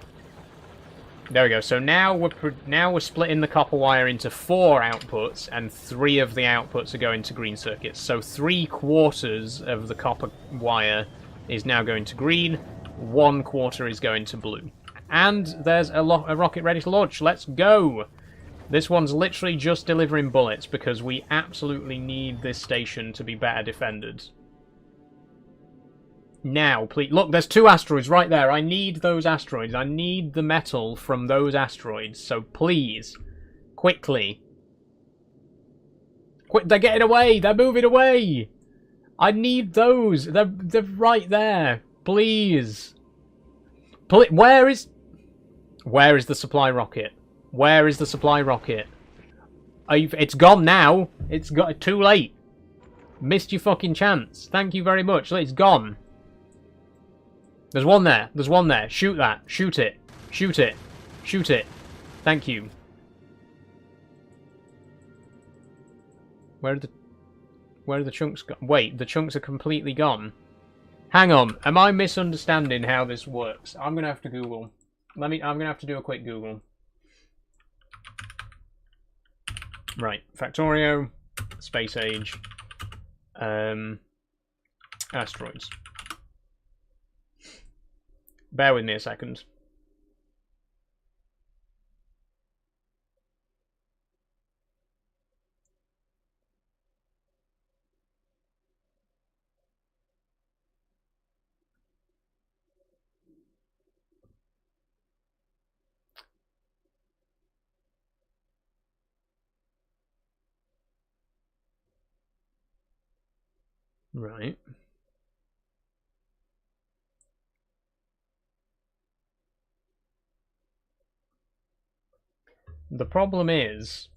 There we go. So now we're splitting the copper wire into 4 outputs, and 3 of the outputs are going to green circuits. So 3/4 of the copper wire is now going to green. 1/4 is going to blue. And there's a rocket ready to launch. Let's go! This one's literally just delivering bullets because we absolutely need this station to be better defended. Now, please. Look, there's 2 asteroids right there. I need those asteroids. I need the metal from those asteroids. So please, quickly. Quick, they're getting away. They're moving away. I need those. They're right there. Please. Where is the supply rocket? Where is the supply rocket? It's gone now. It's got too late. Missed your fucking chance. Thank you very much. It's gone. There's one there. There's one there. Shoot that. Shoot it. Shoot it. Shoot it. Thank you. Where are the chunks gone? Wait, the chunks are completely gone. Hang on, am I misunderstanding how this works? I'm gonna have to Google. I'm gonna have to do a quick Google. Right, Factorio, space age, asteroids. Bear with me a second. Right. The problem is...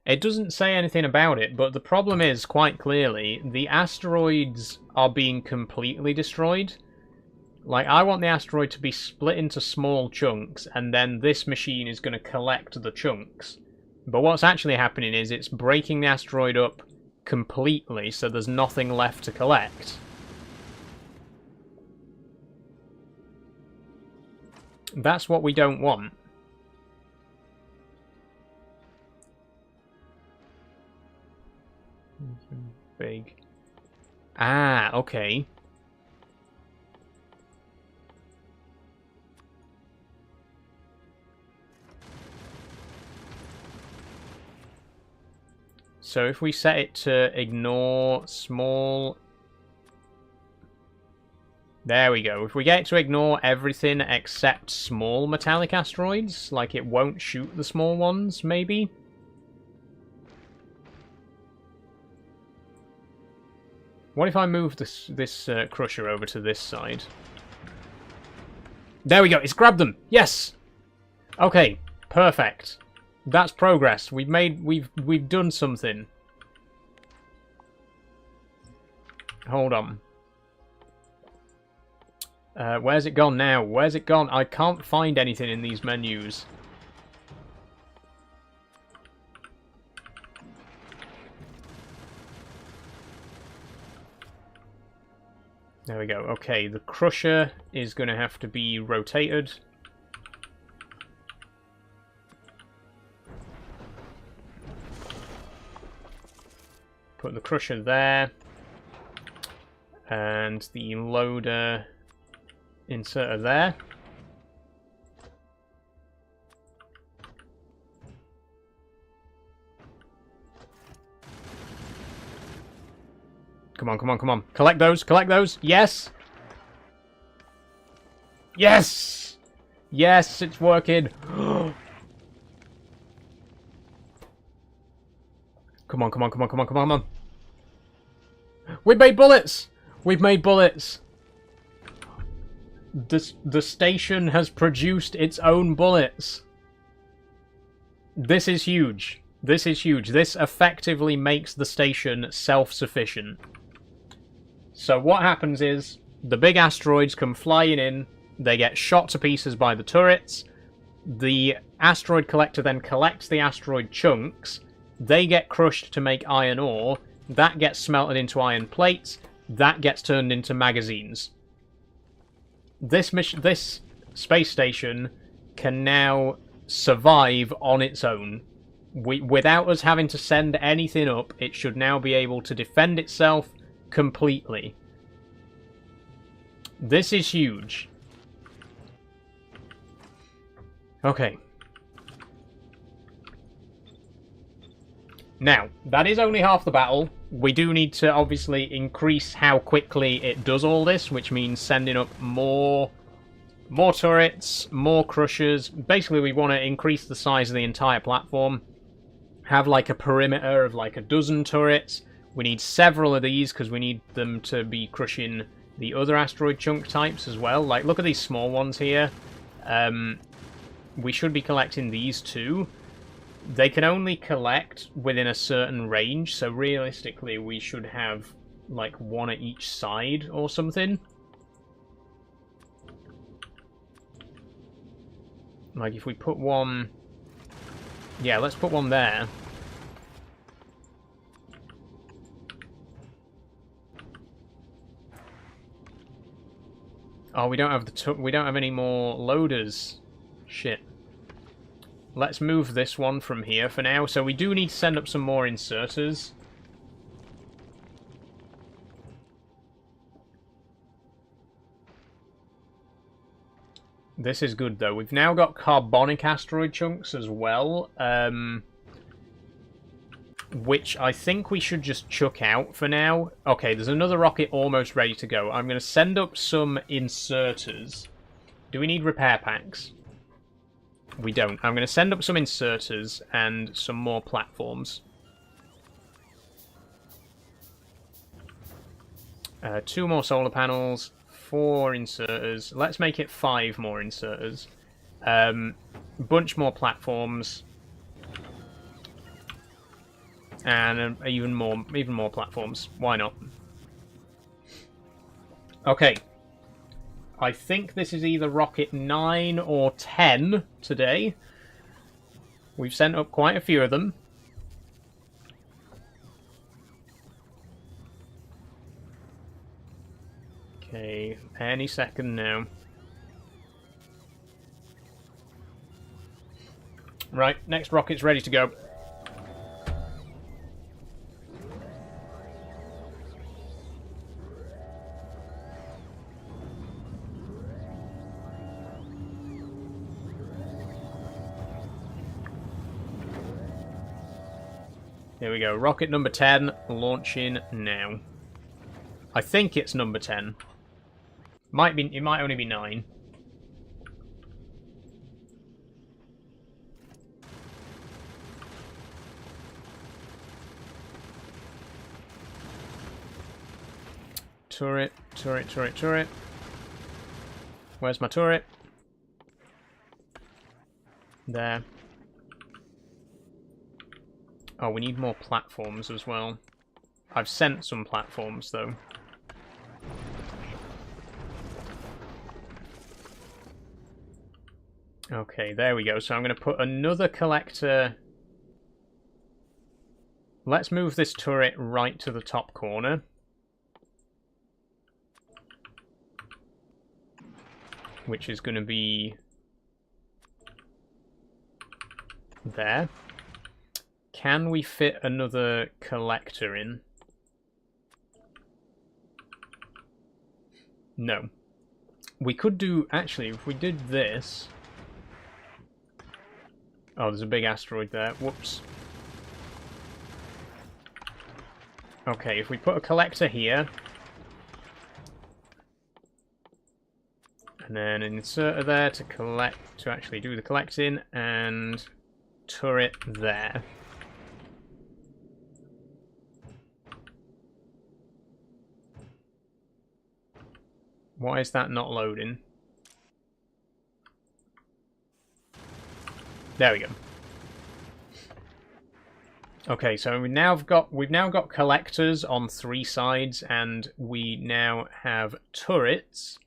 It doesn't say anything about it, but the problem is, quite clearly, the asteroids are being completely destroyed. Like, I want the asteroid to be split into small chunks, and then this machine is going to collect the chunks. But what's actually happening is it's breaking the asteroid up completely, so there's nothing left to collect. That's what we don't want. Big. Ah, okay. So if we set it to ignore small... There we go. If we get it to ignore everything except small metallic asteroids, like it won't shoot the small ones, maybe? What if I move this crusher over to this side? There we go. It's grabbed them. Yes. Okay. Perfect. That's progress. We've done something. Hold on. Where's it gone now? Where's it gone? I can't find anything in these menus. There we go. Okay, the crusher is going to have to be rotated. Put the crusher there. And the loader inserter there. Come on, come on, come on. Collect those, collect those. Yes! Yes! Yes, it's working. Come on, come on, come on, come on, come on, come on. We've made bullets! We've made bullets. The station has produced its own bullets. This is huge. This is huge. This effectively makes the station self-sufficient. So what happens is, the big asteroids come flying in, they get shot to pieces by the turrets, the asteroid collector then collects the asteroid chunks, they get crushed to make iron ore, that gets smelted into iron plates, that gets turned into magazines. This space station can now survive on its own. Without us having to send anything up, it should now be able to defend itself completely. This is huge. Okay. Now, that is only half the battle. We do need to obviously increase how quickly it does all this, which means sending up more turrets, more crushers. Basically, we want to increase the size of the entire platform. Have like a perimeter of like a dozen turrets. We need several of these because we need them to be crushing the other asteroid chunk types as well. Like, look at these small ones here. We should be collecting these too. They can only collect within a certain range, so realistically we should have like one at each side or something. Like, if we put one... Yeah, let's put one there. Oh, we don't have any more loaders. Shit. Let's move this one from here for now. So we do need to send up some more inserters. This is good, though. We've now got carbonic asteroid chunks as well, which I think we should just chuck out for now. Okay, there's another rocket almost ready to go. I'm going to send up some inserters. Do we need repair packs? We don't. I'm going to send up some inserters and some more platforms. 2 more solar panels. 4 inserters. Let's make it 5 more inserters. Bunch more platforms. And even more platforms. Why not? Okay. I think this is either rocket 9 or 10 today. We've sent up quite a few of them. Okay, any second now. Right, next rocket's ready to go. Here we go, rocket number 10 launching now. I think it's number 10. It might only be 9. Turret, turret, turret, turret. Where's my turret? There. Oh, we need more platforms as well. I've sent some platforms, though. Okay, there we go. So I'm going to put another collector... Let's move this turret right to the top corner. Which is going to be... there. Can we fit another collector in? No. We could do... Actually, if we did this... Oh, there's a big asteroid there. Whoops. Okay, if we put a collector here... And then an inserter there to actually do the collecting, and turret there. Why is that not loading? There we go. Okay, so we've now got collectors on 3 sides, and we now have turrets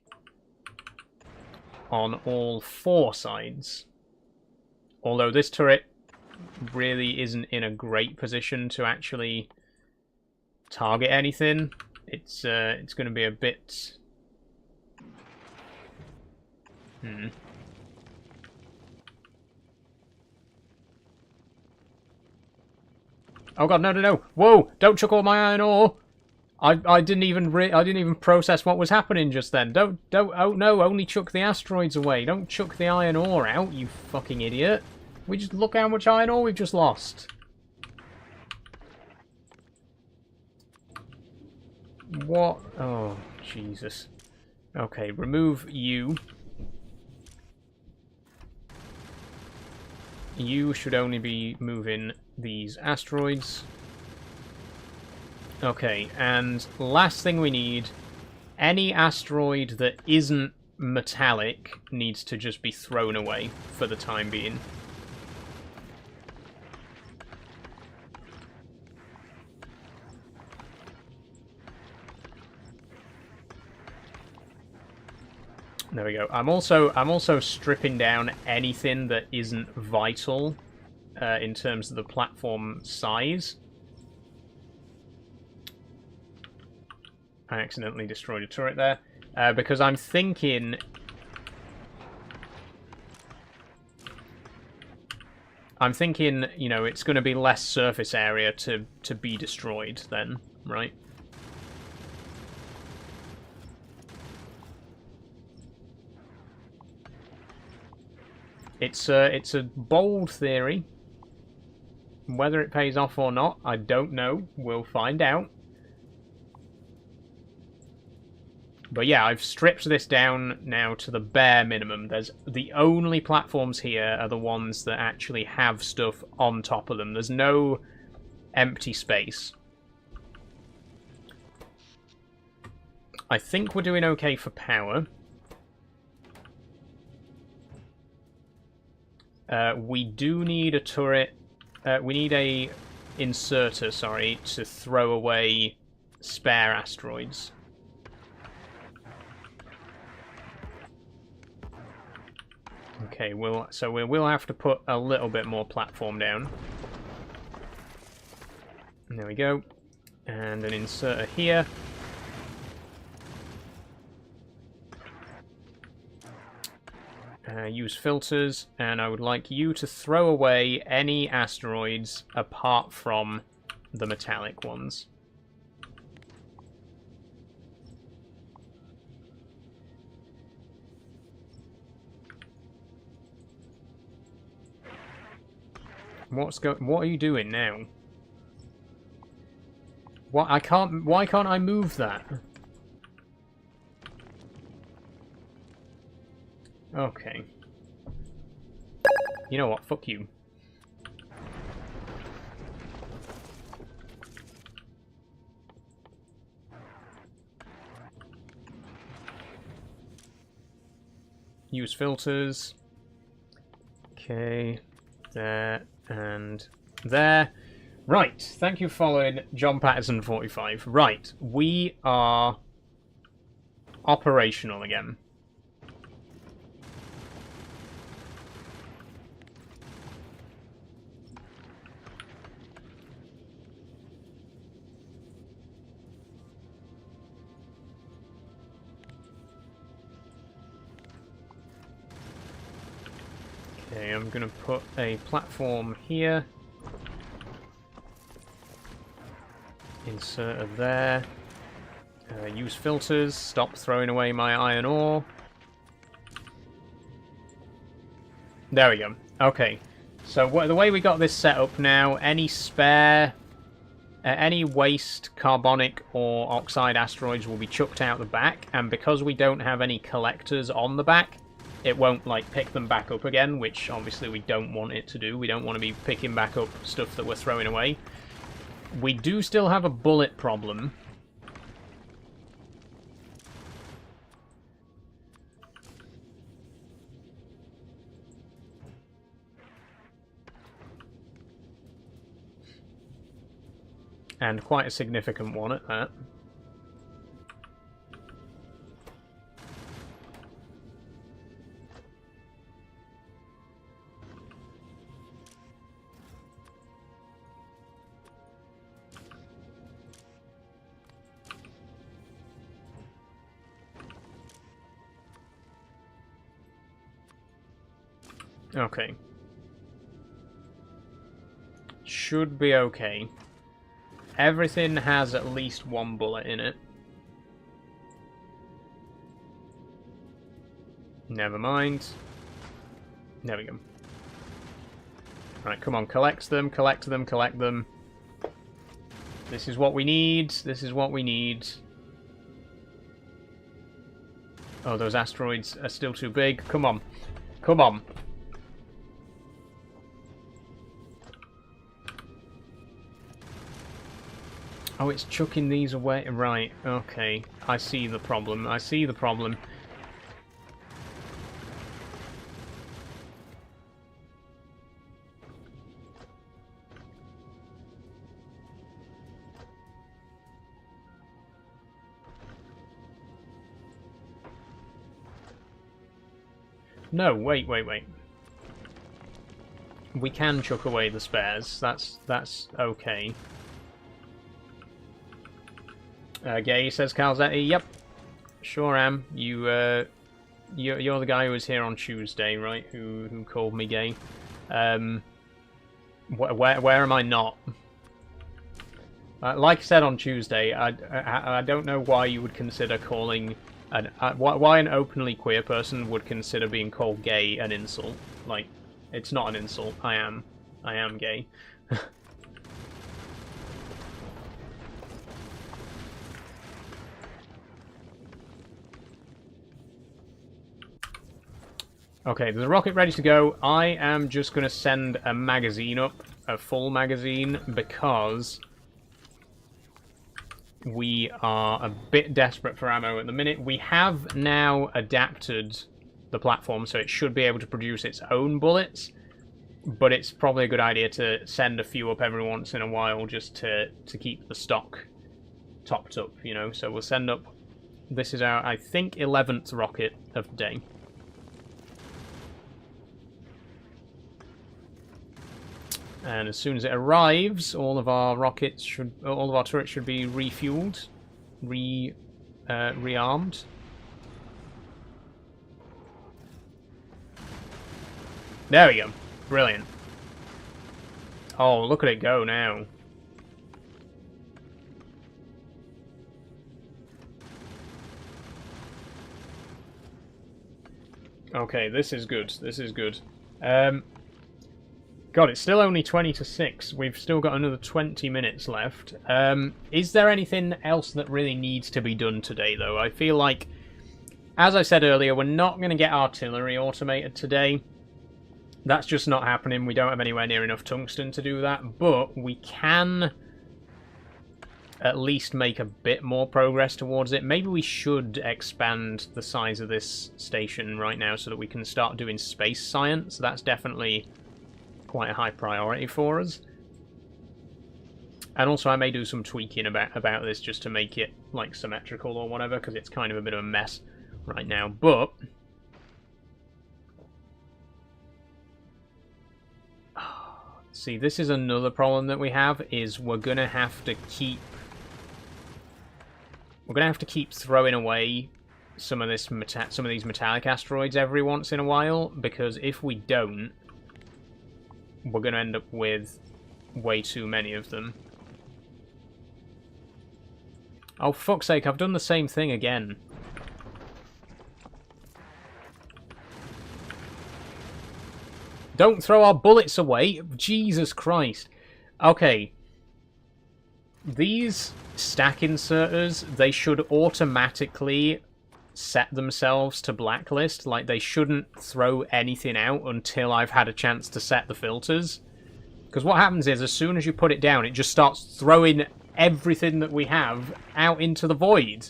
on all 4 sides. Although this turret really isn't in a great position to actually target anything. It's going to be a bit... Oh god, no, no, no! Whoa! Don't chuck all my iron ore! I didn't even process what was happening just then. Don't! Oh no! Only chuck the asteroids away. Don't chuck the iron ore out, you fucking idiot! We just look how much iron ore we've just lost. What? Oh Jesus! Okay, remove you. You should only be moving these asteroids. Okay, and last thing we need, any asteroid that isn't metallic needs to just be thrown away for the time being. There we go. I'm also stripping down anything that isn't vital in terms of the platform size. I accidentally destroyed a turret there because I'm thinking. You know, it's going to be less surface area to be destroyed then, right? It's a bold theory. Whether it pays off or not, I don't know. We'll find out. But yeah, I've stripped this down now to the bare minimum. There's the only platforms here are the ones that actually have stuff on top of them. There's no empty space. I think we're doing okay for power. We do need a turret. We need a inserter, sorry, to throw away spare asteroids. Okay, so we will have to put a little bit more platform down. There we go. And an inserter here. Use filters, and I would like you to throw away any asteroids apart from the metallic ones. What are you doing now? What? Why can't I move that? Okay. You know what? Fuck you. Use filters. Okay. There and there. Right. Thank you for following John Patterson 45. Right. We are operational again. Okay, I'm going to put a platform here. Insert it there. Use filters. Stop throwing away my iron ore. There we go. Okay. So the way we got this set up now, any spare, any waste carbonic or oxide asteroids will be chucked out the back, and because we don't have any collectors on the back, it won't like pick them back up again, which obviously we don't want it to do. We don't want to be picking back up stuff that we're throwing away. We do still have a bullet problem. And quite a significant one at that. Okay. Should be okay. Everything has at least one bullet in it. Never mind. There we go. Right, come on, collect them, collect them, collect them. This is what we need. This is what we need. Oh, those asteroids are still too big. Come on. Come on. Oh, it's chucking these away. Right, okay. I see the problem. I see the problem. No, wait. We can chuck away the spares. That's okay. Gay, says Calzetti. Yep, sure am. You're the guy who was here on Tuesday, right? Who called me gay? Where am I not? Like I said on Tuesday, I don't know why you would consider calling why an openly queer person would consider being called gay an insult. Like, it's not an insult. I am gay. Okay, there's a rocket ready to go. I am just going to send a magazine up, a full magazine, because we are a bit desperate for ammo at the minute. We have now adapted the platform, so it should be able to produce its own bullets, but it's probably a good idea to send a few up every once in a while just to keep the stock topped up, you know. So we'll send up, this is our, I think, 11th rocket of the day. And as soon as it arrives, all of our turrets should be refueled, rearmed. There we go. Brilliant. Oh, look at it go now. Okay, this is good. This is good. God, it's still only 20 to 6. We've still got another 20 minutes left. Is there anything else that really needs to be done today, though? I feel like, as I said earlier, we're not going to get artillery automated today. That's just not happening. We don't have anywhere near enough tungsten to do that. But we can at least make a bit more progress towards it. Maybe we should expand the size of this station right now so that we can start doing space science. That's definitely quite a high priority for us. And also I may do some tweaking about this just to make it like symmetrical or whatever, because it's kind of a bit of a mess right now. But see, this is another problem that we have, is we're gonna have to keep throwing away some of these metallic asteroids every once in a while, because if we don't, we're going to end up with way too many of them. Oh, fuck's sake, I've done the same thing again. Don't throw our bullets away! Jesus Christ. Okay. These stack inserters, they should automatically set themselves to blacklist. Like, they shouldn't throw anything out until I've had a chance to set the filters. Because what happens is, as soon as you put it down, it just starts throwing everything that we have out into the void.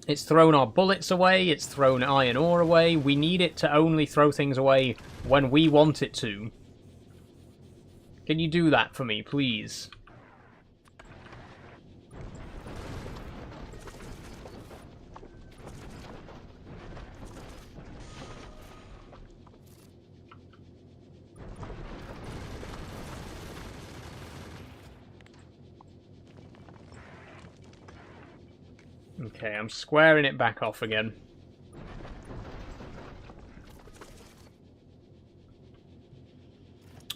It's thrown our bullets away, it's thrown iron ore away. We need it to only throw things away when we want it to. Can you do that for me, please? Okay, I'm squaring it back off again.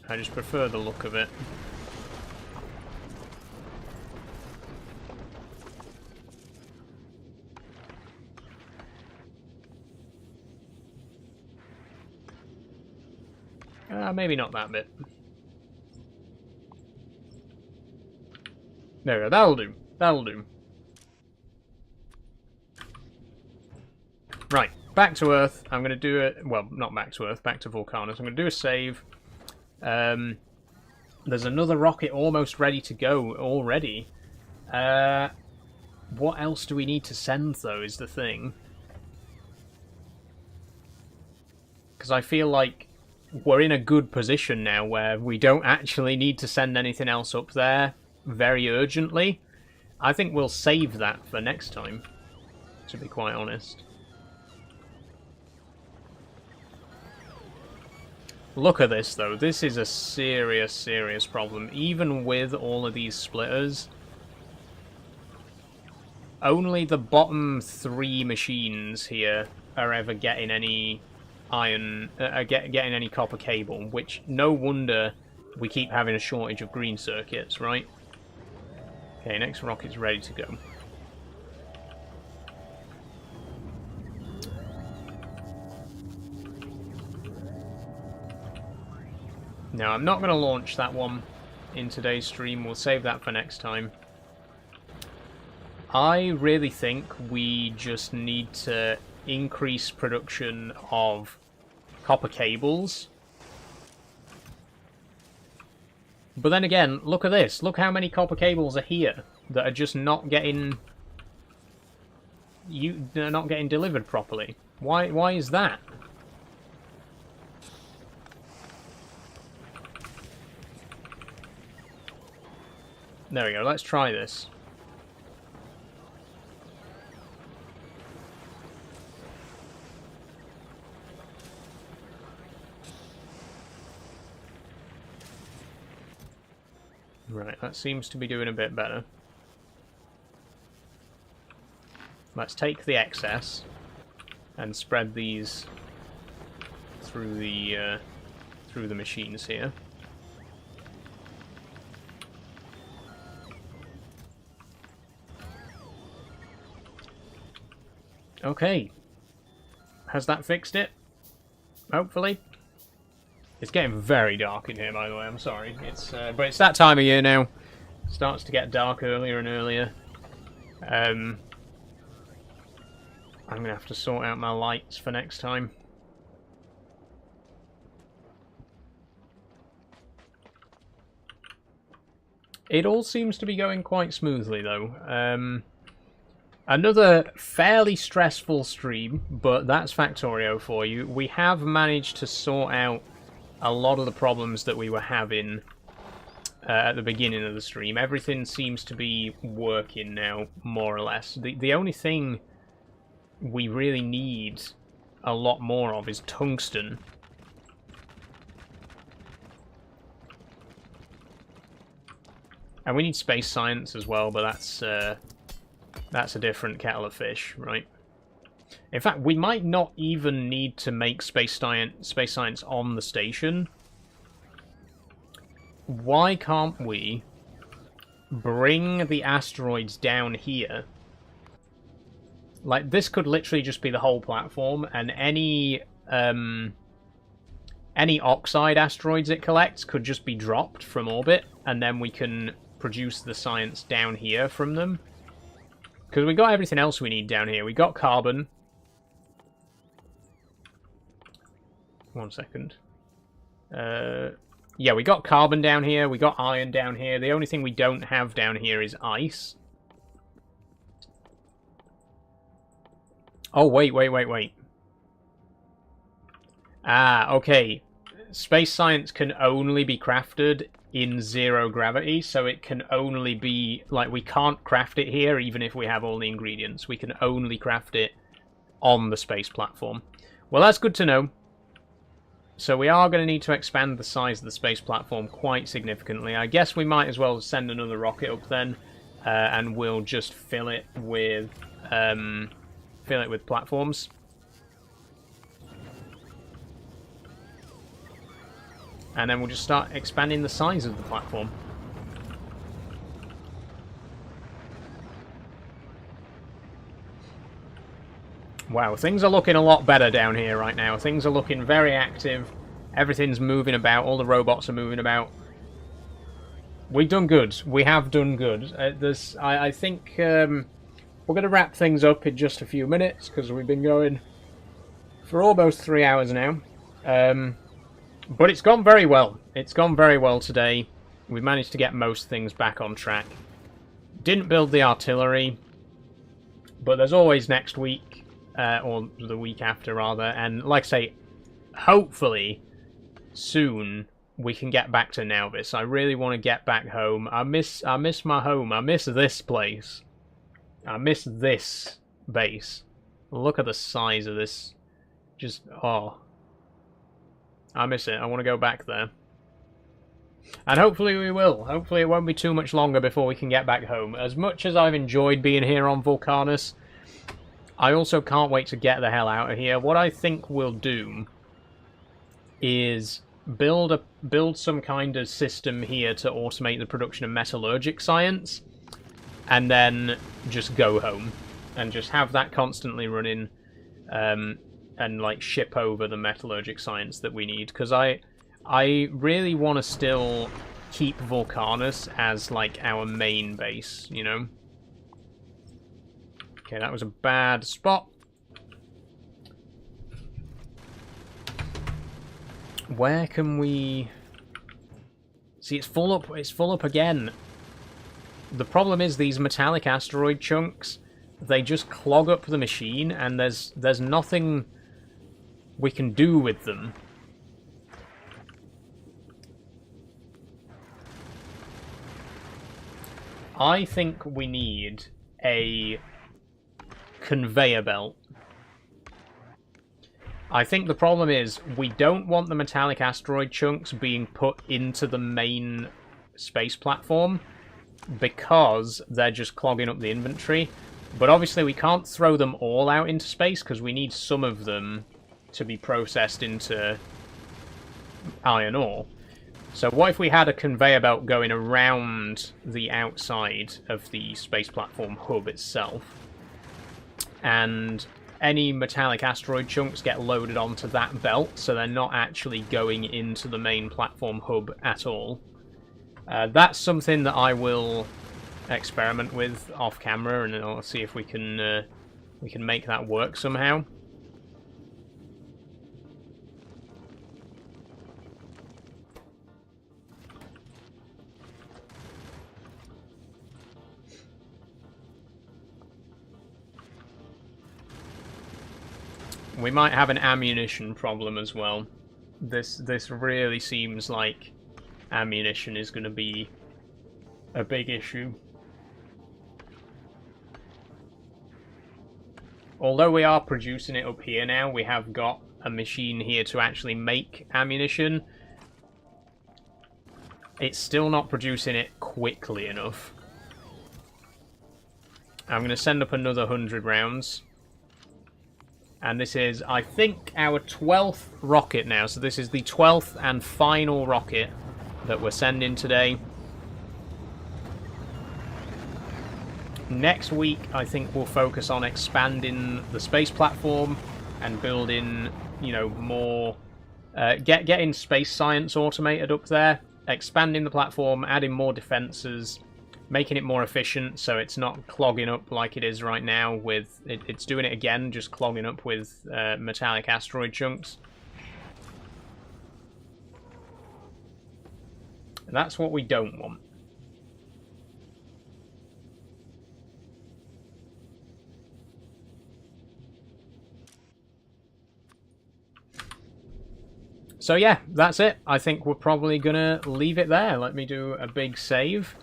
I just prefer the look of it. Maybe not that bit. There we go, that'll do. That'll do. Right, back to Earth. I'm going to do it. Well, not back to Earth, back to Vulcanus. I'm going to do a save. There's another rocket almost ready to go already. What else do we need to send, though, is the thing. Because I feel like we're in a good position now where we don't actually need to send anything else up there very urgently. I think we'll save that for next time, to be quite honest. Look at this, though. This is a serious, serious problem. Even with all of these splitters, only the bottom 3 machines here are ever getting any iron, getting any copper cable, which no wonder we keep having a shortage of green circuits, right? Okay, next rocket's ready to go. Now, I'm not going to launch that one in today's stream. We'll save that for next time. I really think we just need to increase production of copper cables. But then again, look at this. Look how many copper cables are here that are just not getting... they're not getting delivered properly. Why is that? There we go, let's try this. Right, that seems to be doing a bit better. Let's take the excess and spread these through the machines here. Okay. Has that fixed it? Hopefully. It's getting very dark in here, by the way. I'm sorry. But it's that time of year now. It starts to get dark earlier and earlier. I'm going to have to sort out my lights for next time. It all seems to be going quite smoothly, though. Another fairly stressful stream, but that's Factorio for you. We have managed to sort out a lot of the problems that we were having at the beginning of the stream. Everything seems to be working now, more or less. The only thing we really need a lot more of is tungsten. And we need space science as well, but that's a different kettle of fish, right? In fact, we might not even need to make space science on the station. Why can't we bring the asteroids down here? Like, this could literally just be the whole platform, and any oxide asteroids it collects could just be dropped from orbit, and then we can produce the science down here from them. Because we got everything else we need down here. We got carbon. 1 second. Yeah, we got carbon down here. We got iron down here. The only thing we don't have down here is ice. Oh, wait. Ah, okay. Space science can only be crafted in 0 gravity, so it can only be... like, we can't craft it here even if we have all the ingredients. We can only craft it on the space platform. Well, that's good to know. So we are going to need to expand the size of the space platform quite significantly. I guess we might as well send another rocket up then, and we'll just fill it with platforms. And then we'll just start expanding the size of the platform. Wow, things are looking a lot better down here right now. Things are looking very active. Everything's moving about. All the robots are moving about. We've done good. We have done good. I think we're going to wrap things up in just a few minutes because we've been going for almost 3 hours now. But it's gone very well. It's gone very well today. We've managed to get most things back on track. Didn't build the artillery, but there's always next week, or the week after rather, and like I say, hopefully soon we can get back to Nauvis. I really want to get back home. I miss my home. I miss this place. I miss this base. Look at the size of this. Just, oh. I miss it. I want to go back there. And hopefully we will. Hopefully it won't be too much longer before we can get back home. As much as I've enjoyed being here on Vulcanus, I also can't wait to get the hell out of here. What I think we'll do is build some kind of system here to automate the production of metallurgic science, and then just go home and just have that constantly running, and like ship over the metallurgic science that we need, because I really want to still keep Vulcanus as like our main base, you know. Okay, that was a bad spot. Where can we... See, it's full up again. The problem is these metallic asteroid chunks, they just clog up the machine, and there's nothing we can do with them. I think we need a conveyor belt. I think the problem is we don't want the metallic asteroid chunks being put into the main space platform because they're just clogging up the inventory. But obviously we can't throw them all out into space because we need some of them to be processed into iron ore. So what if we had a conveyor belt going around the outside of the space platform hub itself, and any metallic asteroid chunks get loaded onto that belt, so they're not actually going into the main platform hub at all. That's something that I will experiment with off camera, and I'll see if we can make that work somehow. We might have an ammunition problem as well. This really seems like ammunition is going to be a big issue. Although we are producing it up here now, we have got a machine here to actually make ammunition. It's still not producing it quickly enough. I'm going to send up another 100 rounds. And this is, I think, our 12th rocket now. So this is the 12th and final rocket that we're sending today. Next week, I think we'll focus on expanding the space platform and building, you know, more... getting space science automated up there. Expanding the platform, adding more defenses, making it more efficient so it's not clogging up like it is right now with... It's doing it again, just clogging up with metallic asteroid chunks. And that's what we don't want. So yeah, that's it. I think we're probably gonna leave it there. Let me do a big save.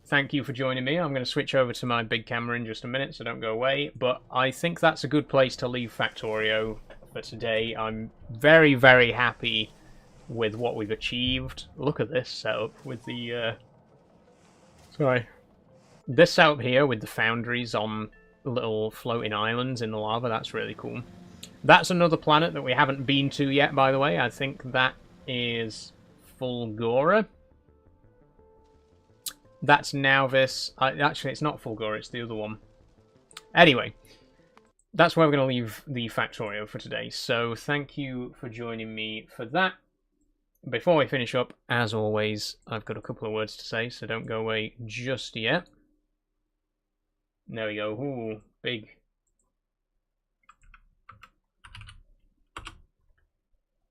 Thank you for joining me. I'm going to switch over to my big camera in just a minute, so don't go away. But I think that's a good place to leave Factorio for today. I'm very, very happy with what we've achieved. Look at this setup with the... This setup here with the foundries on little floating islands in the lava, that's really cool. That's another planet that we haven't been to yet, by the way. I think that is Fulgora. That's Nauvis. Actually, it's not Fulgora, it's the other one. Anyway, that's where we're going to leave the Factorio for today. So thank you for joining me for that. Before we finish up, as always, I've got a couple of words to say, so don't go away just yet. There we go. Ooh, big.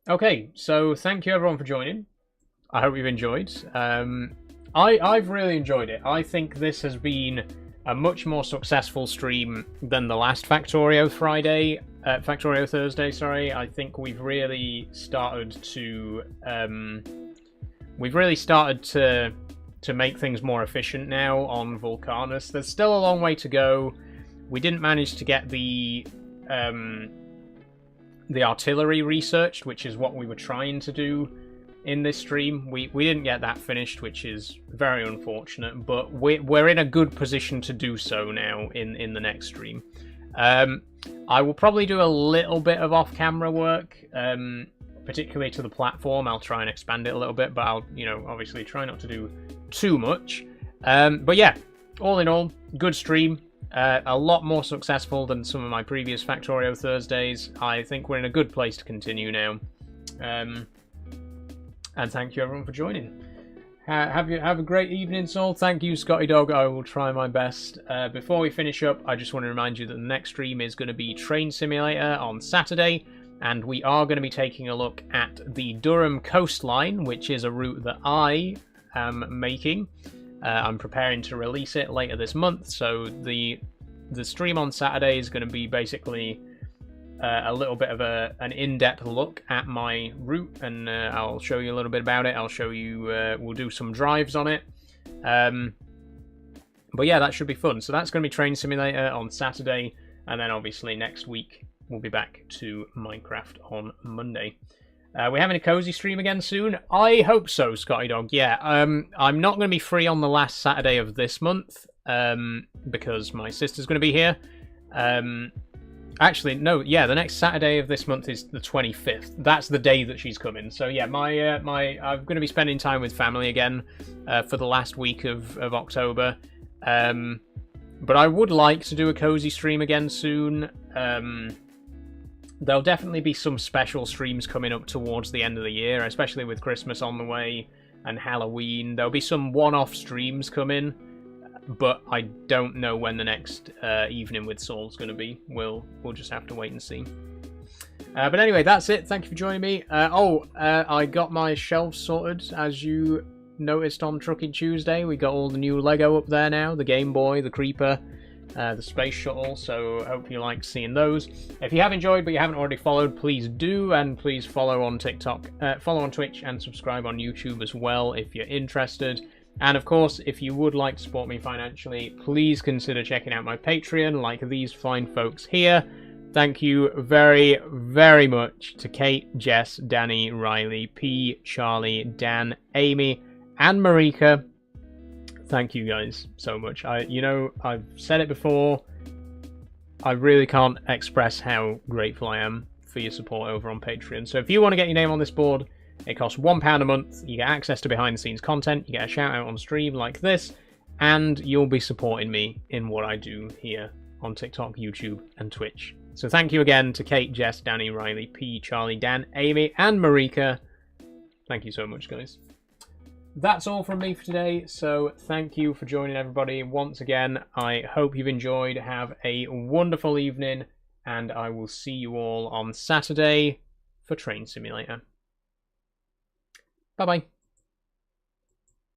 Okay, so thank you everyone for joining. I hope you've enjoyed. I've really enjoyed it. I think this has been a much more successful stream than the last Factorio Thursday, sorry. I think we've really started to make things more efficient now on Vulcanus. There's still a long way to go. We didn't manage to get the the artillery researched, which is what we were trying to do in this stream. We didn't get that finished, which is very unfortunate, but we're in a good position to do so now in the next stream. I will probably do a little bit of off-camera work, particularly to the platform. I'll try and expand it a little bit, but I'll, you know, obviously try not to do too much. But yeah, all in all, good stream. A lot more successful than some of my previous Factorio Thursdays. I think we're in a good place to continue now. And thank you everyone for joining. Have a great evening, Saul. Thank you, Scotty Dog. I will try my best. Before we finish up, I just want to remind you that the next stream is going to be Train Simulator on Saturday, and we are going to be taking a look at the Durham coastline, which is a route that I am making. I'm preparing to release it later this month, so the stream on Saturday is going to be basically a little bit of an in-depth look at my route, and I'll show you a little bit about it. I'll show you, we'll do some drives on it. But yeah, that should be fun. So that's going to be Train Simulator on Saturday, and then obviously next week we'll be back to Minecraft on Monday. We having a cozy stream again soon? I hope so, Scotty Dog. Yeah, I'm not going to be free on the last Saturday of this month, because my sister's going to be here. Actually, no, yeah, the next Saturday of this month is the 25th. That's the day that she's coming. So yeah, I'm going to be spending time with family again for the last week of October. But I would like to do a cozy stream again soon. There'll definitely be some special streams coming up towards the end of the year, especially with Christmas on the way and Halloween. There'll be some one-off streams coming, but I don't know when the next evening with Saul's going to be. We'll just have to wait and see. But anyway, that's it. Thank you for joining me. I got my shelves sorted, as you noticed on Trucking Tuesday. We got all the new Lego up there now. The Game Boy, the Creeper, the Space Shuttle. So I hope you like seeing those. If you have enjoyed but you haven't already followed, please do. And please follow on TikTok, follow on Twitch, and subscribe on YouTube as well if you're interested. And of course, if you would like to support me financially, please consider checking out my Patreon, like these fine folks here. Thank you very, very much to Kate, Jess, Danny, Riley, P, Charlie, Dan, Amy, and Marika. Thank you guys so much. You know, I've said it before, I really can't express how grateful I am for your support over on Patreon. So if you want to get your name on this board, it costs £1 a month. You get access to behind-the-scenes content. You get a shout-out on stream like this. And you'll be supporting me in what I do here on TikTok, YouTube, and Twitch. So thank you again to Kate, Jess, Danny, Riley, P, Charlie, Dan, Amy, and Marika. Thank you so much, guys. That's all from me for today. So thank you for joining, everybody. Once again, I hope you've enjoyed. Have a wonderful evening. And I will see you all on Saturday for Train Simulator. Bye-bye.